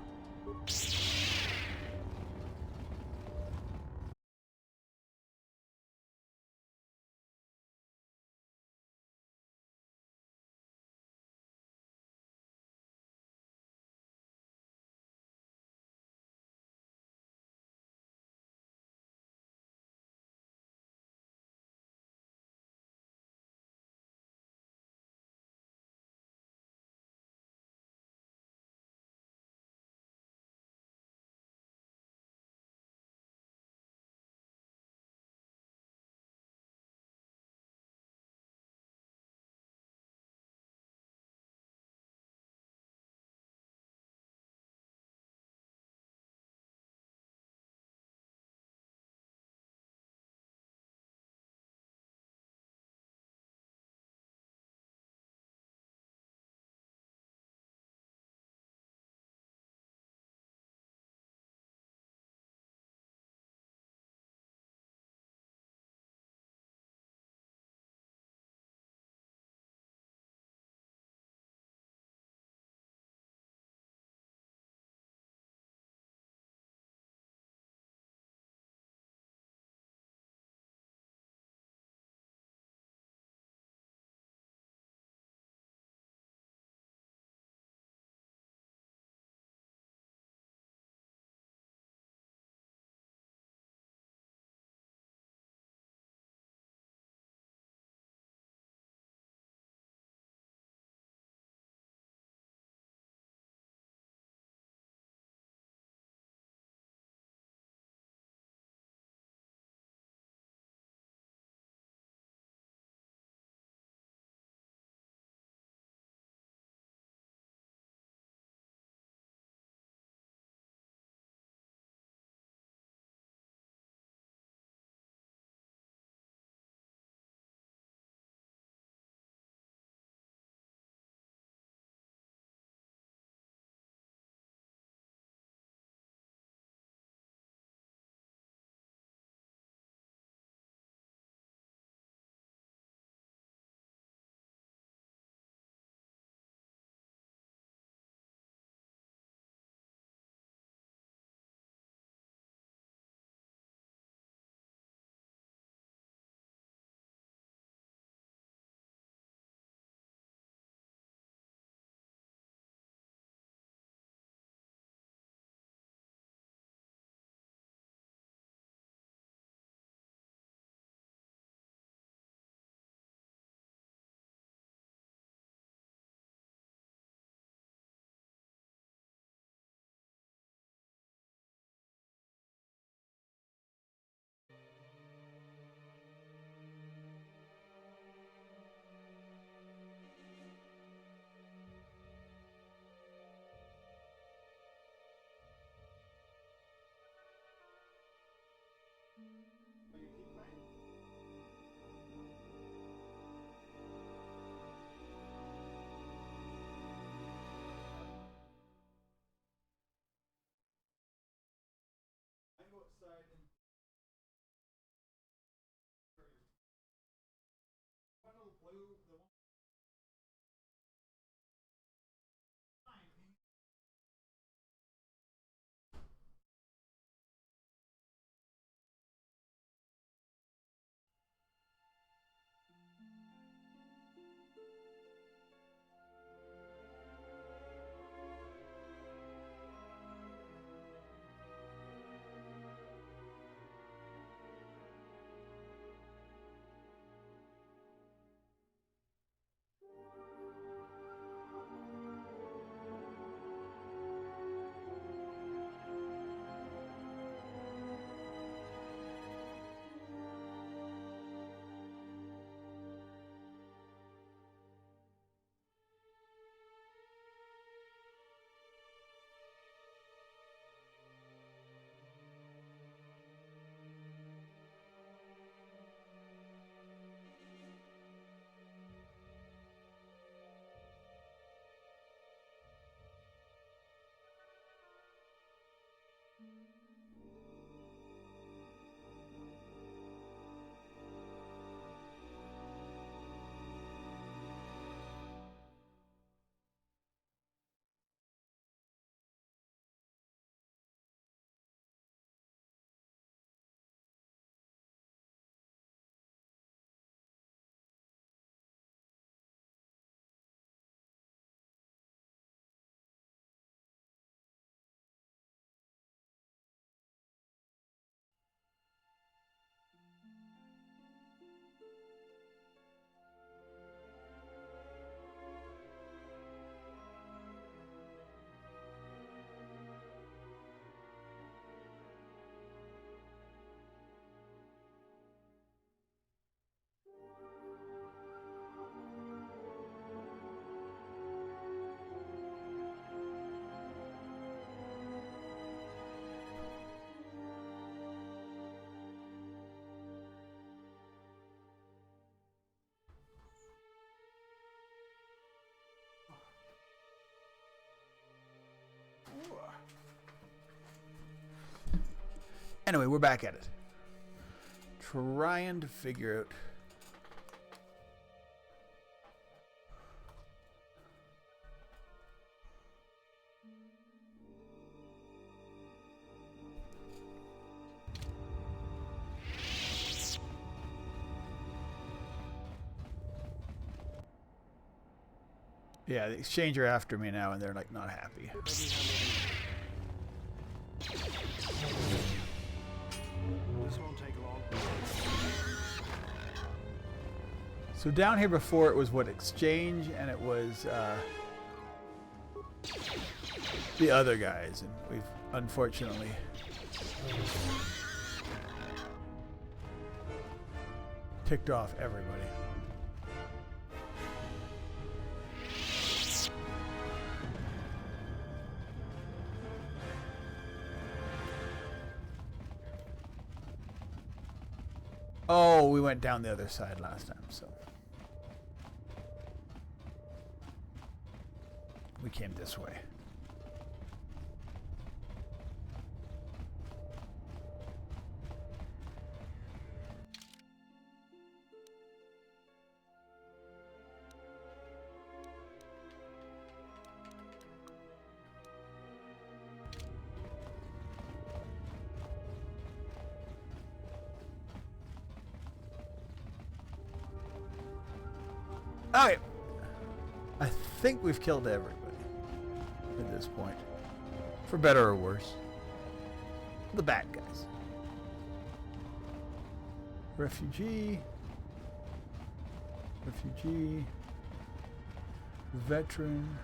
Anyway, we're back at it. Trying to figure out... Yeah, the Exchange are after me now, and they're like not happy. This won't take long. So down here before it was what, Exchange, and it was the other guys, and we've unfortunately ticked off everybody. Oh, we went down the other side last time, so we came this way. Alright. I think we've killed everybody at this point. For better or worse. The bad guys. Refugee. Refugee. Veteran.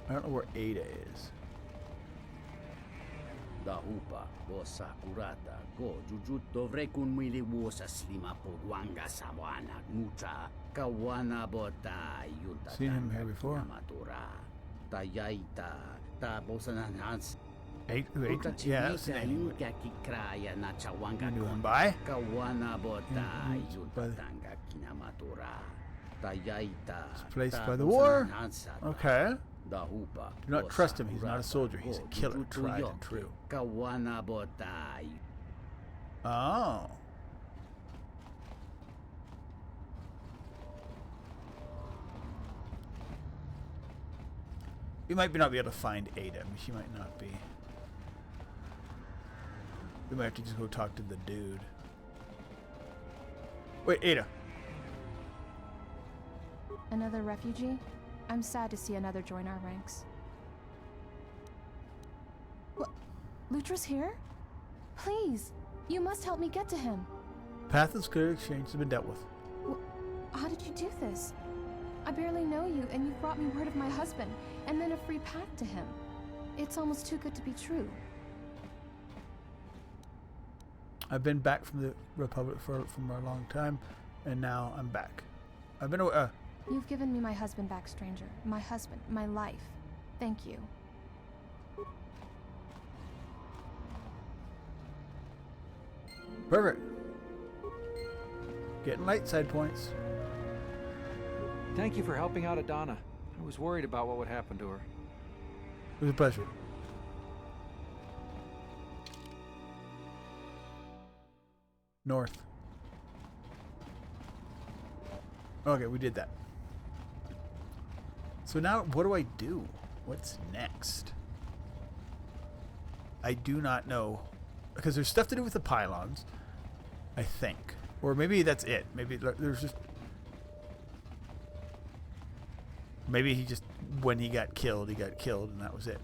I don't know where Ada is. Dahupa, Bosa Kurata, Go, Jujutto Vrekun Mili Wosa Slima Pogwanga Sawana, Mucha, Kawana Bota, Yuta. Seen him here before. Matura, Tayaita, Tabosanans. Eight? Yeah, that's the name. You knew him by? Kawana Bota, Yuta Tanga Kinamatura, Tayaita. It's placed by the war? Okay. Do not trust him. He's not a soldier. He's a killer, tried and true. Oh. We might not be able to find Ada. She might not be. We might have to just go talk to the dude. Wait, Ada. Another refugee? I'm sad to see another join our ranks. What? Lutra's here? Please, you must help me get to him. Path is clear. Exchange has been dealt with. How did you do this? I barely know you, and you've brought me word of my husband, and then a free path to him. It's almost too good to be true. I've been back from the Republic for a long time, and now I'm back. I've been away. You've given me my husband back, stranger. My husband, my life. Thank you. Perfect. Getting light side points. Thank you for helping out Adana. I was worried about what would happen to her. It was a pleasure. North. Okay, we did that. So now, what do I do? What's next? I do not know. Because there's stuff to do with the pylons, I think. Or maybe that's it. Maybe there's just... Maybe he just, when he got killed, and that was it.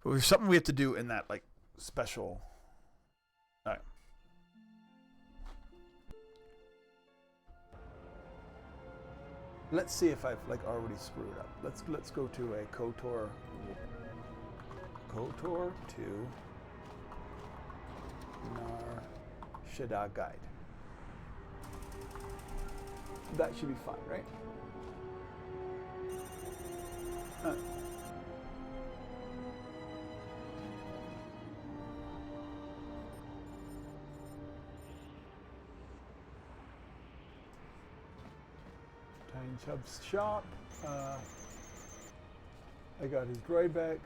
But there's something we have to do in that, like, special... Alright. Let's see if I've, like, already screwed up. Let's go to a KOTOR... KOTOR 2... Nar Shaddaa guide. That should be fine, right? in Chubb's shop. I got his droid back.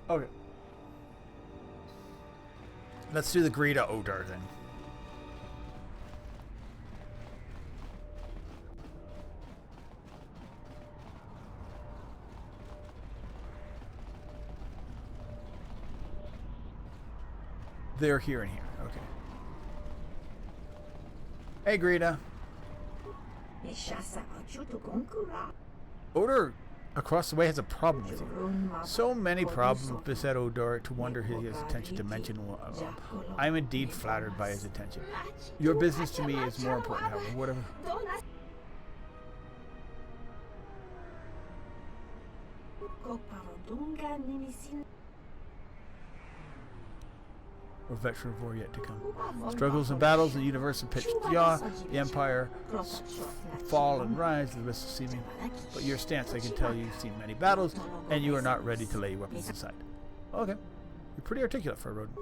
Okay. Let's do the Greta Odar then. They're here and here. Okay. Hey, Greta. Odor across the way has a problem with you. So many problems beset Odor to wonder his attention to mention one of them. I am indeed flattered by his attention. Your business to me is more important, however. Whatever. Or veteran of war yet to come. Struggles and battles in the universe have pitched yaw, the Empire, fall and rise, the rest of seeming. But your stance, I can tell you've seen many battles, and you are not ready to lay your weapons aside. Okay. You're pretty articulate for a rodent.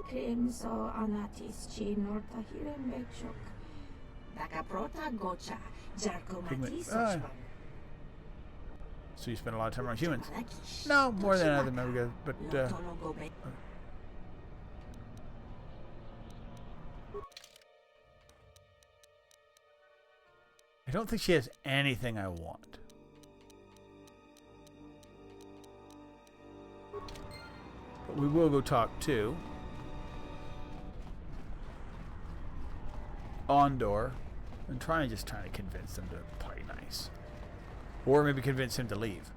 So you spend a lot of time around humans? No, more than other member guys, but I don't think she has anything I want. But we will go talk to Ondor and try to convince them to play nice. Or maybe convince him to leave.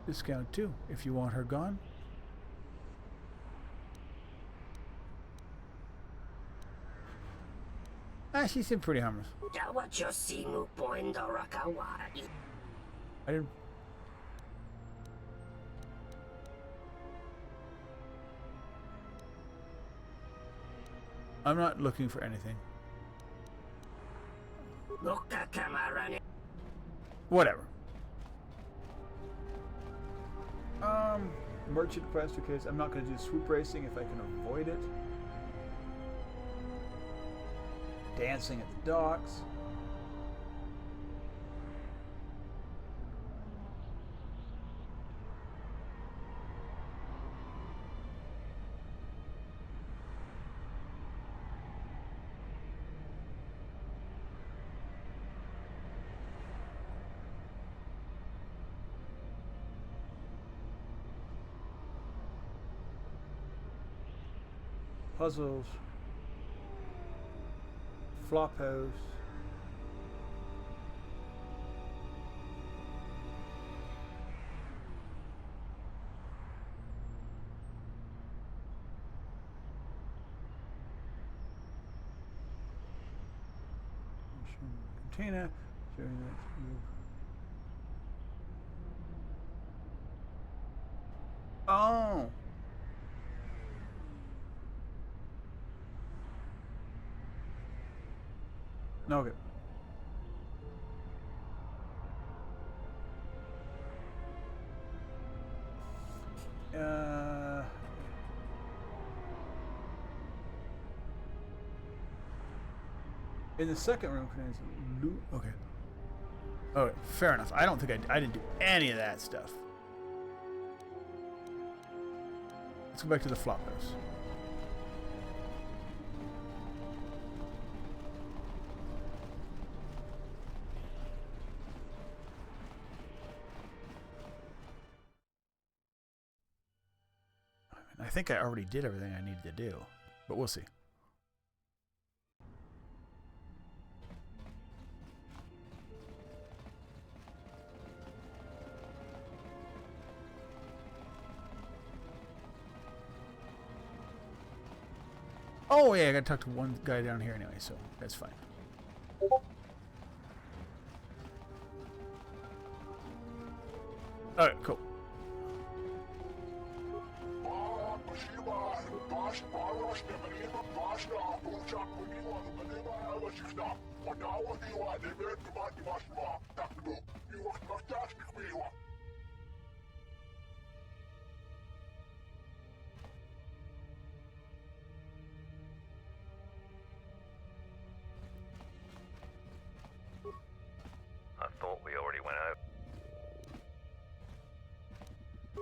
Discount too, if you want her gone. She seemed pretty harmless. I didn't. I'm not looking for anything. Whatever. Merchant quest, because I'm not going to do swoop racing if I can avoid it. Dancing at the docks. Puzzles. Flop house. Container. Oh. Okay. In the second room, okay. Okay, fair enough. I don't think I didn't do any of that stuff. Let's go back to the flop house. I think I already did everything I needed to do, but we'll see. Oh yeah, I gotta talk to one guy down here anyway, so that's fine. Alright, cool. I thought we already went over.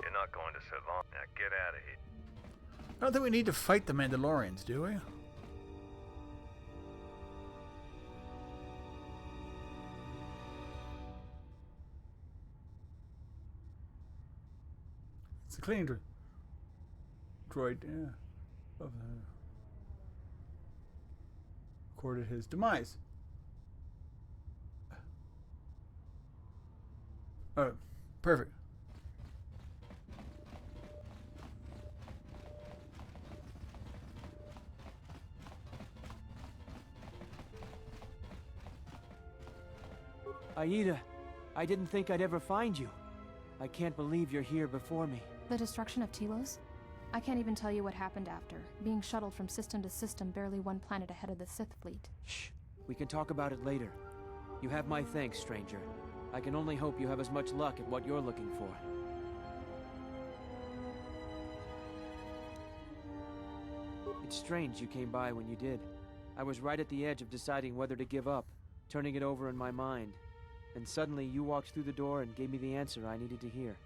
You're not going to survive. Now get out of here. I don't think we need to fight the Mandalorians, do we? It's a cleaning droid, yeah. Recorded his demise. Oh, perfect. Aida, I didn't think I'd ever find you. I can't believe you're here before me. The destruction of Telos? I can't even tell you what happened after. Being shuttled from system to system, barely one planet ahead of the Sith fleet. Shh. We can talk about it later. You have my thanks, stranger. I can only hope you have as much luck at what you're looking for. It's strange you came by when you did. I was right at the edge of deciding whether to give up, turning it over in my mind. And suddenly you walked through the door and gave me the answer I needed to hear.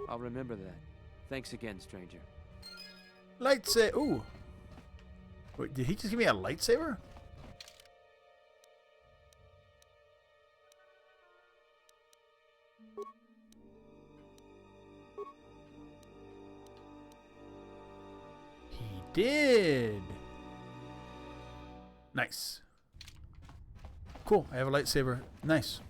I'll remember that. Thanks again, stranger. Lightsaber. Ooh. Wait, did he just give me a lightsaber? He did. Nice. Cool. I have a lightsaber. Nice.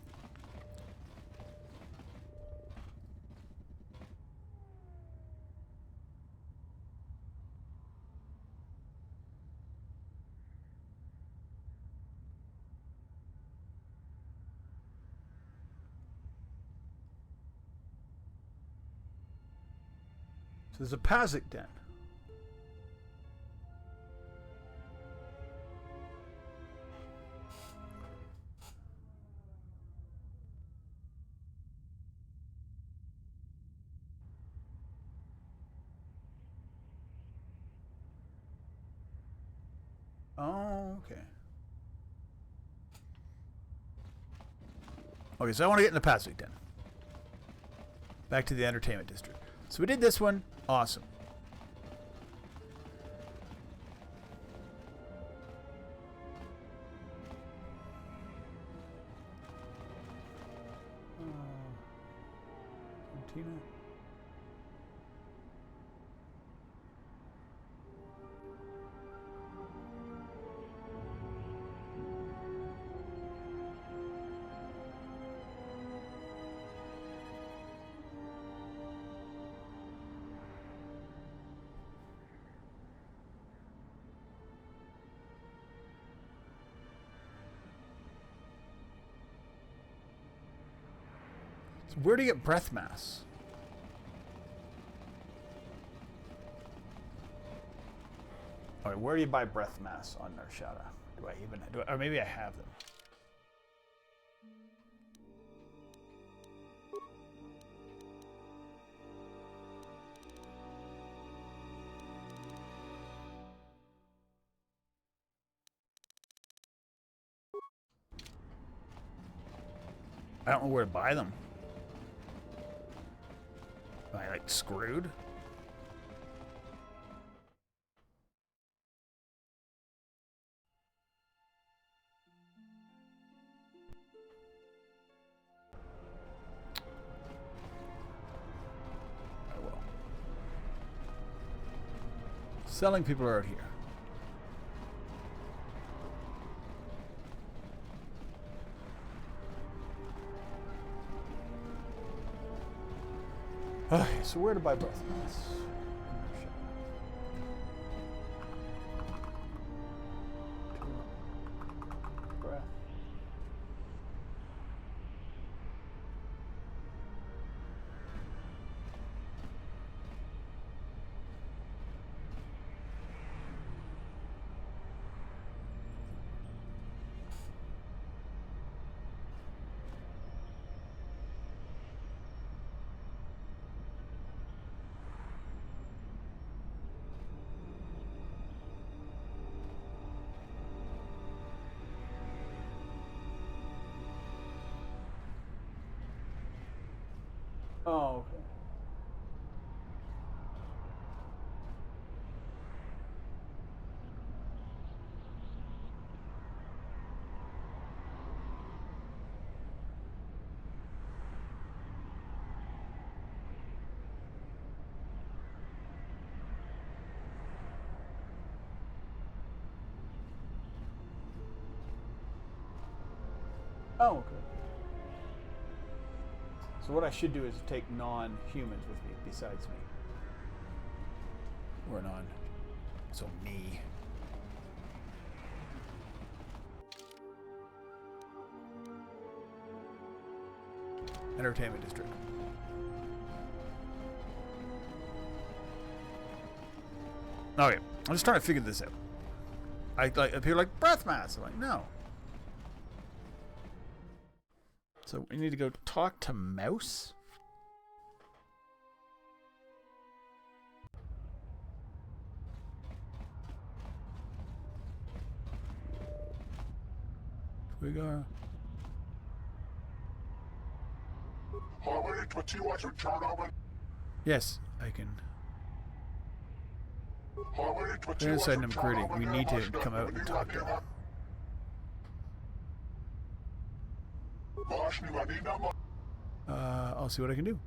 So there's a Pazik den. Oh, okay. Okay, so I want to get in the Pazik den. Back to the entertainment district. So we did this one. Awesome. Cantina. So where do you get breath mass? Alright, where do you buy breath mass on Nar Shaddaa? Do I even do? Or maybe I have them. I don't know where to buy them. Am I like screwed? I will. Selling people are out here. Okay, so where to buy breath mass? Breath. Oh, okay. Oh, okay. So what I should do is take non-humans with me besides me. Or non. So me. Entertainment district. Okay, I'm just trying to figure this out. I appear like breath mass. I'm like, no. So we need to go talk to Mouse. We go. Yes, I can. They're inside Namkriti. We need to come out and talk to them. I'll see what I can do.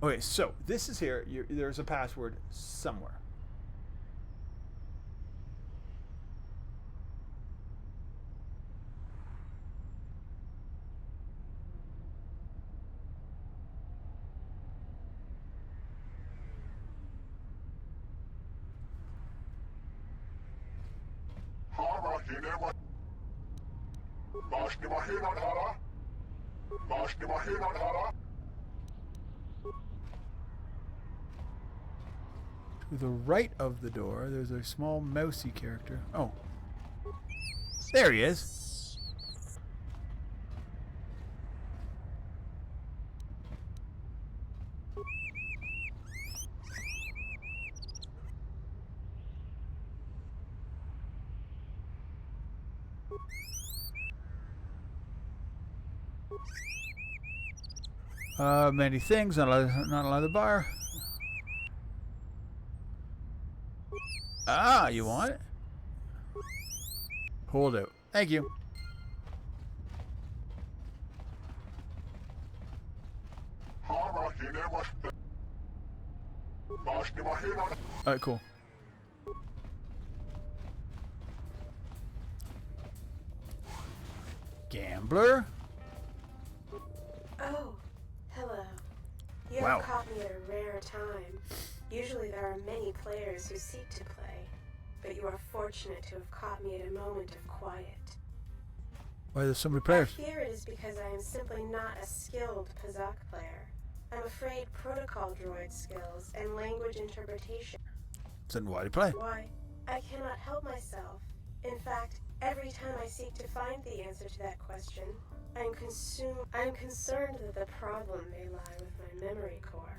Okay, so this is here. There's a password somewhere. To the right of the door, there's a small mousy character. Oh. There he is. Many things, not allowed to bar. Ah, you want it? Hold out. Thank you. Alright, cool. Gambler? Oh, hello. You Wow. have caught me at a rare time. Usually there are many players who seek to play, but you are fortunate to have caught me at a moment of quiet. Why there's so many players? I fear it is because I am simply not a skilled Pazak player. I'm afraid protocol droid skills and language interpretation. Then why do you play? Why, I cannot help myself. In fact, every time I seek to find the answer to that question, I am concerned that the problem may lie with my memory core.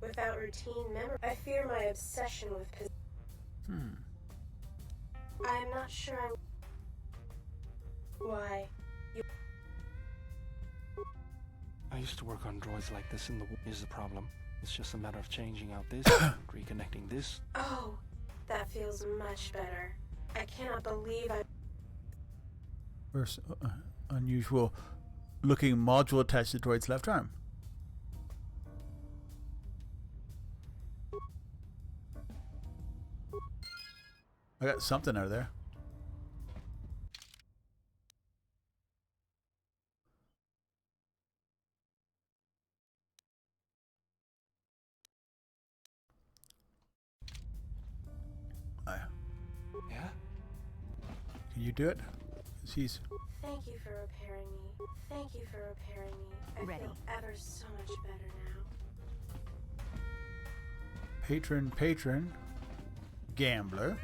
Without routine memory, I fear my obsession with I am not sure why you... I used to work on droids like this in the war. Here's the problem. It's just a matter of changing out this, reconnecting this. Oh, that feels much better. I cannot believe I... First, unusual looking module attached to the droid's left arm. I got something out of there. Yeah? Can you do it? 'Cause he's... Thank you for repairing me. Thank you for repairing me. I feel ever so much better now. Patron. Gambler.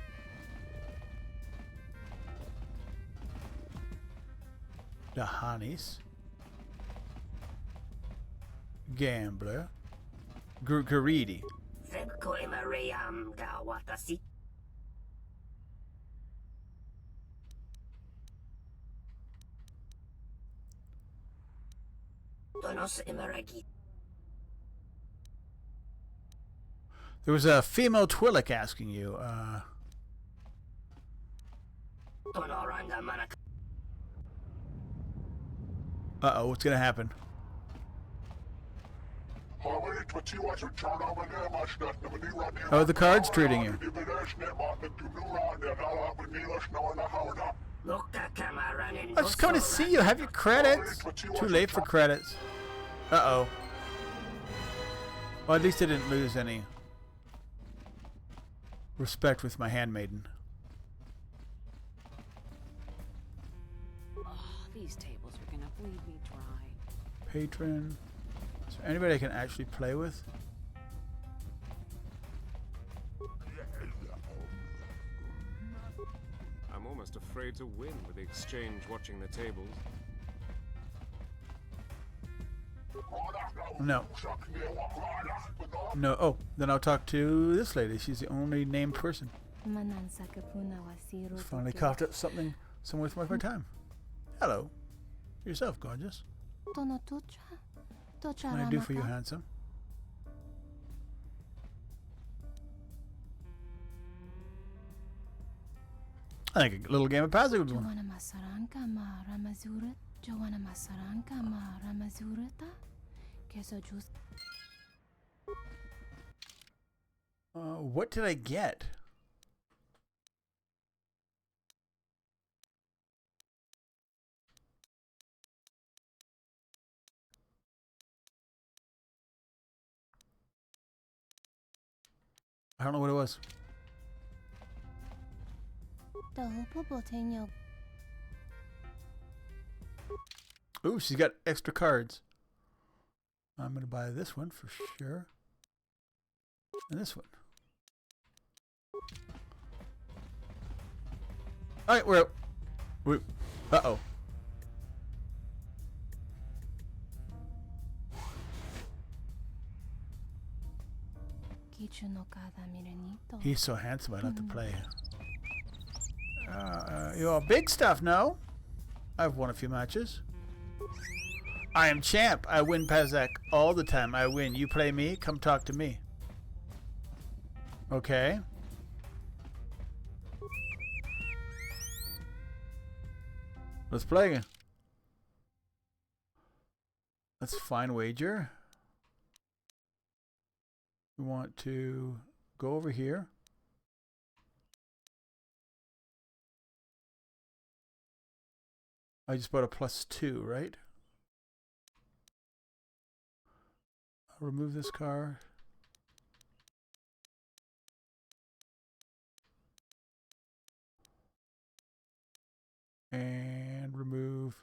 Dahanis. Gambler. Garidi. There was a female Twi'lek asking you. Uh-oh, what's gonna happen? How are the cards treating you? I was coming to see you. Have your credits. Too late for credits. Uh-oh. Well, at least I didn't lose any respect with my handmaiden. Oh, these tables are gonna bleed me dry. Patron. Is there anybody I can actually play with? I'm almost afraid to win with the exchange watching the tables. No. No. Oh, then I'll talk to this lady. She's the only named person. Finally coughed up something worth my time. Hello. Yourself, gorgeous. What can I do for you, handsome? I think a little game of Pazic would be one. What did I get? I don't know what it was. Ooh, she's got extra cards. I'm going to buy this one for sure. And this one. Alright, we're up. Uh-oh. He's so handsome, I don't have to play. You're big stuff, no? I've won a few matches. I am champ. I win Pazic all the time. I win. You play me, come talk to me. Okay. Let's play again. Let's find wager. We want to go over here. I just bought a +2, right? I'll remove this card. And remove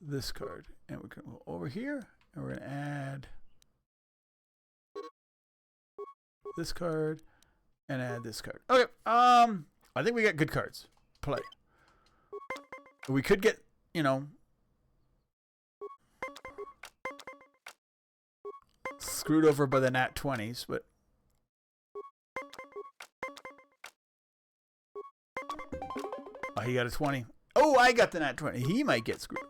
this card. And we're going to go over here and we're going to add this card and add this card. Okay. I think we got good cards. Play. We could get, you know, screwed over by the nat 20s, but oh, he got a 20. Oh, I got the nat 20. He might get screwed.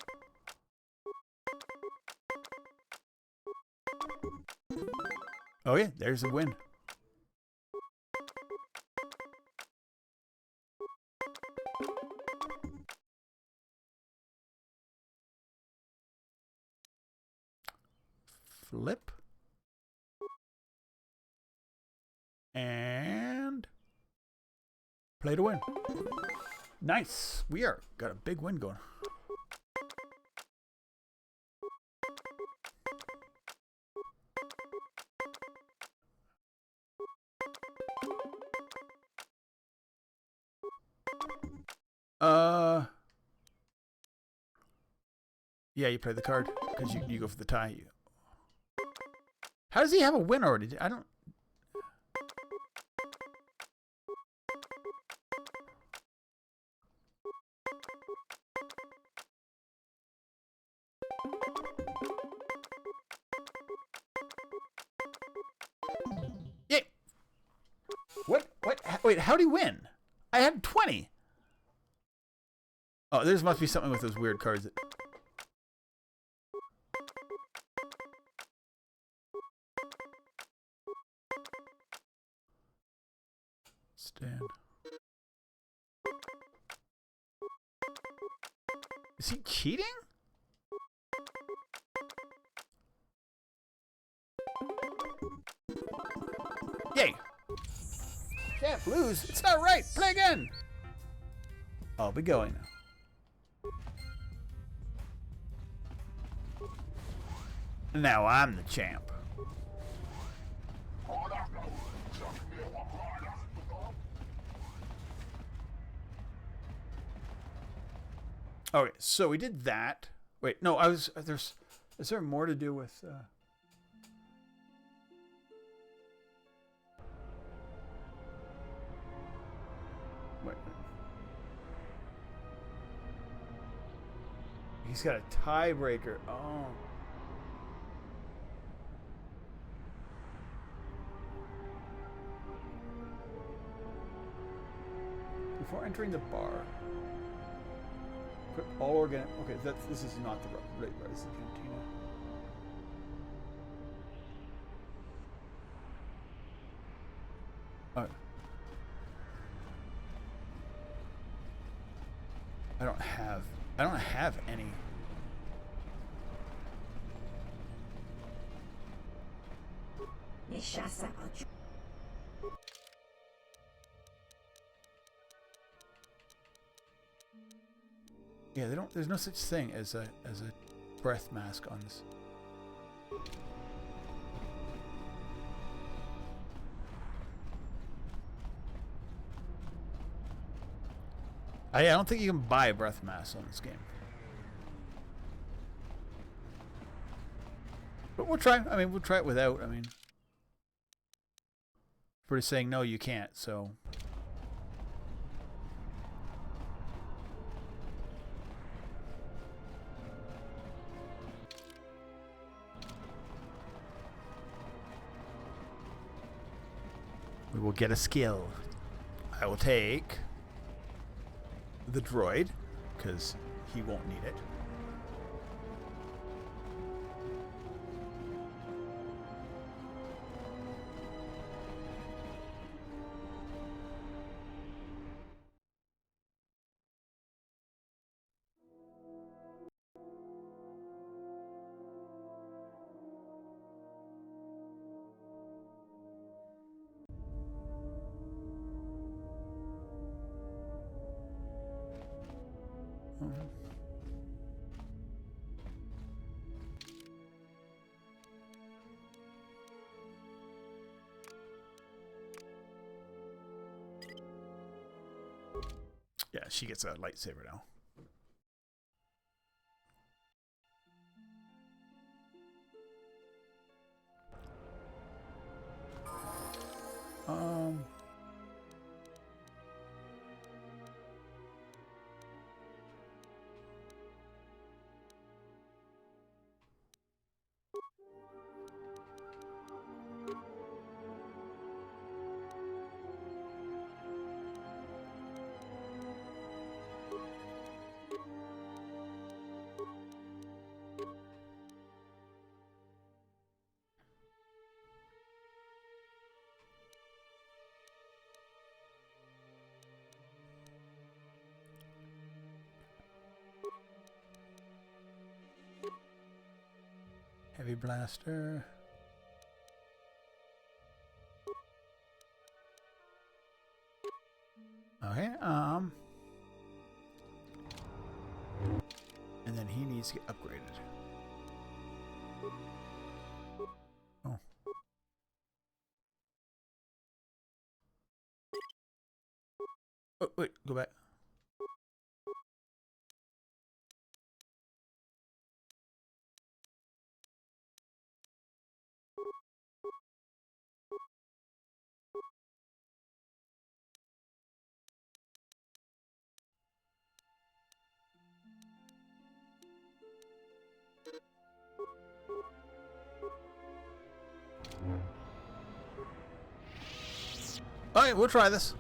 Oh yeah, there's a win. Flip. And play to win. Nice. We are got a big win going. Yeah, you play the card because you go for the tie. How does he have a win already? I don't. Wait, how'd he win? I had 20. Oh, there must be something with those weird cards. Stand. Is he cheating? Yay! Can't lose. It's not right. Play again. I'll be going now. Now I'm the champ. Okay, so we did that. Wait, no, is there more to do with wait. He's got a tiebreaker. Oh. Before entering the bar, put all organic. Okay, this is not the right. This is cantina. Oh. I don't have any. Yeah, there's no such thing as a breath mask on this. I don't think you can buy a breath mask on this game. But we'll try. I mean, we'll try it without. I mean, we're saying no, you can't. So. We will get a skill. I will take the droid, because he won't need it. Yeah, she gets a lightsaber now. Heavy blaster. Okay, and then he needs to get upgraded. Oh. Oh, wait, go back. Alright, we'll try this.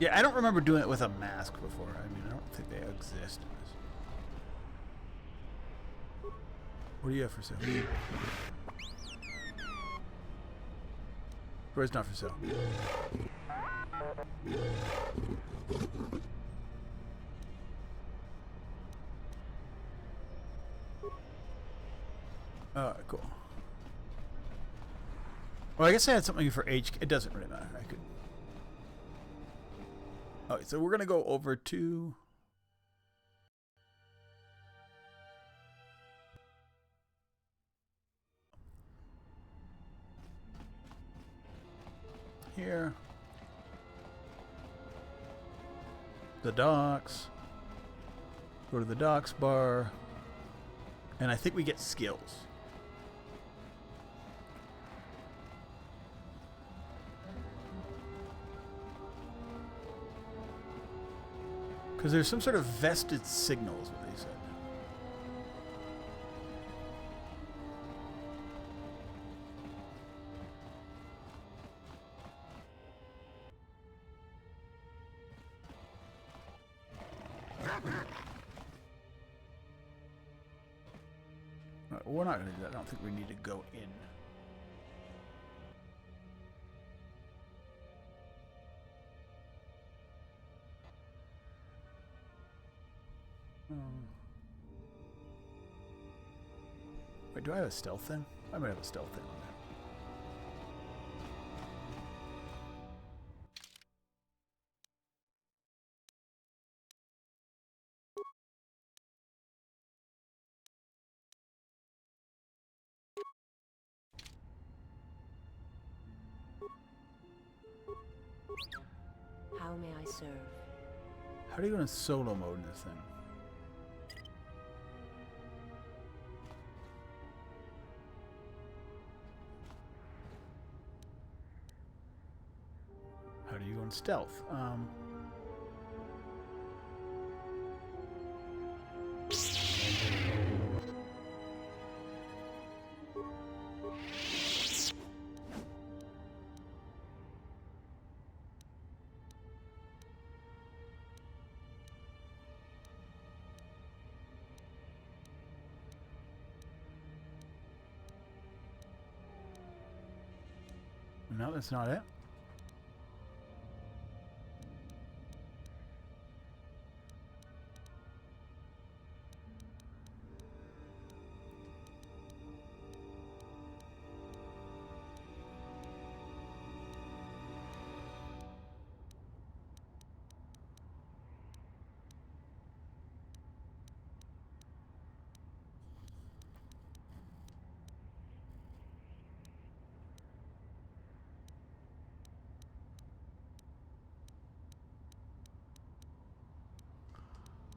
Yeah, I don't remember doing it with a mask before. I mean, I don't think they exist. What do you have for sale? Where's not for sale? Cool. Well, I guess I had something for HK. It doesn't really matter. I could. Alright, so we're gonna go over to here. The docks. Go to the docks bar. And I think we get skills. Because there's some sort of vested signals, what they said. Right, we're not going to do that. I don't think we need to go in. Wait, do I have a stealth thing? I might have a stealth thing on there. How may I serve? How do you go in solo mode in this thing? How do you go in stealth? No, that's not it.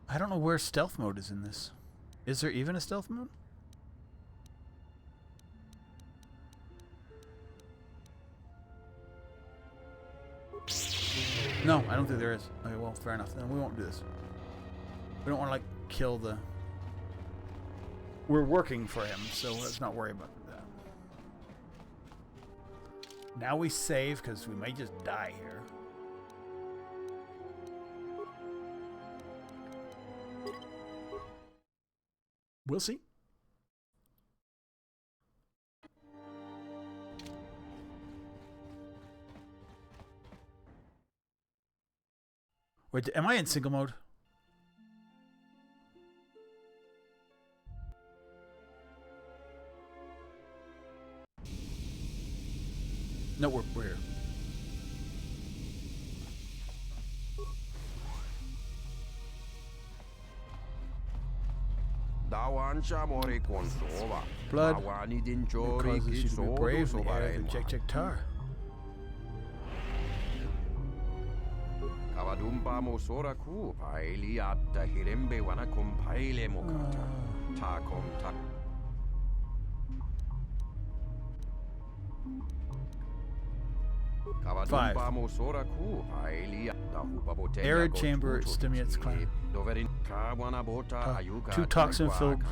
I don't know where stealth mode is in this. Is there even a stealth mode? No, I don't think there is. Okay, well, fair enough. Then we won't do this. We don't want to, like, kill the... We're working for him, so let's not worry about that. Now we save, because we may just die here. We'll see. Wait, am I in single mode? No, we're here. Blood causes you to be brave in the air of the Jek Tar. Five. Arid chamber stimulates climb. 2 toxin filled.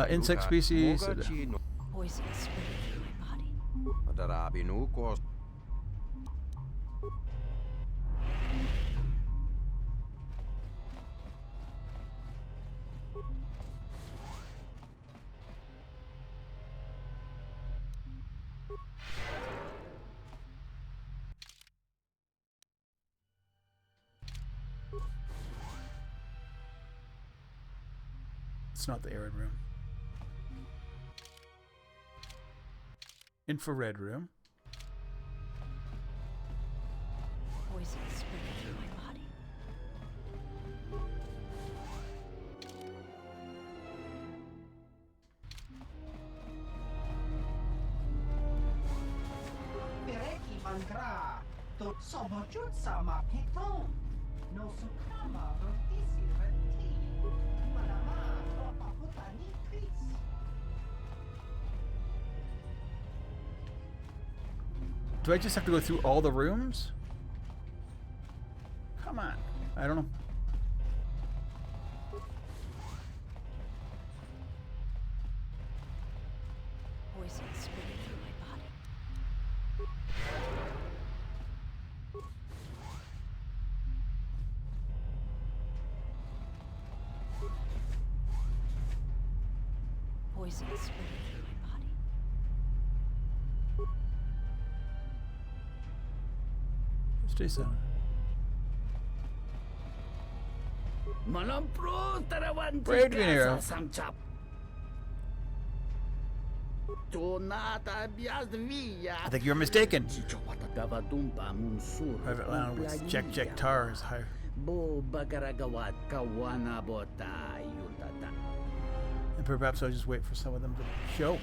Insect species. Poison spreading through my body. It's not the arid room. Infrared room. Poison spreading through my body. Pereki mantra to sobojut sama pito. No sukama vertisi verti. Malama tropa putani kris. Do I just have to go through all the rooms? Come on. I don't know. Poison spreading through my body. Poison spreading through my body. Stay silent. Brave to be an hero. I think you're mistaken. Private Lounge with Jack Tar is higher. And perhaps I'll just wait for some of them to show.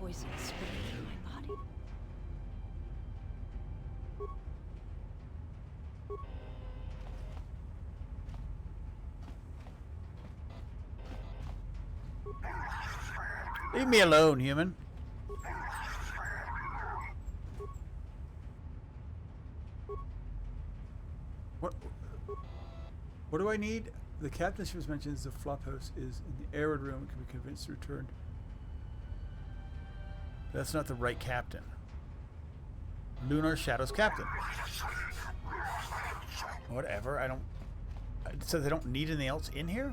Poison spreading through my body. Leave me alone, human. What do I need? The captain she was mentioned is the flophouse is in the arid room and can be convinced to return. That's not the right captain. Lunar Shadow's captain. Whatever, I don't... It says I don't need anything else in here?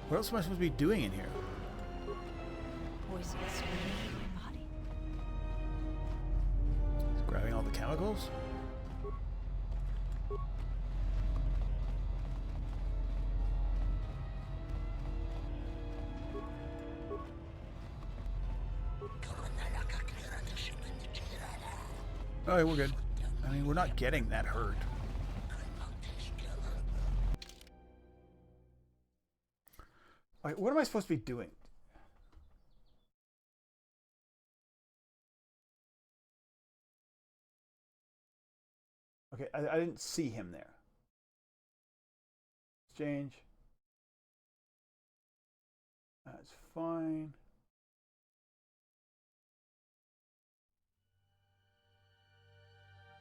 What else am I supposed to be doing in here? Poison spreading through my body. Just grabbing all the chemicals? Alright, we're good. I mean, we're not getting that hurt. Alright, what am I supposed to be doing? Okay, I didn't see him there. Exchange. That's fine.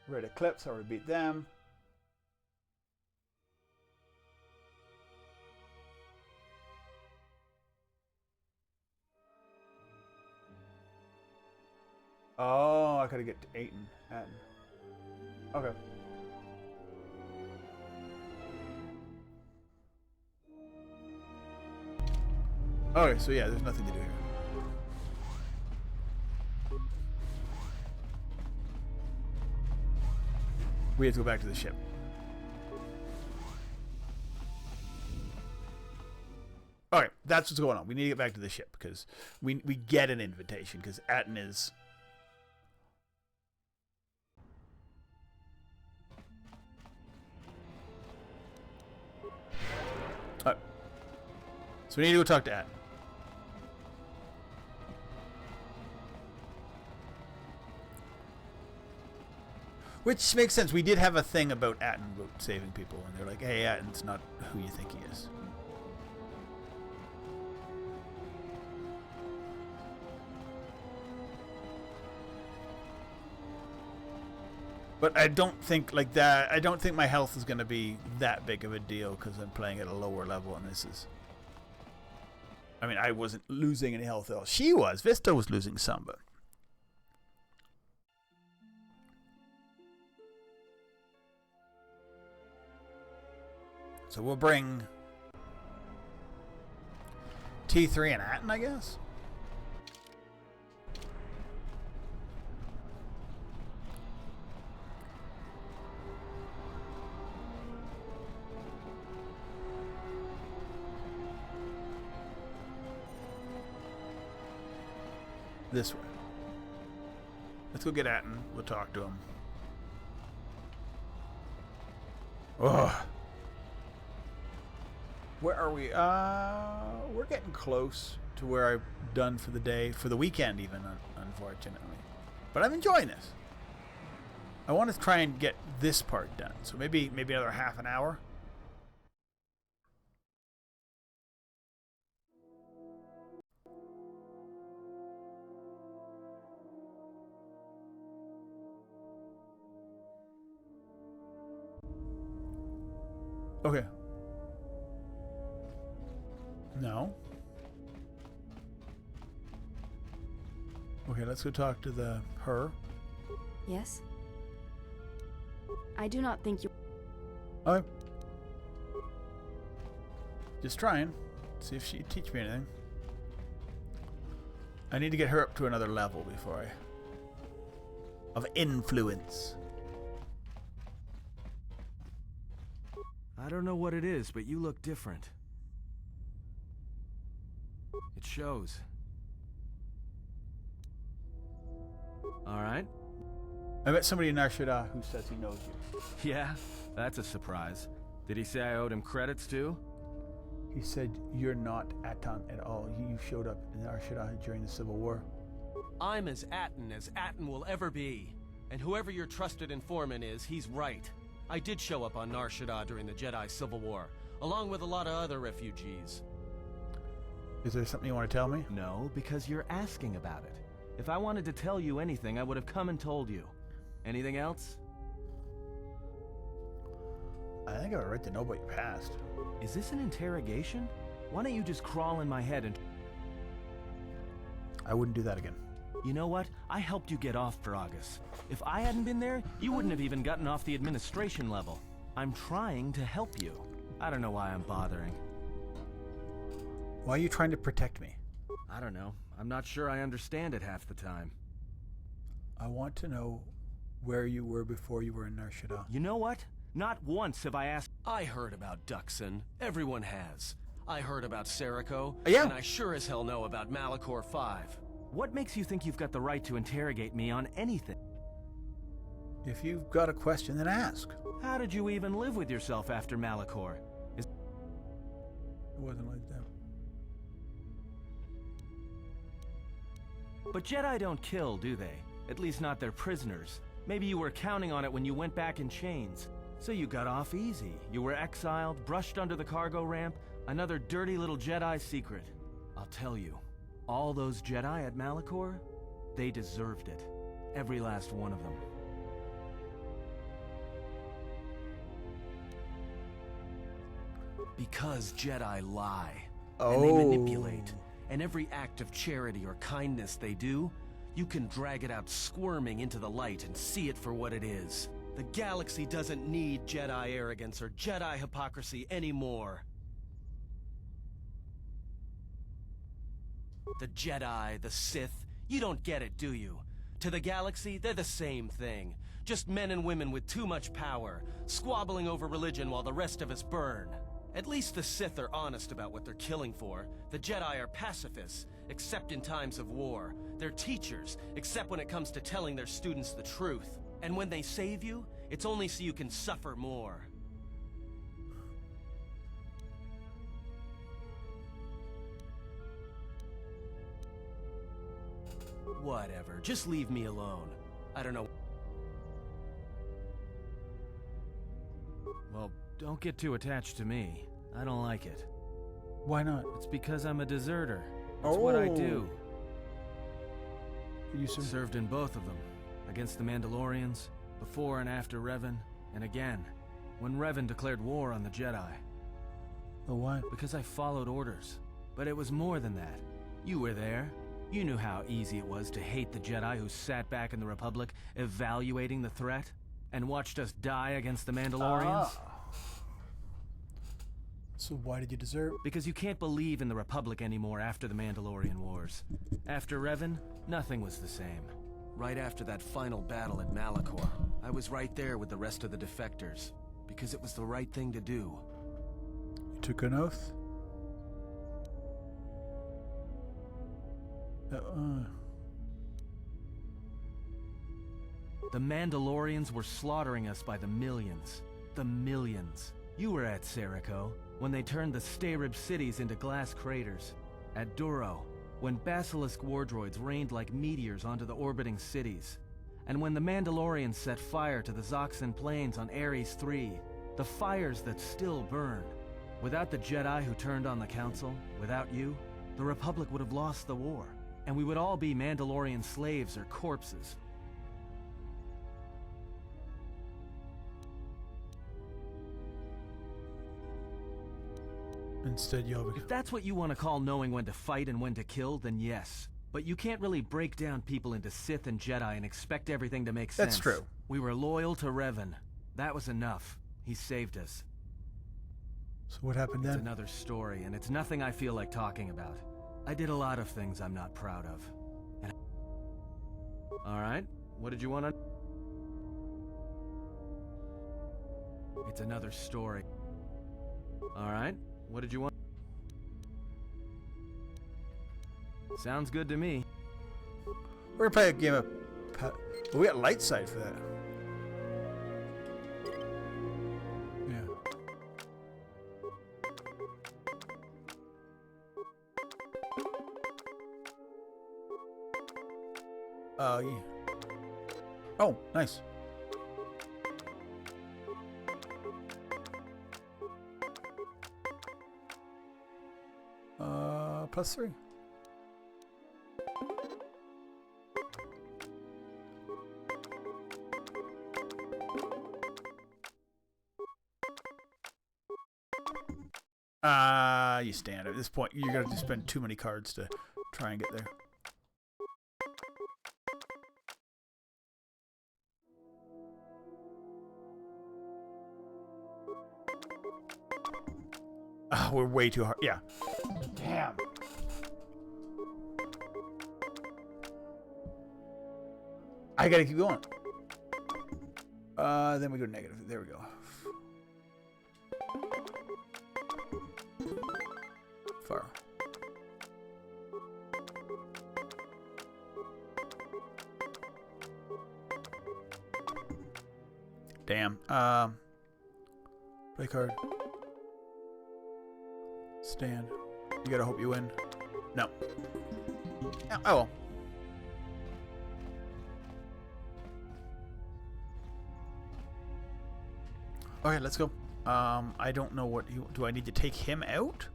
Red Eclipse, I already beat them. Oh, I gotta get to Aten. Okay. Okay, so yeah, there's nothing to do here. We have to go back to the ship. Alright, that's what's going on. We need to get back to the ship because we get an invitation because Aten is... So we need to go talk to Aten. Which makes sense. We did have a thing about Aten about saving people, and they're like, hey, Aten's not who you think he is. But I don't think like that. I don't think my health is going to be that big of a deal because I'm playing at a lower level, and this is. I mean, I wasn't losing any health at all. She was. Vista was losing some, but. So we'll bring T3 and Atten, I guess. This way. Let's go get Atten. We'll talk to him. Ugh. Where are we? We're getting close to where I've done for the day, for the weekend even, unfortunately. But I'm enjoying this. I want to try and get this part done. So maybe another half an hour. Okay. No. Okay, let's go talk to her. Yes? I do not think you... Okay. Just trying. See if she'd teach me anything. I need to get her up to another level before of influence. I don't know what it is, but you look different. It shows. Alright. I met somebody in Nar Shaddaa who says he knows you. Yeah? That's a surprise. Did he say I owed him credits too? He said you're not Atton at all. You showed up in Nar Shaddaa during the Civil War. I'm as Atten will ever be. And whoever your trusted informant is, he's right. I did show up on Nar Shaddaa during the Jedi Civil War, along with a lot of other refugees. Is there something you want to tell me? No, because you're asking about it. If I wanted to tell you anything, I would have come and told you. Anything else? I think I have a right to know about your past. Is this an interrogation? Why don't you just crawl in my head and... I wouldn't do that again. You know what? I helped you get off Veragus. If I hadn't been there, you wouldn't have even gotten off the administration level. I'm trying to help you. I don't know why I'm bothering. Why are you trying to protect me? I don't know. I'm not sure I understand it half the time. I want to know where you were before you were in Nar Shaddaa. You know what? Not once have I asked... I heard about Duxon. Everyone has. I heard about Serico. Yeah. And I sure as hell know about Malachor 5. What makes you think you've got the right to interrogate me on anything? If you've got a question, then ask. How did you even live with yourself after Malachor? It wasn't like that. But Jedi don't kill, do they? At least not their prisoners. Maybe you were counting on it when you went back in chains. So you got off easy. You were exiled, brushed under the cargo ramp, another dirty little Jedi secret. I'll tell you, all those Jedi at Malachor, they deserved it. Every last one of them. Because Jedi lie. And they manipulate. And every act of charity or kindness they do, you can drag it out squirming into the light and see it for what it is. The galaxy doesn't need Jedi arrogance or Jedi hypocrisy anymore. The Jedi, the Sith, you don't get it, do you? To the galaxy, they're the same thing. Just men and women with too much power, squabbling over religion while the rest of us burn. At least the Sith are honest about what they're killing for. The Jedi are pacifists, except in times of war. They're teachers, except when it comes to telling their students the truth. And when they save you, it's only so you can suffer more. Whatever, just leave me alone. I don't know. Well, don't get too attached to me. I don't like it. Why not? It's because I'm a deserter. That's what I do. You served in both of them. Against the Mandalorians Before and after Revan, and again, when Revan declared war on the Jedi. Oh, why? Because I followed orders. But it was more than that. You were there. You knew how easy it was to hate the Jedi who sat back in the Republic, evaluating the threat, and watched us die against the Mandalorians. So why did you desert? Because you can't believe in the Republic anymore after the Mandalorian Wars. After Revan, nothing was the same. Right after that final battle at Malachor, I was right there with the rest of the defectors, because it was the right thing to do. You took an oath? The Mandalorians were slaughtering us by the millions. The millions. You were at Serico, when they turned the Stayrib cities into glass craters. At Duro, when Basilisk wardroids rained like meteors onto the orbiting cities. And when the Mandalorians set fire to the Zoxan plains on Ares III, the fires that still burn. Without the Jedi who turned on the Council, without you, the Republic would have lost the war. And we would all be Mandalorian slaves or corpses. Instead, you'll... If that's what you want to call knowing when to fight and when to kill, then yes. But you can't really break down people into Sith and Jedi and expect everything to make sense. That's true. We were loyal to Revan. That was enough. He saved us. So what happened then? It's another story, and it's nothing I feel like talking about. I did a lot of things I'm not proud of. And Alright, what did you want to... It's another story. Alright, what did you want? Sounds good to me. We're gonna play a game of... we got light side for that. Yeah. Yeah. Oh, nice. +3. You stand. At this point, you're going to spend too many cards to try and get there. Oh, we're way too hard. Yeah. Damn. I gotta keep going. Then we go negative. There we go. Far. Damn. Play card. Stand. You gotta hope you win. No. Oh well. Okay, let's go. I don't know what you... Do I need to take him out?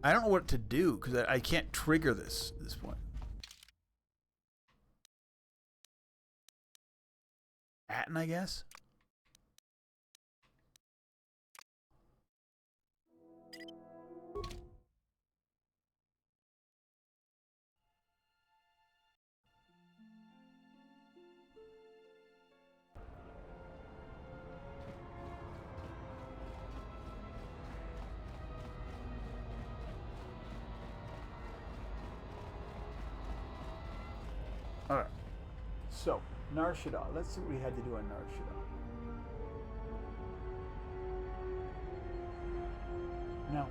I don't know what to do, because I can't trigger this at this point. Atten, I guess? Alright, so, Nar Shaddaa. Let's see what we had to do on Nar Shaddaa. No.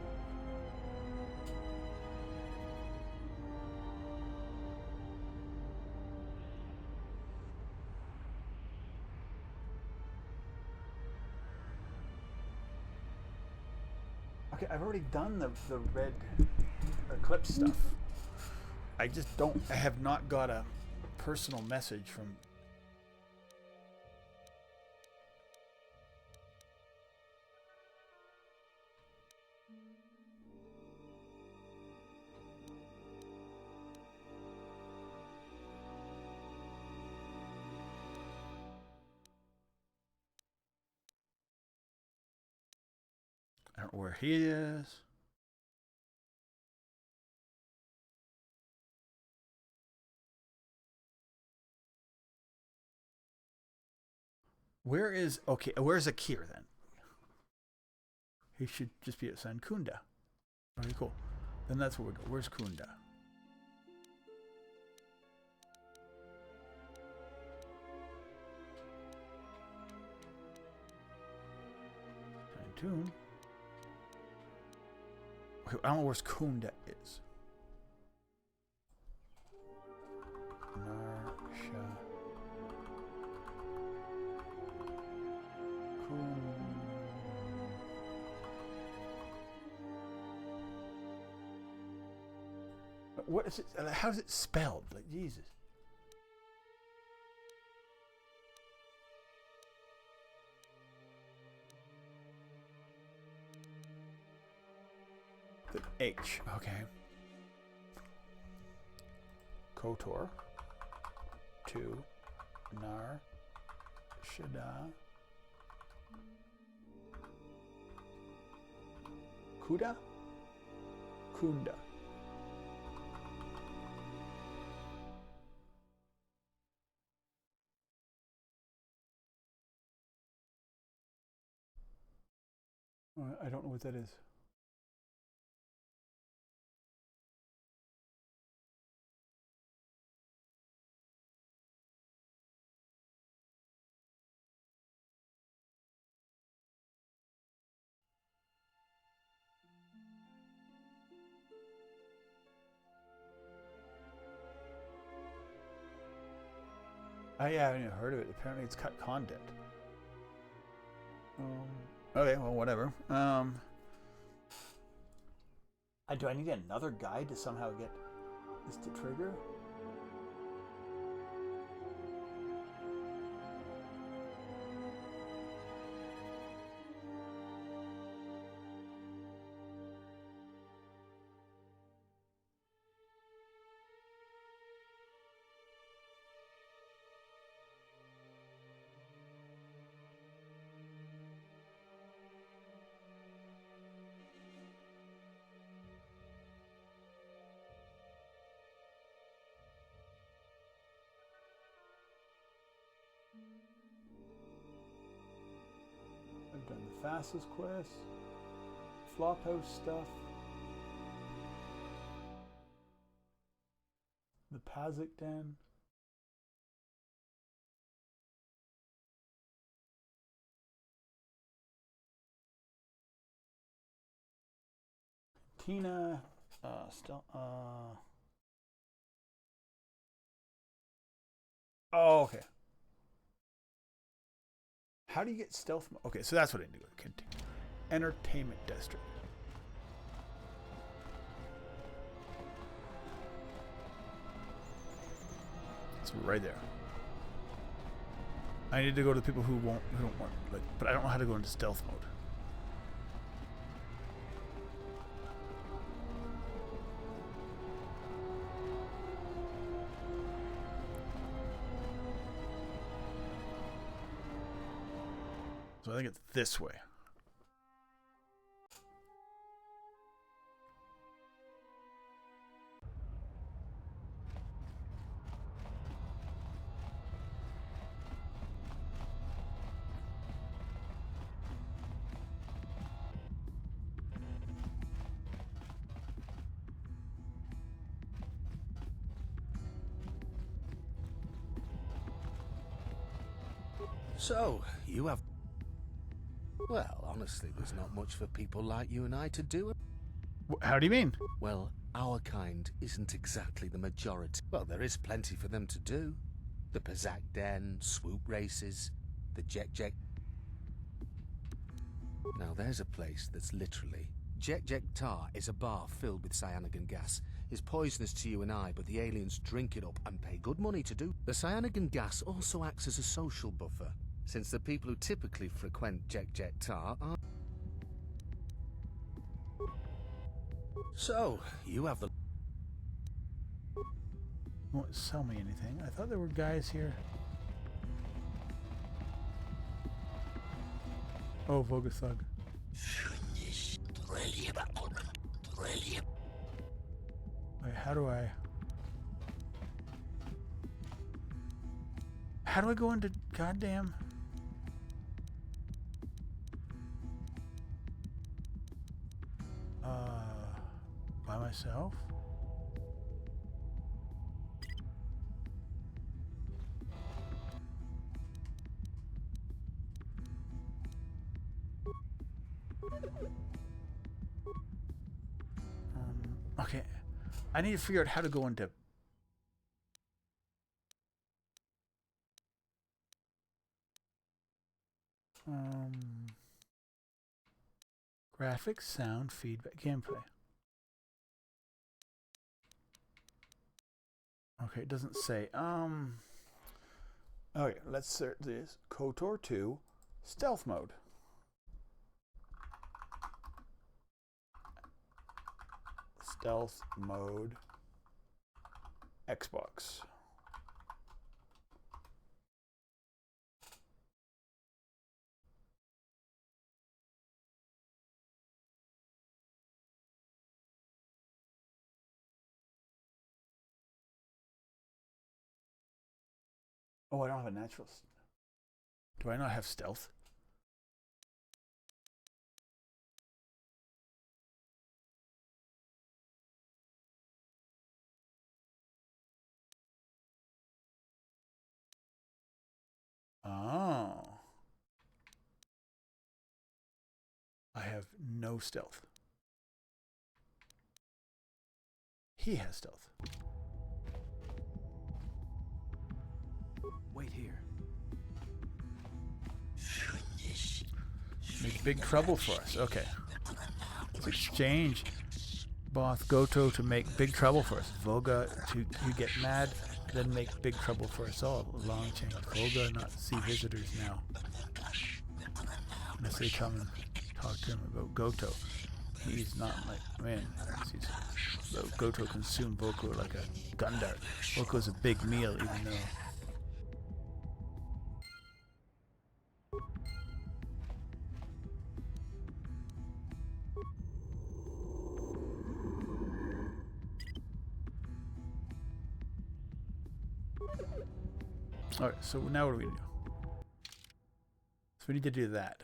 Okay, I've already done the red eclipse stuff. I just don't... I have not got a personal message from... where he is. Where is... Okay, where's Akir then? He should just be at San Kunda. Okay, cool. Then that's where we go. Where's Kunda? Tune. Okay, I don't know where Kunda is. Nar Shaddaa. What is it? How is it spelled? Like, Jesus. The H, okay. KOTOR. 2. Nar Shaddaa. Kuda? Kunda. I don't know what that is. I haven't even heard of it. Apparently it's cut content. Okay, well, whatever. Do I need another guide to somehow get this to trigger? I've done the fastest quest, Flophouse stuff, the Pazik Den. Tina, oh, okay. How do you get stealth mode? Okay, so that's what I need to go to. Entertainment District. It's right there. I need to go to the people who don't want, like, but I don't know how to go into stealth mode. So I think it's this way. So, you have... Well, honestly, there's not much for people like you and I to do. How do you mean? Well, our kind isn't exactly the majority. Well, there is plenty for them to do. The Pazik Den, swoop races, the Jet. Now, there's a place that's literally... Jet Tar is a bar filled with cyanogen gas. It's poisonous to you and I, but the aliens drink it up and pay good money to do. The cyanogen gas also acts as a social buffer, since the people who typically frequent Jet Tar are... So, you have the... You won't sell me anything. I thought there were guys here. Oh, Vogathug. Wait, how do I go into goddamn? By myself? Okay, I need to figure out how to go into graphics, sound, feedback, gameplay. Okay, it doesn't say. Okay, let's search this. KOTOR 2 stealth mode. Stealth mode. Xbox. Oh, I don't have a natural. Do I not have stealth? Oh. I have no stealth. He has stealth. Wait here. Make big trouble for us. Okay. Let's exchange Both Goto to make big trouble for us. Volga to you get mad, then make big trouble for us all. Long change. Volga not see visitors now. Unless they come and talk to him about Goto. He's not like, man, so Goto consumed Volko like a Gundar. Volko's a big meal, even though. Alright, so now what do we do? So we need to do that.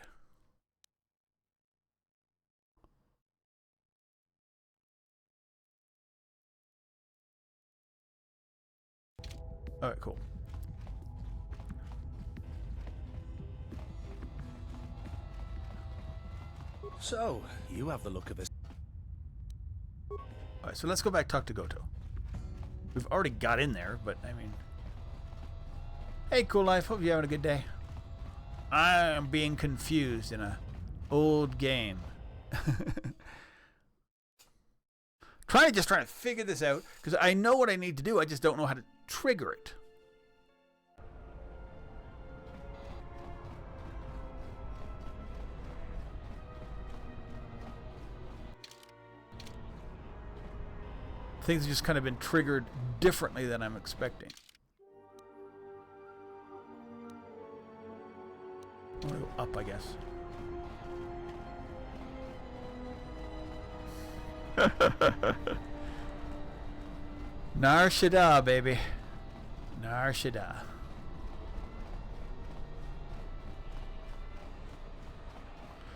Alright, cool. So, you have the look of this. Alright, so let's go back talk to Goto. We've already got in there, but I mean... Hey, Cool Life, hope you're having a good day. I am being confused in a old game. Trying to figure this out, because I know what I need to do, I just don't know how to trigger it. Things have just kind of been triggered differently than I'm expecting. I'm gonna go up, I guess. Nar Shaddaa, baby. Nar Shaddaa.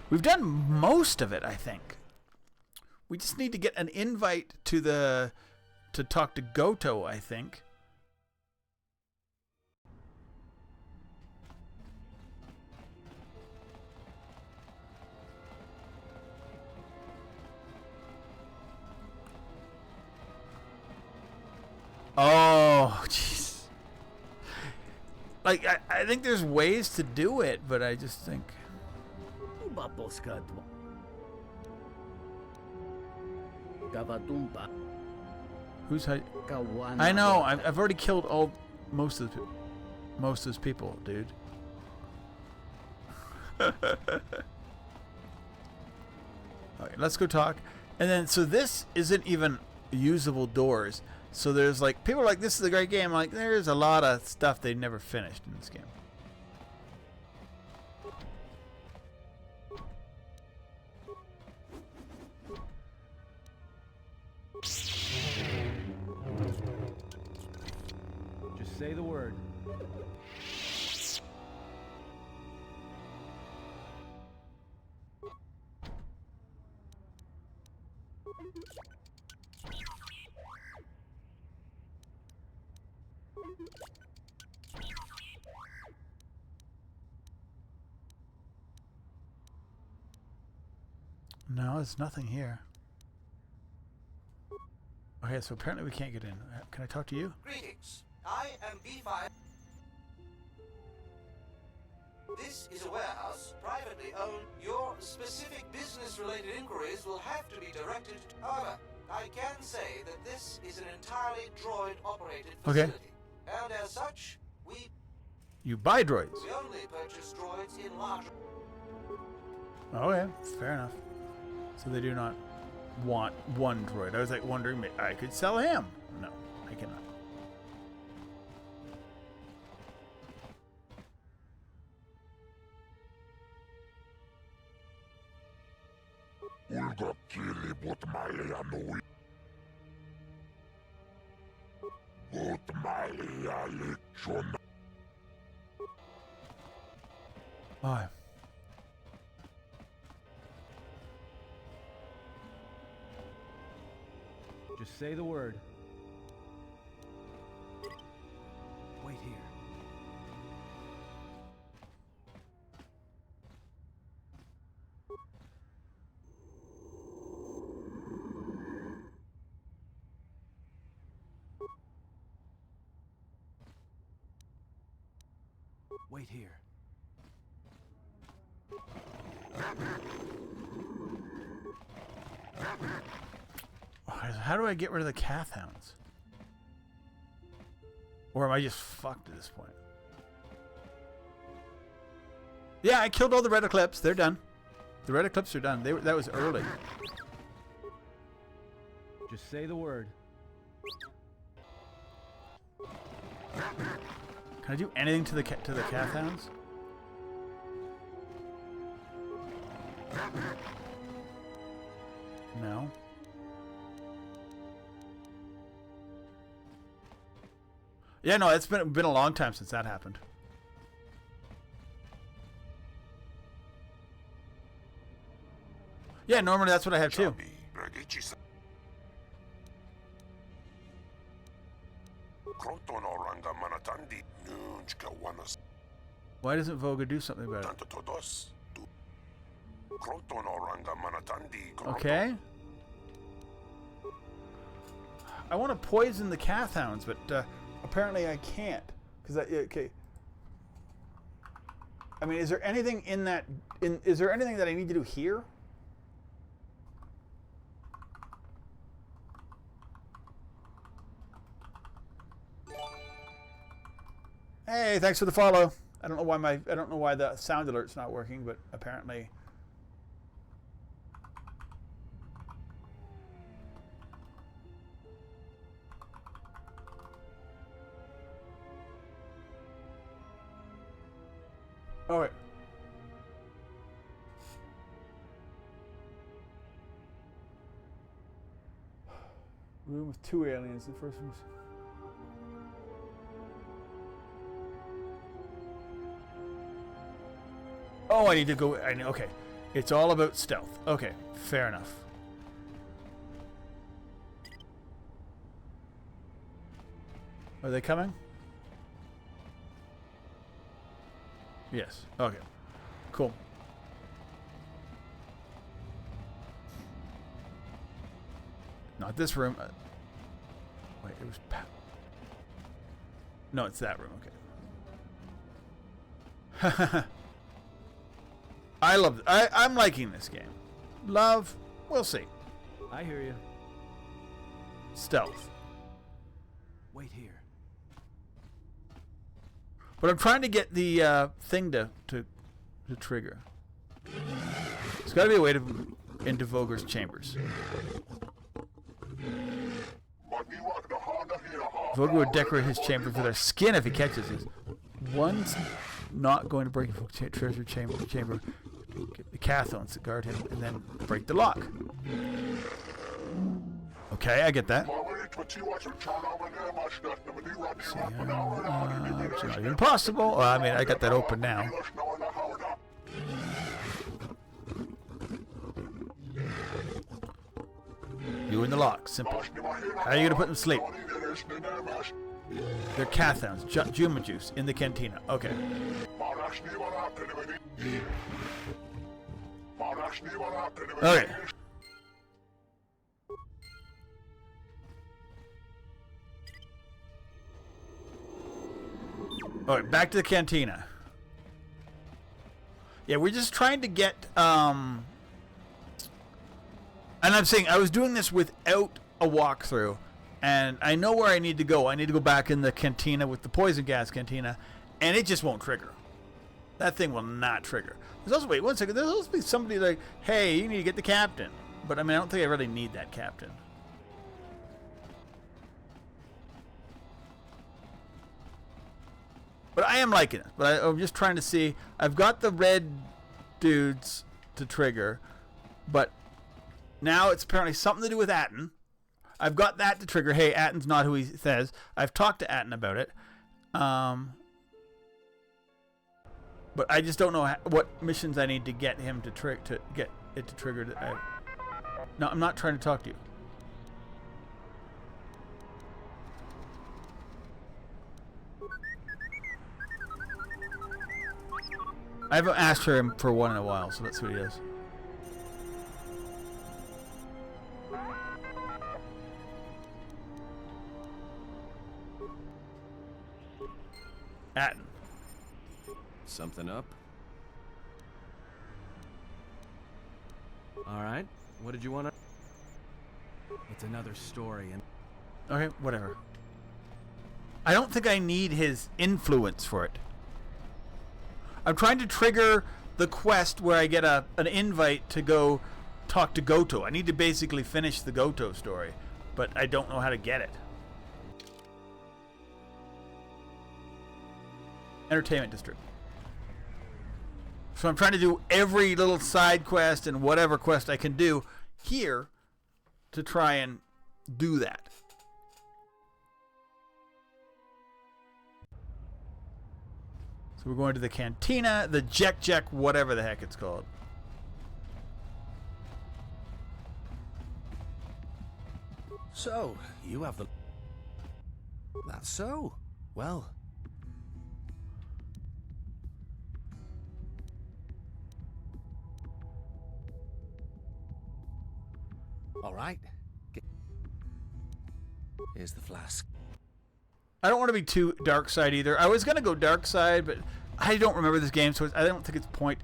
We've done most of it, I think. We just need to get an invite to talk to Goto, I think. Oh, jeez. Like, I think there's ways to do it, but I just think... Who's I know. I've already killed most of those people, dude. Okay, let's go talk. And then, so this isn't even usable doors. So there's like, people are like, this is a great game. Like, there's a lot of stuff they never finished in this game. Just say the word. No, there's nothing here. Okay, so apparently we can't get in. Can I talk to you? Greetings. I am B5. This is a warehouse, privately owned. Your specific business-related inquiries will have to be directed. However, I can say that this is an entirely droid-operated facility. Okay. And as such, we... You buy droids. We only purchase droids in large... Okay, fair enough. So they do not want one droid. I was like wondering, I could sell him. No, I cannot. Why? Just say the word. Wait here. Wait here. How do I get rid of the Cath Hounds? Or am I just fucked at this point? Yeah, I killed all the Red Eclipse. They're done. The Red Eclipse are done. That was early. Just say the word. Can I do anything to the Cath Hounds? No. Yeah, no, it's been a long time since that happened. Yeah, normally that's what I have too. Why doesn't Voga do something about it? Okay. I want to poison the Cath Hounds, but apparently I can't. Okay. I mean, is there anything in that? Is there anything that I need to do here? Hey, thanks for the follow. I don't know why the sound alert's not working, but apparently. All right. Room with 2 aliens. The first one's. Oh, I need to go. Okay. It's all about stealth. Okay, fair enough. Are they coming? Yes. Okay. Cool. Not this room. Wait, it was... No, it's that room. Okay. I'm liking this game. Love, we'll see. I hear you. Stealth. Wait here. But I'm trying to get the thing to trigger. There's got to be a way to into Voger's chambers. Voger would decorate his chamber with their skin if he catches it. One's not going to break the treasure chamber. Get the Cathones to guard him and then break the lock. Okay, I get that. It's not even possible. Well, I mean, I got that open now. You in the lock. Simple. How are you gonna put them to sleep? They're Cathons. Juma juice in the cantina. Okay. Okay. Alright, back to the cantina. Yeah, we're just trying to get, and I'm saying I was doing this without a walkthrough, and I know where I need to go. I need to go back in the cantina with the poison gas cantina, and it just won't trigger. That thing will not trigger. There's also, wait one second, there's supposed to be somebody like, hey, you need to get the captain. But I mean, I don't think I really need that captain. But I am liking it. But I'm just trying to see. I've got the red dudes to trigger. But now it's apparently something to do with Atten. I've got that to trigger. Hey, Atten's not who he says. I've talked to Atten about it. But I just don't know what missions I need to get him to get it to trigger. No, I'm not trying to talk to you. I haven't asked for him for one in a while, so let's see what he does. Atten. Something up? Alright, what did you want to... It's another story and... Okay, whatever. I don't think I need his influence for it. I'm trying to trigger the quest where I get an invite to go talk to Goto. I need to basically finish the Goto story, but I don't know how to get it. Entertainment District. So I'm trying to do every little side quest and whatever quest I can do here to try and do that. So we're going to the cantina, the Jek, whatever the heck it's called. So, you have the... That's so. Well... Alright. Here's the flask. I don't want to be too dark side either. I was going to go dark side, but I don't remember this game, so I don't think it's point.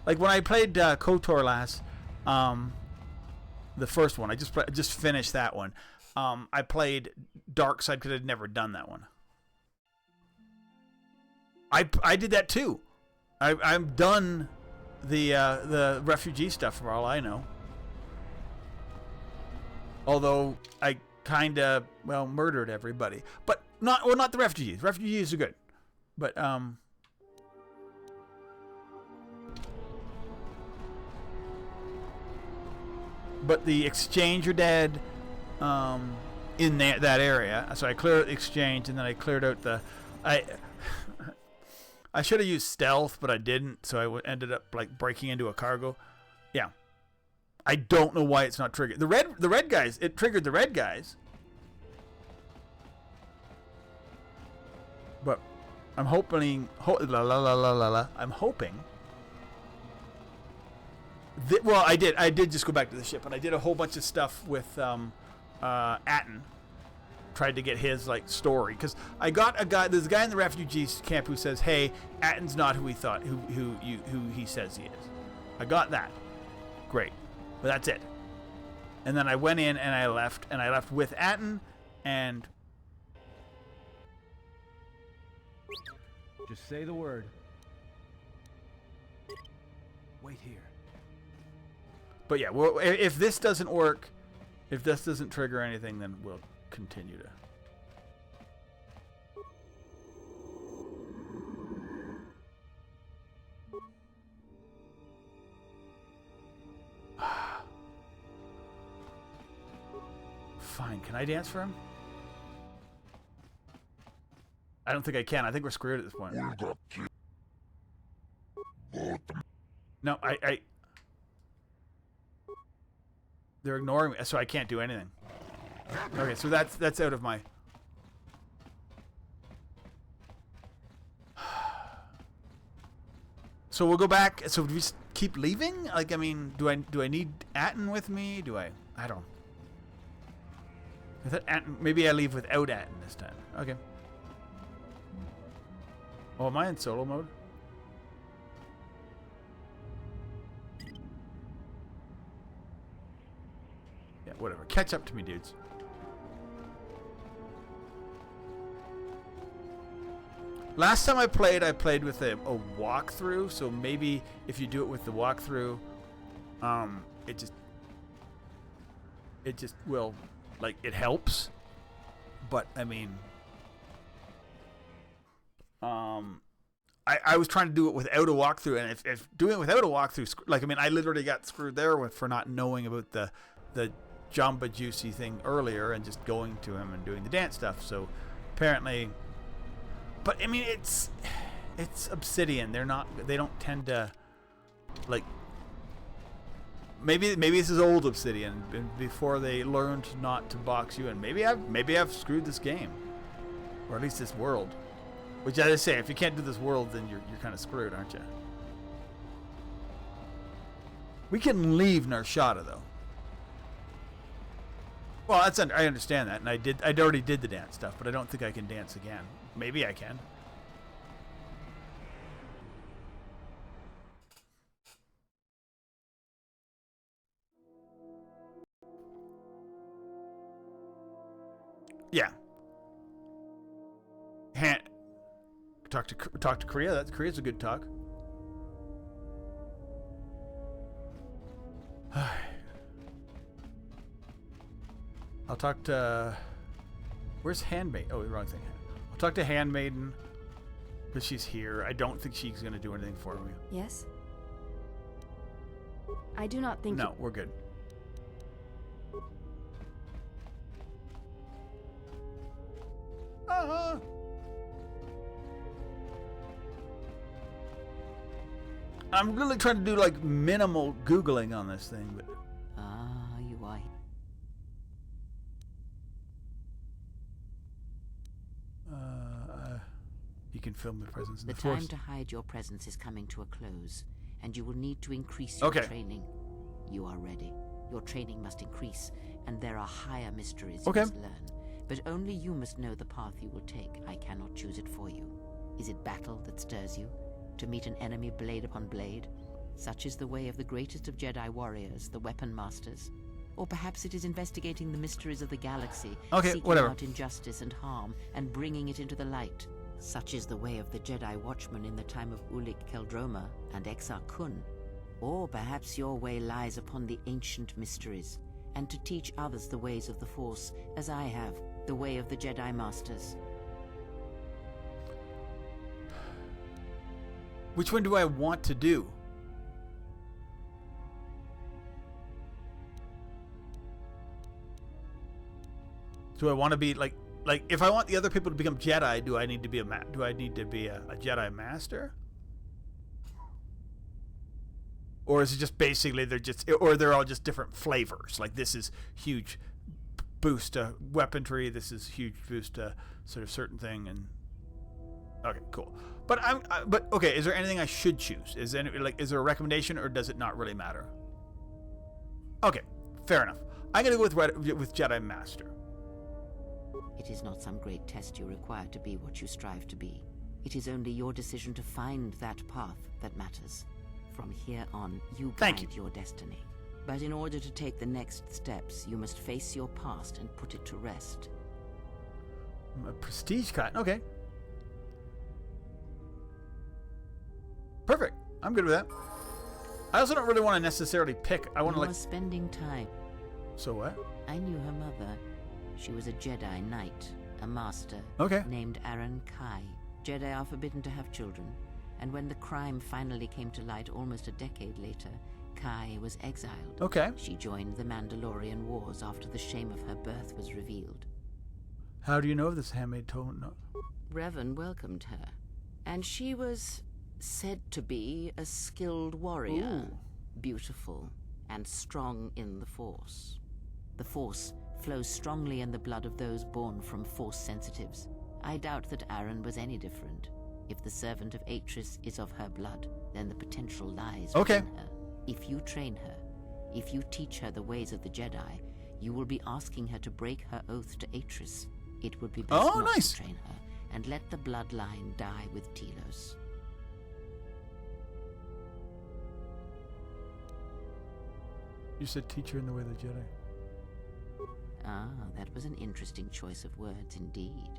Like when I played KOTOR last, the first one, I just finished that one. I played dark side because I'd never done that one. I did that too. I'm done the refugee stuff for all I know. Although I kind of, well, murdered everybody. But not the refugees. Refugees are good. But, but the exchange are dead in that area. So I cleared the exchange, and then I cleared out the... I should have used stealth, but I didn't, so I ended up like breaking into a cargo. Yeah. I don't know why it's not triggered. The red guys, it triggered the red guys. But I'm hoping I'm hoping well, I did just go back to the ship, and I did a whole bunch of stuff with Atten. Tried to get his like story, because I got a guy. There's a guy in the refugees camp who says, "Hey, Atten's not who he thought, who he says he is." I got that. Great. But that's it. And then I went in and I left with Atten, and just say the word. Wait here. But yeah, well, if this doesn't work, if this doesn't trigger anything, then we'll continue to. Fine. Can I dance for him? I don't think I can. I think we're screwed at this point. No, they're ignoring me, so I can't do anything. Okay, so that's out of my... So we'll go back. So do we just keep leaving? Like, I mean, do I need Atten with me? I don't. Maybe I leave without Atten this time. Okay. Oh, am I in solo mode? Yeah, whatever. Catch up to me, dudes. Last time I played with a walkthrough, so maybe if you do it with the walkthrough, it just will, like, it helps. But I mean, I was trying to do it without a walkthrough, and if doing it without a walkthrough, like, I mean, I literally got screwed there for not knowing about the Jamba Juicy thing earlier and just going to him and doing the dance stuff. So apparently. But I mean, it's Obsidian. They don't tend to, like, maybe this is old Obsidian before they learned not to box you in. Maybe I've screwed this game, or at least this world. Which, as I say, if you can't do this world, then you're kind of screwed, aren't you? We can leave Nar Shaddaa, though. Well, I understand that, and I already did the dance stuff, but I don't think I can dance again. Maybe I can. Yeah. Talk to Korea. Korea's a good talk. I'll talk to... Where's Handmaid? Oh, the wrong thing. I'll talk to Handmaiden because she's here. I don't think she's going to do anything for me. Yes? I do not think... No, we're good. I'm really trying to do, like, minimal Googling on this thing, but... you are... You can film the presence in the time force. to hide your presence is coming to a close, and you will need to increase your training. You are ready. Your training must increase, and there are higher mysteries you must learn. But only you must know the path you will take. I cannot choose it for you. Is it battle that stirs you? To meet an enemy blade upon blade? Such is the way of the greatest of Jedi warriors, the weapon masters. Or perhaps it is investigating the mysteries of the galaxy, seeking out injustice and harm, and bringing it into the light. Such is the way of the Jedi Watchman in the time of Ulik Keldroma and Exar Kun. Or perhaps your way lies upon the ancient mysteries, and to teach others the ways of the Force, as I have, the way of the Jedi Masters. Which one do I want to do? Do I want to be like if I want the other people to become Jedi, do I need to be a Jedi Master? Or is it just basically they're all just different flavors? Like, this is huge boost to weaponry, this is huge boost to sort of certain thing, and okay, cool. But okay, is there anything I should choose? Is there a recommendation, or does it not really matter? Okay, fair enough. I'm gonna go with Jedi Master. It is not some great test you require to be what you strive to be. It is only your decision to find that path that matters. From here on, you guide your destiny. But in order to take the next steps, you must face your past and put it to rest. A prestige cut. Okay. Perfect. I'm good with that. I also don't really want to necessarily pick. I want to, like... spending time. So what? I knew her mother. She was a Jedi Knight, a master, named Aaron Kai. Jedi are forbidden to have children, and when the crime finally came to light almost a decade later, Kai was exiled. Okay. She joined the Mandalorian Wars after the shame of her birth was revealed. How do you know of this handmaid tone? No. Revan welcomed her, and she was said to be a skilled warrior, beautiful and strong in the Force. The Force flows strongly in the blood of those born from Force sensitives. I doubt that Aaron was any different. If the servant of Atris is of her blood, then the potential lies within her. If you train her, if you teach her the ways of the Jedi, you will be asking her to break her oath to Atris. It would be best not to train her, and let the bloodline die with Telos. You said teach her in the way of the Jedi. Ah, that was an interesting choice of words indeed.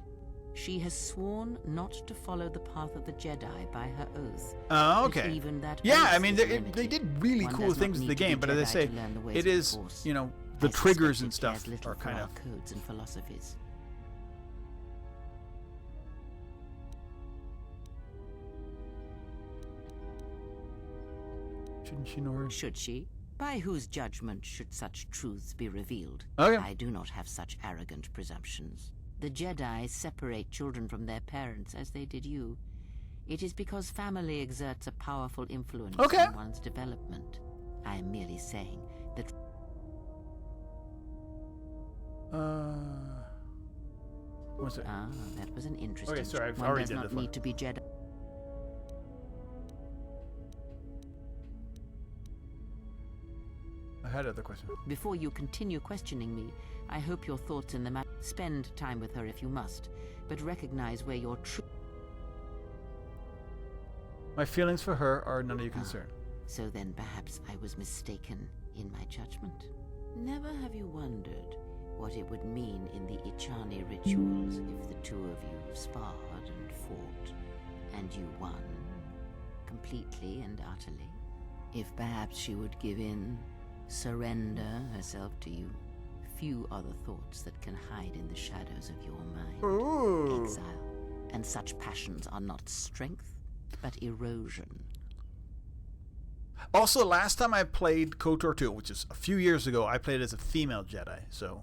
She has sworn not to follow the path of the Jedi by her oath. Oh, okay. Even that yeah, I mean, they did really cool things in the game, but as I say, it is, you know, the triggers and stuff are kind of codes and philosophies. Shouldn't she know her? Should she? By whose judgment should such truths be revealed? Okay. I do not have such arrogant presumptions. The Jedi separate children from their parents as they did you. It is because family exerts a powerful influence on one's development. I am merely saying that... What's it? Ah, that was an interesting... Okay, sorry, I've one already does did not this one. need to be Jedi. I had other questions. Before you continue questioning me, I hope your thoughts in the matter. Spend time with her if you must, but recognize where your true... My feelings for her are none of your concern. So then perhaps I was mistaken in my judgment. Never have you wondered what it would mean in the Ichani rituals if the two of you sparred and fought, and you won, completely and utterly? If perhaps she would give in, surrender herself to you? Few are the thoughts that can hide in the shadows of your mind. Ooh. Exile. And such passions are not strength, but erosion. Also, last time I played KOTOR 2, which is a few years ago, I played as a female Jedi, so...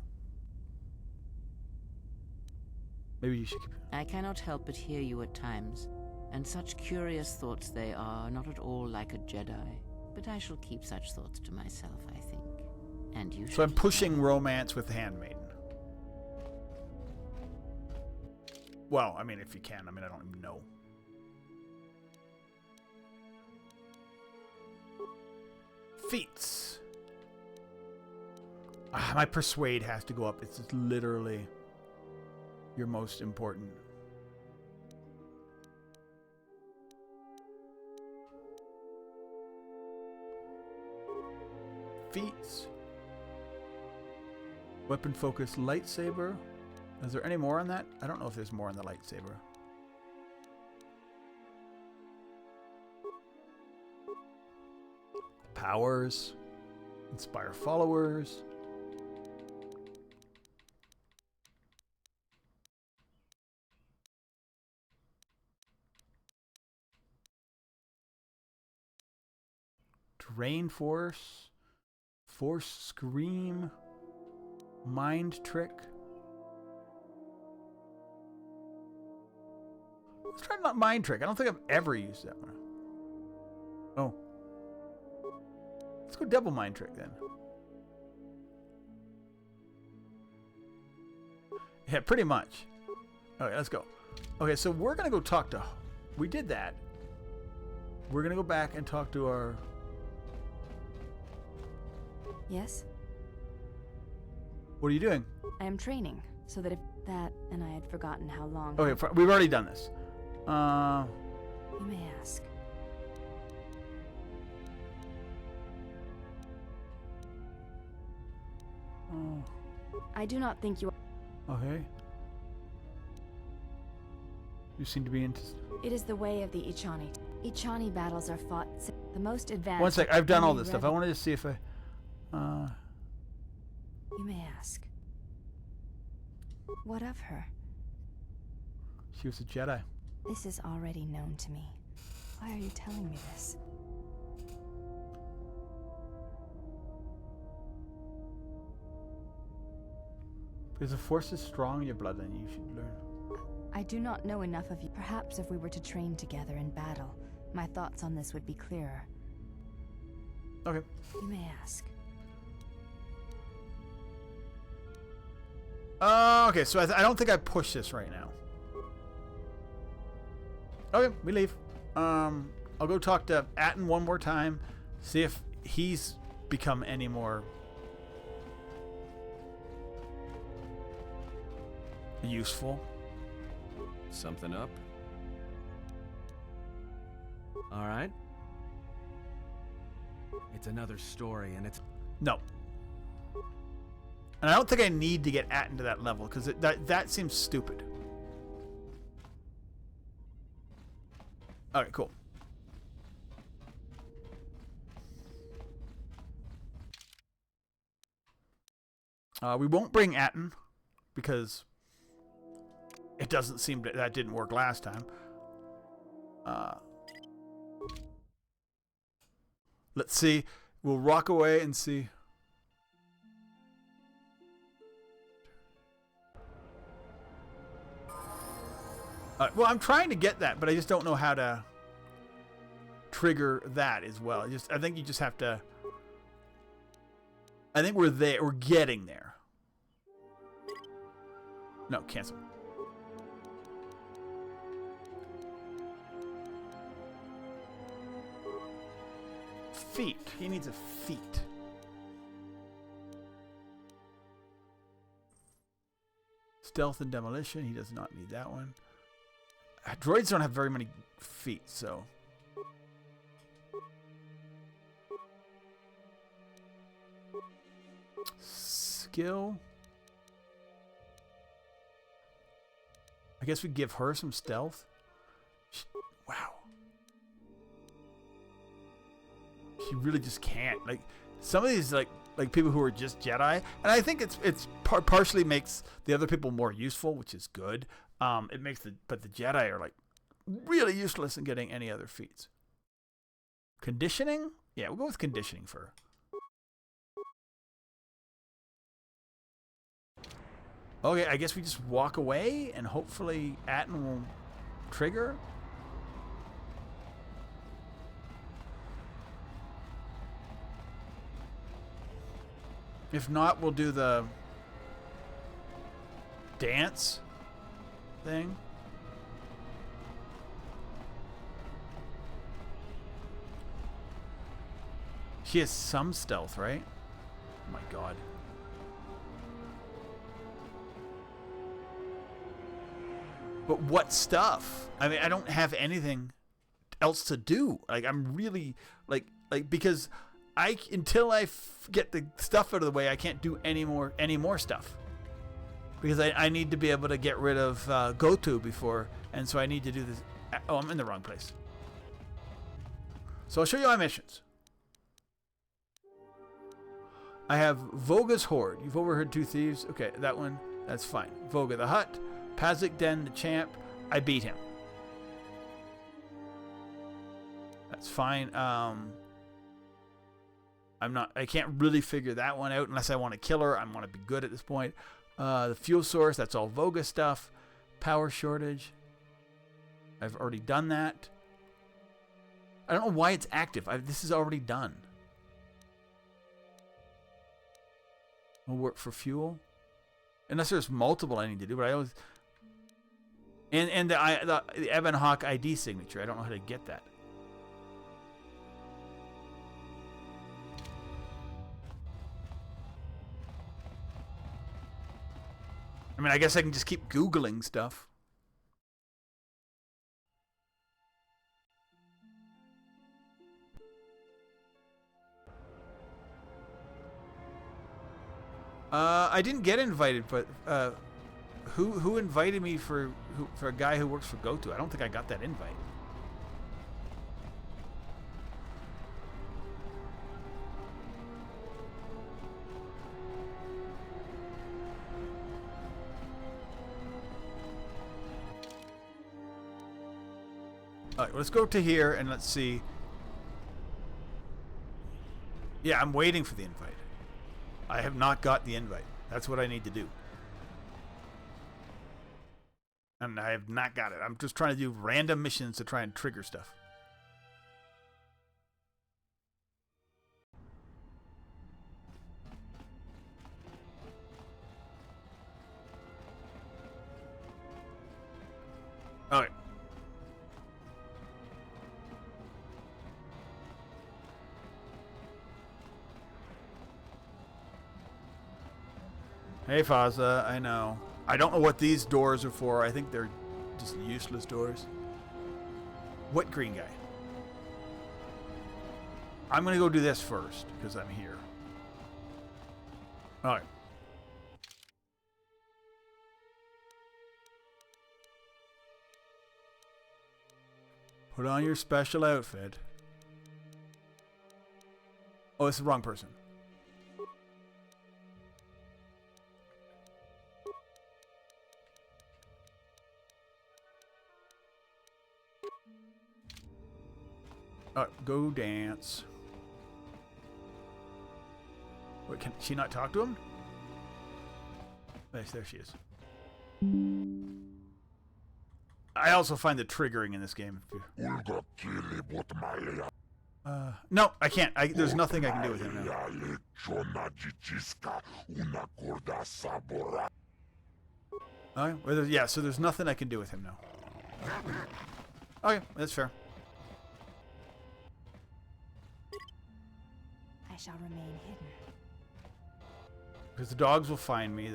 Maybe you should keep... I cannot help but hear you at times, and such curious thoughts they are, not at all like a Jedi. But I shall keep such thoughts to myself, I think. And you So I'm pushing romance with the handmaiden. Well, I mean, if you can. I mean, I don't even know. Feats. My persuade has to go up. It's just literally your most important. Feats. Weapon focus lightsaber. Is there any more on that? I don't know if there's more on the lightsaber. Powers. Inspire followers. Drain force. Force scream. Mind trick. Let's try not mind trick. I don't think I've ever used that one. Oh. Let's go double mind trick then. Yeah, pretty much. Okay, let's go. Okay, so we're going to go talk to... We did that. We're going to go back and talk to our... Yes? What are you doing? I am training, so that if that, and I had forgotten how long... Okay, we've already done this. You may ask. Oh. I do not think you... Okay. You seem to be into... It is the way of the Ichani. Ichani battles are fought... The most advanced... One sec, I've done all this stuff. I wanted to see if I... You may ask. What of her? She was a Jedi. This is already known to me. Why are you telling me this? Because the Force is strong in your bloodline, you should learn. I do not know enough of you. Perhaps if we were to train together in battle, my thoughts on this would be clearer. Okay. You may ask. Okay, so I don't think I push this right now. Okay, we leave. I'll go talk to Atten one more time, see if he's become any more useful. Something up? All right. It's another story, and it's... No. And I don't think I need to get Atten to that level, because that seems stupid. Alright, cool. We won't bring Atten, because it doesn't seem that didn't work last time. Let's see. We'll rock away and see. Well, I'm trying to get that, but I just don't know how to trigger that as well. I think you just have to. I think we're there. We're getting there. No, cancel. Feet. He needs a feet. Stealth and demolition. He does not need that one. Droids don't have very many feet, so. Skill. I guess we give her some stealth. Wow. She really just can't. Like some of these, like people who are just Jedi, and I think it's partially makes the other people more useful, which is good. It makes but the Jedi are like really useless in getting any other feats. Conditioning? Yeah, we'll go with conditioning for her. Okay, I guess we just walk away and hopefully Atten will trigger. If not, we'll do the dance thing. She has some stealth, right? Oh my god. But what stuff? I mean, I don't have anything else to do. Like, I'm really like because until I get the stuff out of the way, I can't do any more stuff. Because I need to be able to get rid of GoTo before, and so I need to do this. Oh, I'm in the wrong place. So I'll show you my missions. I have Voga's Horde. You've overheard two thieves. Okay, that one, that's fine. Voga the Hutt. Pazik Den the Champ. I beat him. That's fine. I can't really figure that one out unless I want to kill her. I want to be good at this point. The fuel source, that's all Voga stuff. Power shortage. I've already done that. I don't know why it's active. This is already done. Will work for fuel. Unless there's multiple I need to do, but I always... And the Ebon Hawk ID signature. I don't know how to get that. I mean, I guess I can just keep Googling stuff. I didn't get invited, but who invited me for a guy who works for GoTo? I don't think I got that invite. All right, let's go to here and let's see. Yeah, I'm waiting for the invite. I have not got the invite. That's what I need to do. And I have not got it. I'm just trying to do random missions to try and trigger stuff. Okay. Hey, Faza, I know. I don't know what these doors are for. I think they're just useless doors. What green guy? I'm going to go do this first, because I'm here. Alright. Put on your special outfit. Oh, it's the wrong person. Go dance. Wait, can she not talk to him? Yes, there she is. I also find the triggering in this game. No, I can't. There's nothing I can do with him now. Okay, well, yeah, so there's nothing I can do with him now. Okay, that's fair. I shall remain hidden. Because the dogs will find me.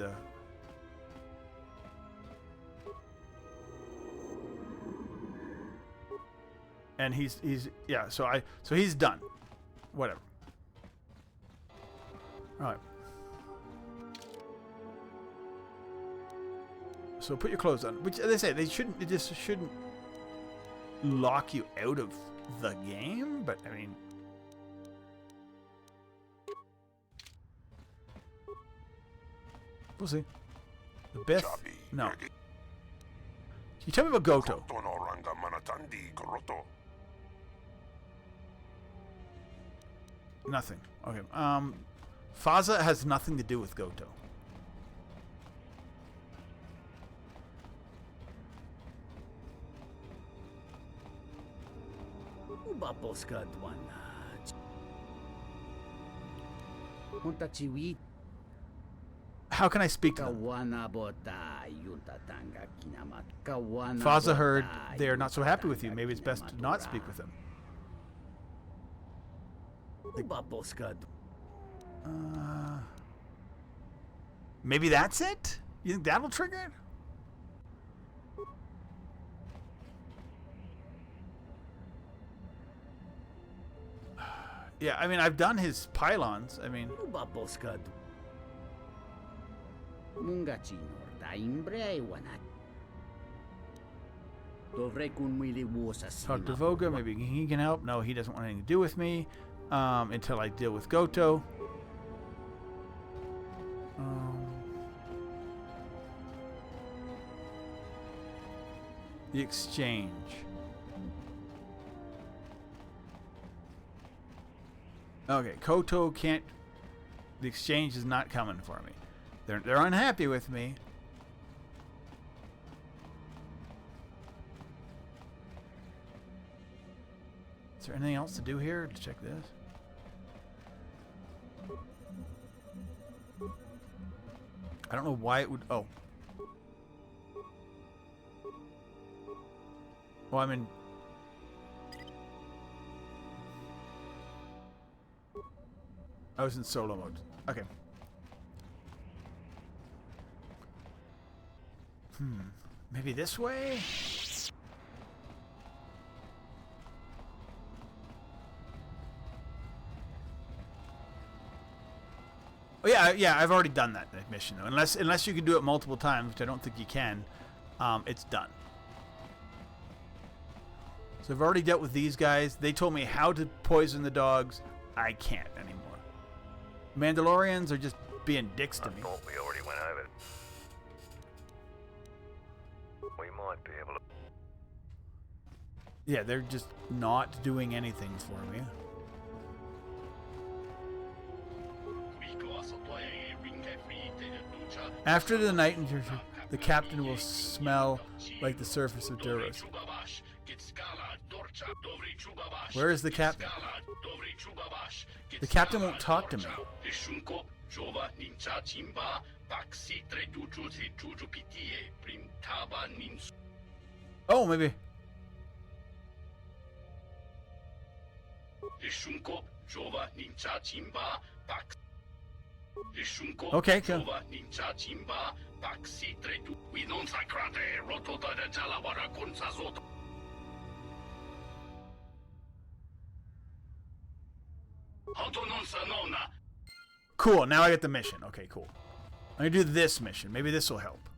And he's yeah. So he's done. Whatever. All right. So put your clothes on. Which they say they shouldn't. It just shouldn't lock you out of the game. But I mean. We'll see. The Biff? No. Can you tell me about Goto? Nothing. Okay. Faza has nothing to do with Goto. How can I speak to them? Faza heard they are not so happy with you. Maybe it's best to not speak with them. Maybe that's it? You think that'll trigger it? Yeah, I mean, I've done his pylons. I mean... Talk to Voga, maybe he can help. No, he doesn't want anything to do with me until I deal with Goto. The exchange. Okay, KOTOR can't... The exchange is not coming for me. They're unhappy with me. Is there anything else to do here to check this? I don't know why it would... Oh. Well, I'm in... I was in solo mode. Okay. Maybe this way? Oh yeah, I've already done that mission though. Unless you can do it multiple times, which I don't think you can. It's done. So I've already dealt with these guys. They told me how to poison the dogs. I can't anymore. Mandalorians are just being dicks to me. I thought we already went over it. We might be able to... Yeah, they're just not doing anything for me. After the night the captain will smell like the surface of Duros. Where is the captain? The captain won't talk to me. Oh, maybe. Okay, cool. Cool, now I get the mission. Okay, cool. I'm gonna do this mission. Maybe this will help.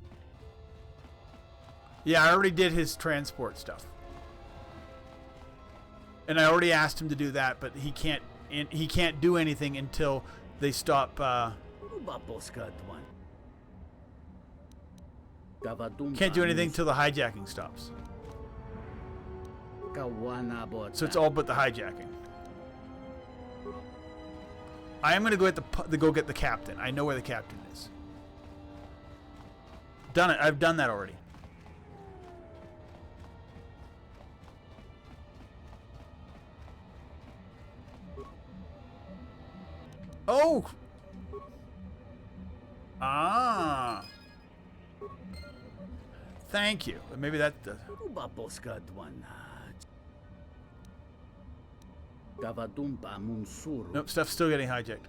Yeah, I already did his transport stuff. And I already asked him to do that, but he can't do anything until they stop can't do anything till the hijacking stops. So it's all but the hijacking. I am gonna go go get the captain. I know where the captain is. Done it. I've done that already. Oh. Ah. Thank you. Maybe that does. Nope, stuff's still getting hijacked.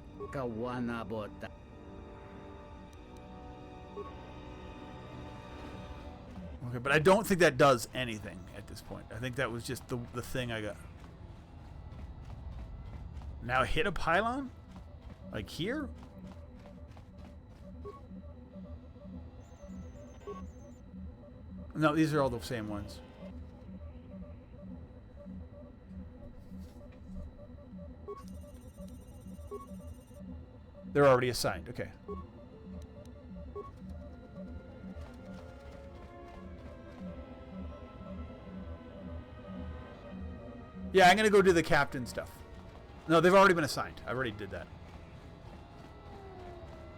Okay, but I don't think that does anything at this point. I think that was just the thing I got. Now hit a pylon? Like here? No, these are all the same ones. They're already assigned. Okay. Yeah, I'm going to go do the captain stuff. No, they've already been assigned. I already did that.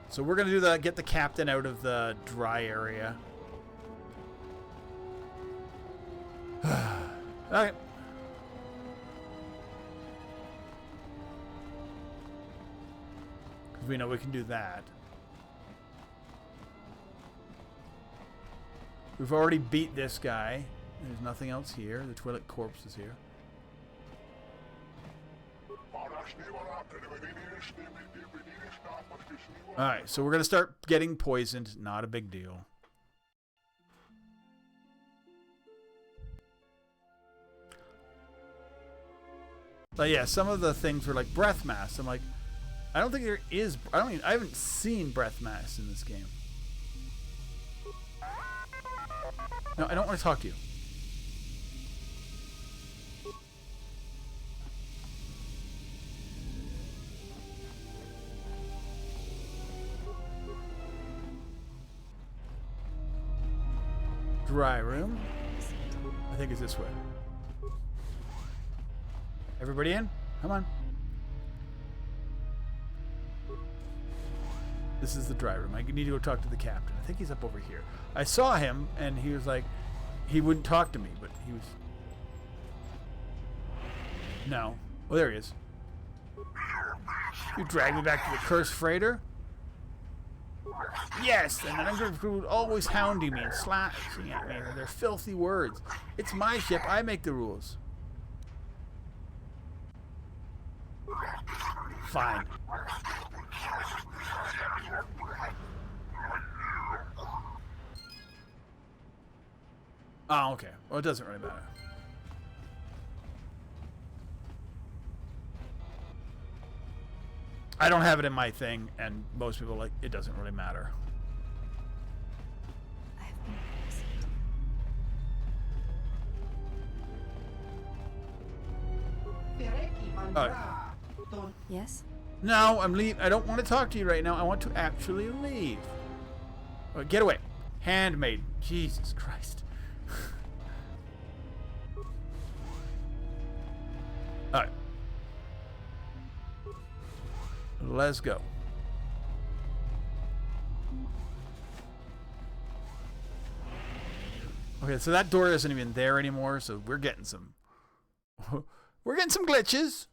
So we're going to do get the captain out of the dry area. Okay. Because we know we can do that. We've already beat this guy. There's nothing else here. The Twi'lek corpse is here. Alright, so we're going to start getting poisoned. Not a big deal. But yeah, some of the things were like breath mass. I'm like, I don't think there is. I haven't seen breath mass in this game. No, I don't want to talk to you. Dry room. I think it's this way. Everybody in? Come on. This is the dry room. I need to go talk to the captain. I think he's up over here. I saw him, and he was like, he wouldn't talk to me, but he was... No. Oh, there he is. You dragged me back to the cursed freighter? Yes, and the Underworld crew always hounding me and slashing at me with their filthy words. It's my ship. I make the rules. Fine. Oh, okay. Well, it doesn't really matter. I don't have it in my thing, and most people like it doesn't really matter. Yes? No, I'm leaving. I don't want to talk to you right now. I want to actually leave. Oh, get away. Handmaid. Jesus Christ. Alright. Let's go. Okay, so that door isn't even there anymore, so we're getting some glitches.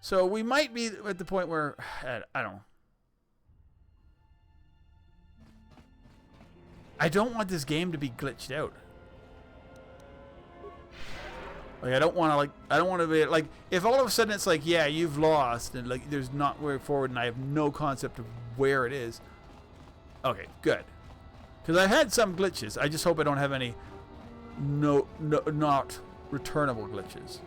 So we might be at the point where I don't know. I don't want this game to be glitched out. Like I don't want to be like, if all of a sudden it's like, yeah, you've lost and like there's not way forward and I have no concept of where it is. Okay, good. Because I've had some glitches. I just hope I don't have any not returnable glitches.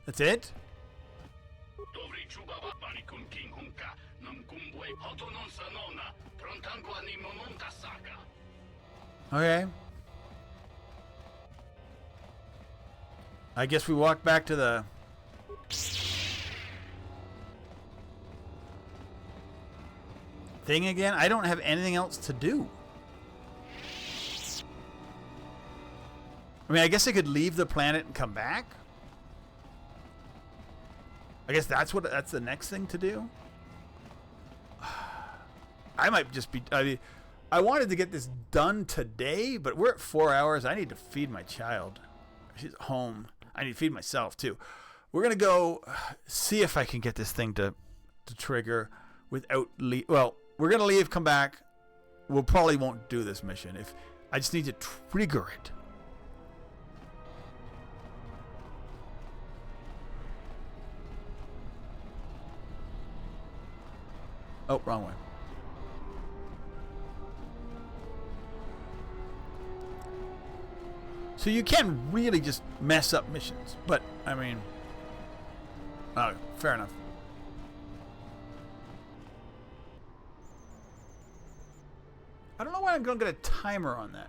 That's it? Okay. I guess we walk back to the thing again. I don't have anything else to do. I mean, I guess I could leave the planet and come back. I guess that's the next thing to do. I might just be. I mean, I wanted to get this done today, but we're at 4 hours. I need to feed my child. She's home. I need to feed myself too. We're gonna go see if I can get this thing to trigger without leave. Well, we're gonna leave, come back. We'll probably won't do this mission if I just need to trigger it. Oh, wrong way. So you can really just mess up missions, but I mean, oh, fair enough. I don't know why I'm going to get a timer on that.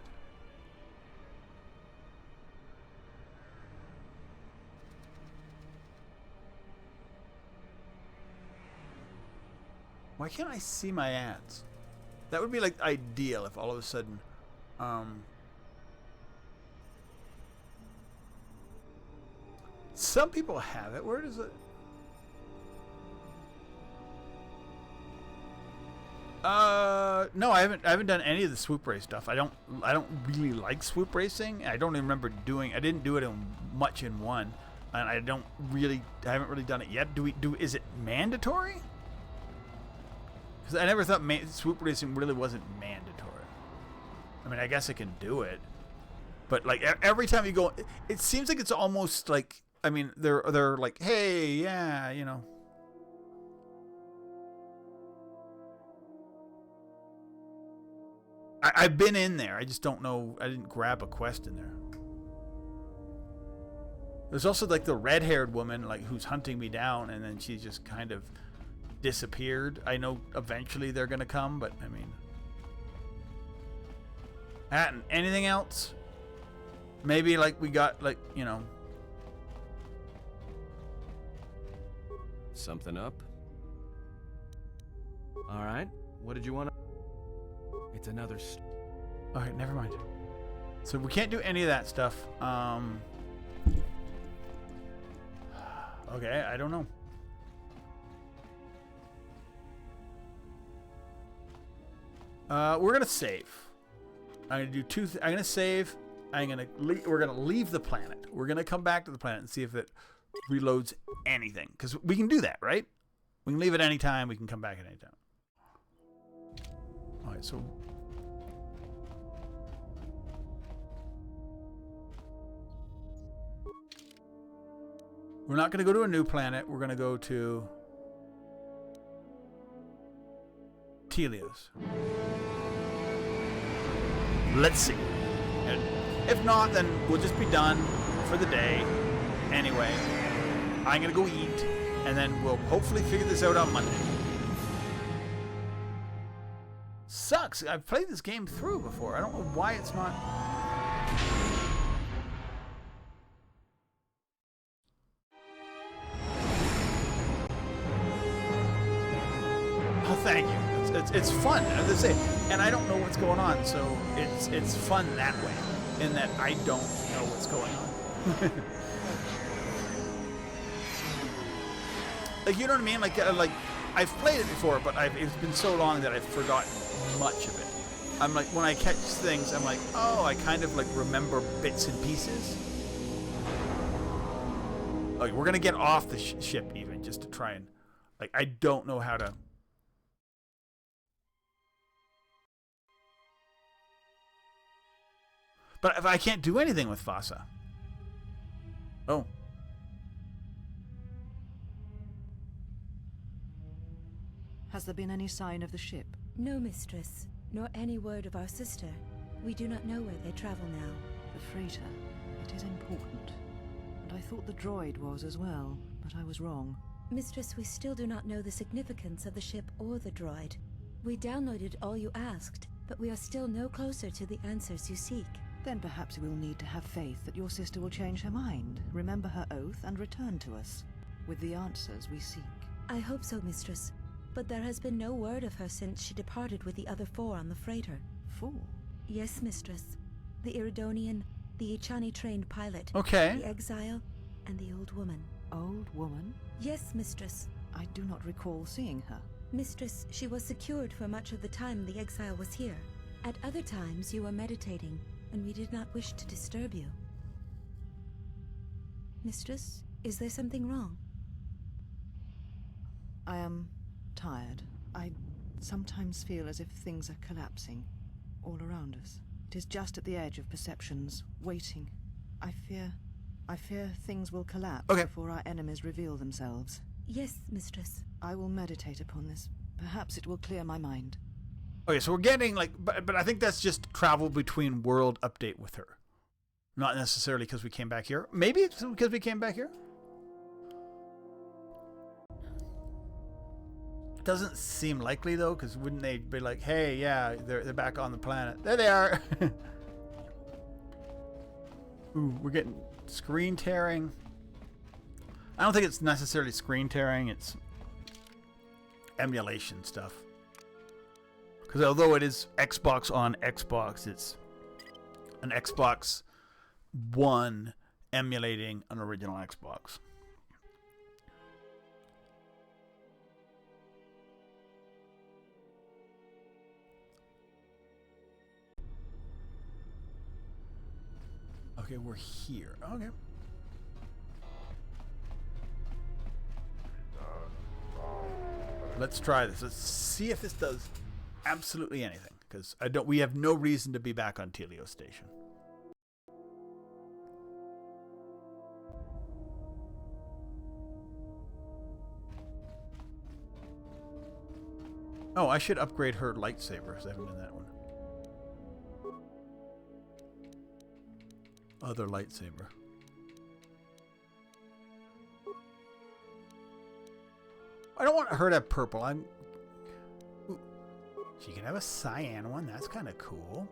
Why can't I see my ads? That would be like ideal if all of a sudden, some people have it. Where does it? No, I haven't done any of the swoop race stuff. I don't really like swoop racing. I don't even remember doing. I didn't do it much in one, and I haven't really done it yet. Is it mandatory? Because I never thought swoop racing really wasn't mandatory. I mean, I guess I can do it, but like every time you go, it seems like it's almost like. I mean, they're like, hey, yeah, you know. I've been in there. I just don't know. I didn't grab a quest in there. There's also like the red-haired woman, like who's hunting me down, and then she just kind of disappeared. I know eventually they're gonna come, but I mean, anything else? Maybe like we got like, you know. Something up? All right. What did you want to... It's another... All right, never mind. So we can't do any of that stuff. Okay, I don't know. We're gonna save. I'm gonna do two. I'm gonna save. We're gonna leave the planet. We're gonna come back to the planet and see if it reloads anything, because we can do that, right? We can leave at any time. We can come back at any time. All right, so we're not going to go to a new planet. We're going to go to Telios. Let's see. And if not, then we'll just be done for the day anyway. I'm going to go eat, and then we'll hopefully figure this out on Monday. Sucks. I've played this game through before. I don't know why it's not... Oh, thank you. It's fun, as I say, and I don't know what's going on, so it's fun that way. in that I don't know what's going on. Like, you know what I mean? Like I've played it before, but it's been so long that I've forgotten much of it. I'm like, when I catch things, I'm like, oh, I kind of like remember bits and pieces. Okay, we're gonna get off the ship even just to try and, like, I don't know how to. But if I can't do anything with Vasa. Oh. Has there been any sign of the ship? No, mistress, nor any word of our sister. We do not know where they travel now. The freighter. It is important. And I thought the droid was as well, but I was wrong. Mistress, we still do not know the significance of the ship or the droid. We downloaded all you asked, but we are still no closer to the answers you seek. Then perhaps we'll need to have faith that your sister will change her mind, remember her oath, and return to us with the answers we seek. I hope so, mistress. But there has been no word of her since she departed with the other 4 on the freighter. 4? Yes, mistress. The Iridonian, the Ichani-trained pilot, okay, the Exile, and the old woman. Old woman? Yes, mistress. I do not recall seeing her. Mistress, she was secured for much of the time the Exile was here. At other times you were meditating, and we did not wish to disturb you. Mistress, is there something wrong? I am tired. I sometimes feel as if things are collapsing all around us. It is just at the edge of perceptions, waiting. I fear things will collapse before our enemies reveal themselves. Yes, mistress. I will meditate upon this. Perhaps it will clear my mind. Okay, so we're getting like, but I think that's just travel between world update with her. Not necessarily because we came back here. Maybe it's because we came back here. Doesn't seem likely though, because wouldn't they be like, hey, yeah, they're back on the planet. There they are. Ooh, we're getting screen tearing. I don't think it's necessarily screen tearing. It's emulation stuff. Because although it is Xbox on Xbox, it's an Xbox One emulating an original Xbox. Okay, we're here. Okay. Let's try this. Let's see if this does absolutely anything, because we have no reason to be back on Telio Station. Oh, I should upgrade her lightsaber, because I haven't done that one. Other lightsaber. I don't want her to have purple. Ooh. She can have a cyan one. That's kind of cool.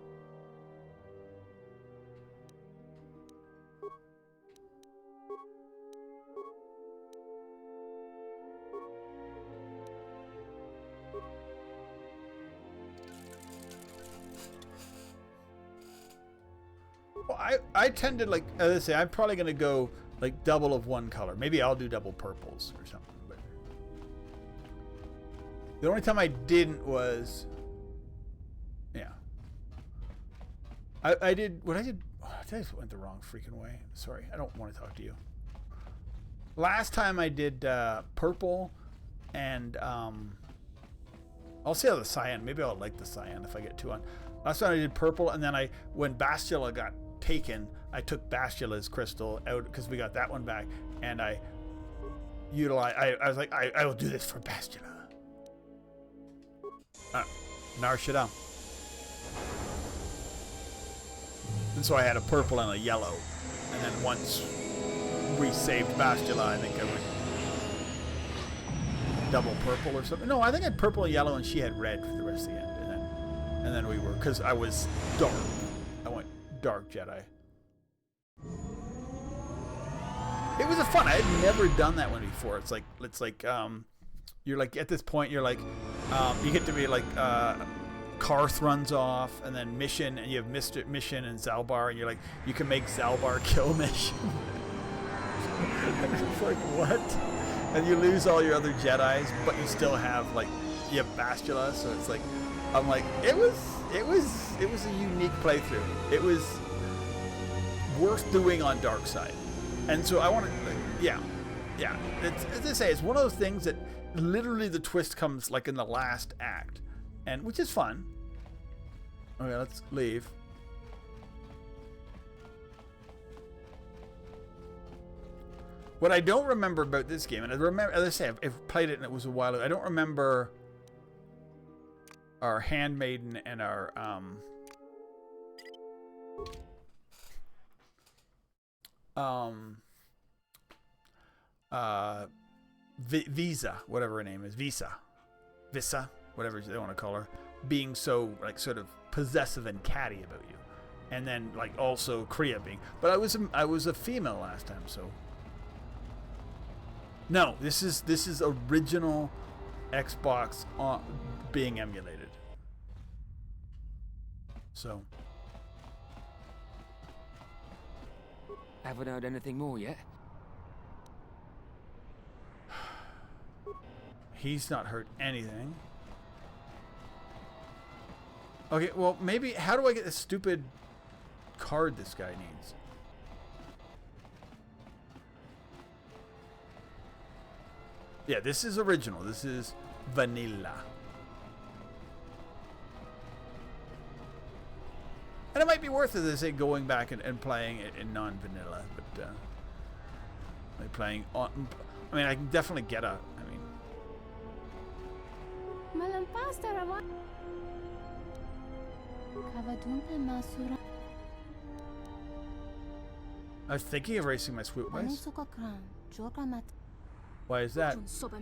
Well, I tend to like, as I say, I'm probably going to go like double of one color. Maybe I'll do double purples or something. But the only time I didn't was, yeah. I did, what I did, oh, I just went the wrong freaking way. Sorry, I don't want to talk to you. Last time I did purple and I'll see how the cyan, maybe I'll like the cyan if I get two on. Last time I did purple, and then when Bastila got taken, I took Bastila's crystal out because we got that one back, and I utilized, I was like, I will do this for Bastila. Nar Shaddaa. And so I had a purple and a yellow, and then once we saved Bastila, I think I went double purple or something. No, I think I had purple and yellow, and she had red for the rest of the end. And then we were, because I was dark. I went dark Jedi. It was a fun. I had never done that one before. It's like you're like, at this point, you're like, you get to be like Karth runs off, and then Mission, and you have Mr. Mission and Zalbar, and you're like, you can make Zalbar kill Mission. It's like, what? And you lose all your other Jedis, but you still have, like, you have Bastila, so it's like, I'm like, it was a unique playthrough. It was worth doing on Dark Side. And so I want to, yeah. It's, as I say, it's one of those things that literally the twist comes like in the last act, and which is fun. Okay, let's leave. What I don't remember about this game, and I remember, as I say, I've played it and it was a while ago. I don't remember our Handmaiden and our Visa, whatever her name is, Visa, whatever they want to call her, being so like sort of possessive and catty about you, and then like also Kriya being. But I was a female last time, so no. This is original Xbox being emulated. So. Haven't heard anything more yet? He's not heard anything. Okay, well, maybe... How do I get this stupid card this guy needs? Yeah, this is original. This is vanilla. And it might be worth it, as I say, going back and playing it in non-vanilla. But, like playing on... I mean, I can definitely get a... I was thinking of racing my swoop base. Why is that?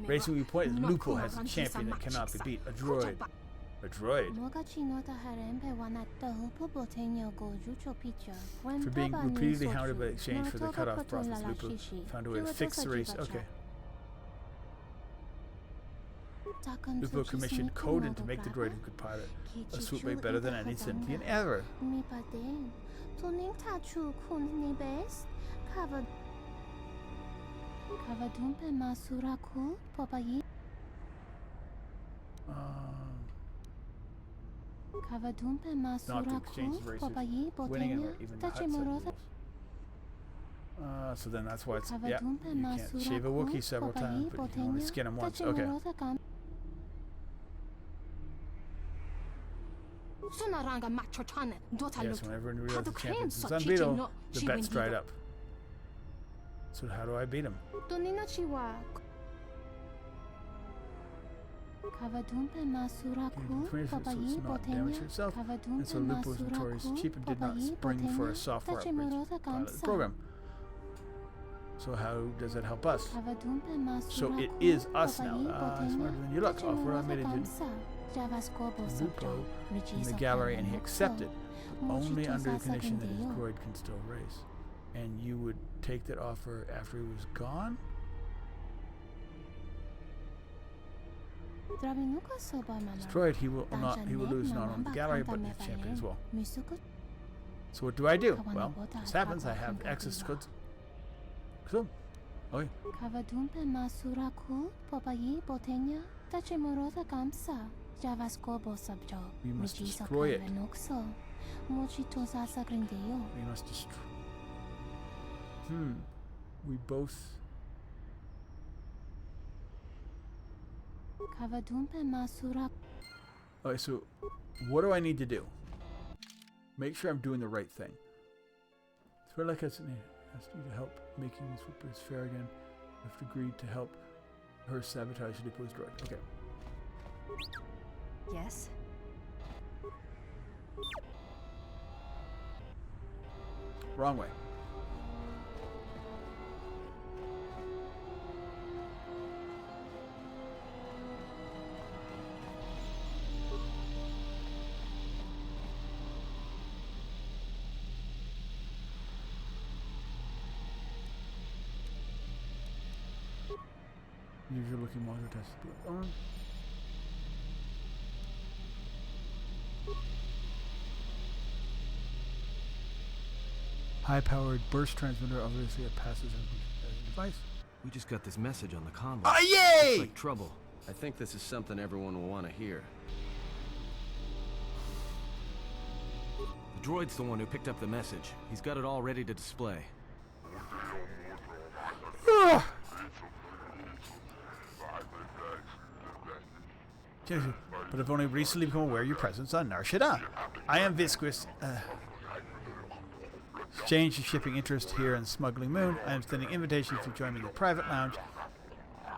Racing we point is Lupo has a champion that cannot be beat. A droid. A droid. For being repeatedly hounded by exchange for the cutoff process, Lupo found a way to fix the race. Okay. Lupo commissioned Coden to make the droid who could pilot a swoop bay better than any sentient ever. Not to exchange races, winning it or even the Hut so then that's why it's, yeah, you can't shave a Wookiee several times, but you can only skin him once. Okay. Yes, whenever you realize the champion is unbeatable, the bet's dried up. So how do I beat him? Not damage yourself, and so Lupo was notorious cheap and did not spring for a software upgrade pilot the program. So how does that help us? So it is us now. Smarter than you look. Offer I made it to Lupo in the gallery, and he accepted, but only under the condition that his droid can still race. And you would take that offer after he was gone? Destroyed, he will lose not only the gallery but his champion as well. So what do I do? Well, this happens, I have access codes. So, okay. We must destroy it. We must destroy. We both. Okay, so what do I need to do? Make sure I'm doing the right thing. So like I said, asked you to help making Swoopers fair again. You have agreed to help her sabotage Lupo's droid. Okay. Yes. Wrong way. Usual looking model test. High-powered burst transmitter, obviously it passes a device. We just got this message on the convoy. Oh, yay! Looks like trouble. I think this is something everyone will want to hear. The droid's the one who picked up the message. He's got it all ready to display. But I've only recently become aware of your presence on Nar Shaddaa. I am Visquis. Exchange of shipping interest here in Smuggling Moon. I am sending invitation to join me in the private lounge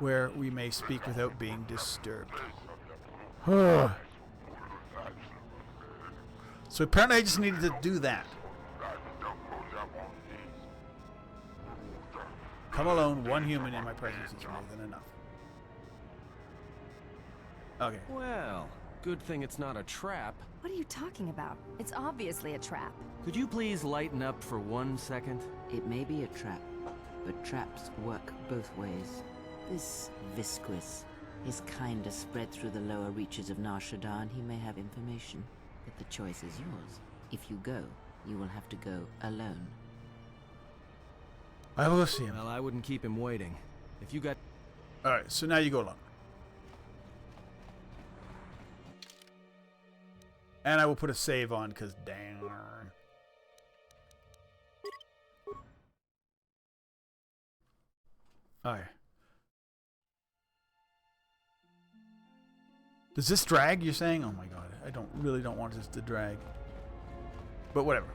where we may speak without being disturbed. So apparently I just needed to do that. Come alone, one human in my presence is more than enough. Okay. Well, good thing it's not a trap. What are you talking about? It's obviously a trap. Could you please lighten up for 1 second? It may be a trap, but traps work both ways. This Visquis, his kind is spread through the lower reaches of Nar Shaddaa, and he may have information. But the choice is yours. If you go, you will have to go alone. I will see him. Well, I wouldn't keep him waiting. If you got... Alright, so now you go alone. And I will put a save on, because damn. Alright. Does this drag, you're saying? Oh my god, I really don't want this to drag. But whatever.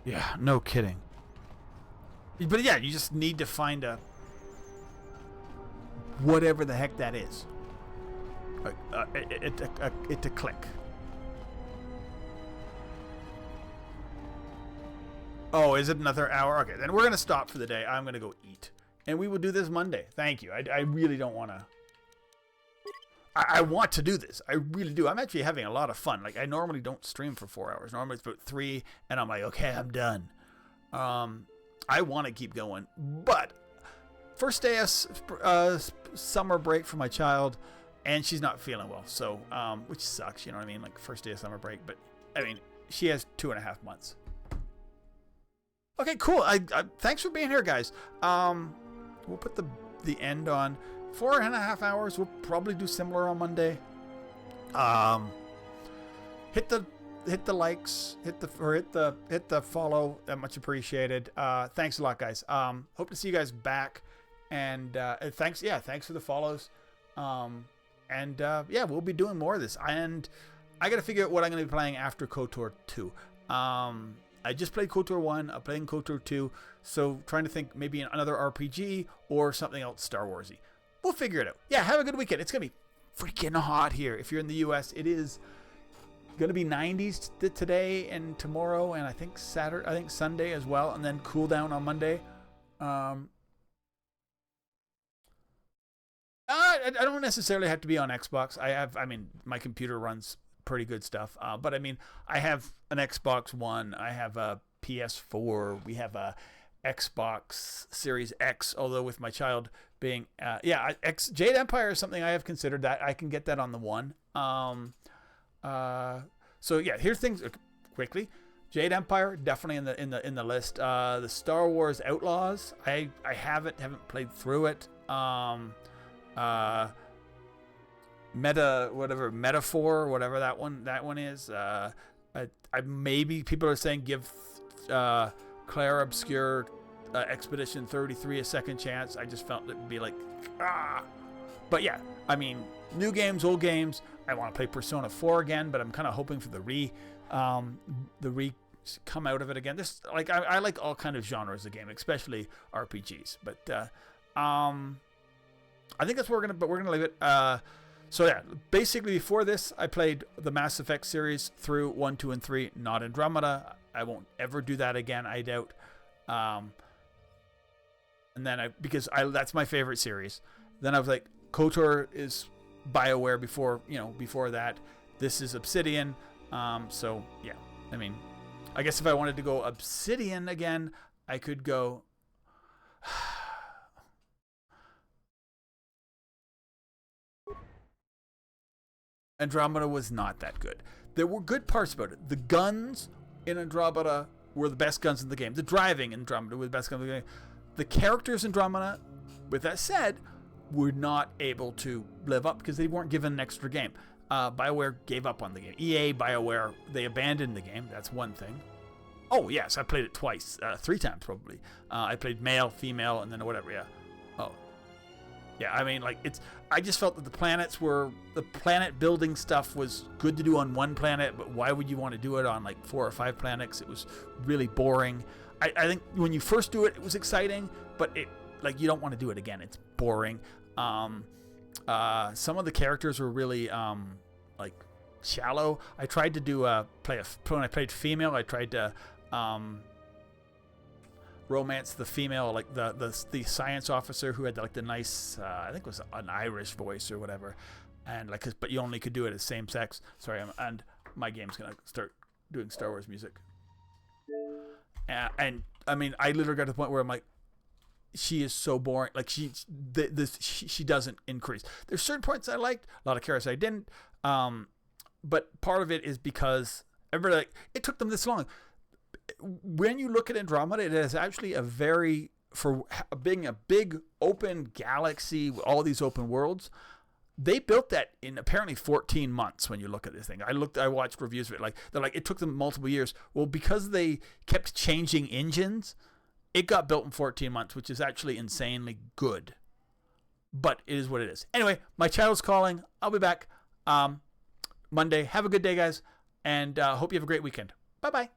Yeah, no kidding. But yeah, you just need to find a... whatever the heck that is. It to click. Oh, is it another hour? Okay, then we're going to stop for the day. I'm going to go eat. And we will do this Monday. Thank you. I really don't want to... I want to do this. I really do. I'm actually having a lot of fun. Like, I normally don't stream for 4 hours. Normally it's about 3, and I'm like, okay, I'm done. I want to keep going. But first day of summer break for my child, and she's not feeling well. So, which sucks, you know what I mean? Like, first day of summer break. But, I mean, she has 2.5 months. Okay, cool. Thanks for being here, guys. We'll put the end on 4.5 hours. We'll probably do similar on Monday. Hit the likes, hit the follow. Much appreciated. Thanks a lot, guys. Hope to see you guys back. And thanks for the follows. Yeah, we'll be doing more of this. And I got to figure out what I'm going to be playing after KOTOR 2. I just played KOTOR 1. I'm playing KOTOR 2. So trying to think maybe another RPG or something else Star Warsy. We'll figure it out. Yeah, have a good weekend. It's going to be freaking hot here. If you're in the U.S., it is going to be 90s today and tomorrow, and I think Sunday as well, and then cool down on Monday. I don't necessarily have to be on Xbox. I mean, my computer runs pretty good stuff. But I mean, I have an Xbox One. I have a PS4. We have a Xbox Series X, although with my child being, Jade Empire is something I have considered that I can get that on the One. So yeah, here's things quickly. Jade Empire definitely in the list. The Star Wars Outlaws, I haven't played through it. Metaphor, whatever that one is. I maybe people are saying give Claire Obscure Expedition 33 a second chance. I just felt it'd be like but yeah, I mean, new games, old games. I want to play Persona 4 again, but I'm kind of hoping for the re come out of it again. This, like, I like all kind of genres of game, especially RPGs. But I think that's where we're gonna leave it. So yeah, basically before this, I played the Mass Effect series through 1, 2, and 3, not Andromeda. I won't ever do that again, I doubt. And then that's my favorite series. Then I was like, KOTOR is BioWare before that. This is Obsidian. So yeah, I mean, I guess if I wanted to go Obsidian again, I could go Andromeda was not that good. There were good parts about it. The guns in Andromeda were the best guns in the game. The driving in Andromeda were the best guns in the game. The characters in Andromeda, with that said, were not able to live up because they weren't given an extra game. BioWare gave up on the game. EA, BioWare, they abandoned the game. That's one thing. Oh, yes, I played it twice. 3 times, probably. I played male, female, and then whatever, yeah. Oh. Yeah, I mean, like, I just felt that the planet building stuff was good to do on one planet, but why would you want to do it on, like, 4 or 5 planets? It was really boring. I think when you first do it, it was exciting, but you don't want to do it again. It's boring. Some of the characters were really, shallow. I tried to do when I played female, I tried to romance the female, like the science officer who had like the nice, I think it was an Irish voice or whatever, and but you only could do it as same sex. Sorry, and my game's gonna start doing Star Wars music. And I mean, I literally got to the point where I'm like, she is so boring. Like she doesn't increase. There's certain points I liked, a lot of characters I didn't. But part of it is because everybody it took them this long. When you look at Andromeda, it is actually for being a big open galaxy with all these open worlds. They built that in apparently 14 months when you look at this thing. I watched reviews of it. They're like, it took them multiple years. Well, because they kept changing engines, it got built in 14 months, which is actually insanely good. But it is what it is. Anyway, my child's calling. I'll be back Monday. Have a good day, guys. And hope you have a great weekend. Bye-bye.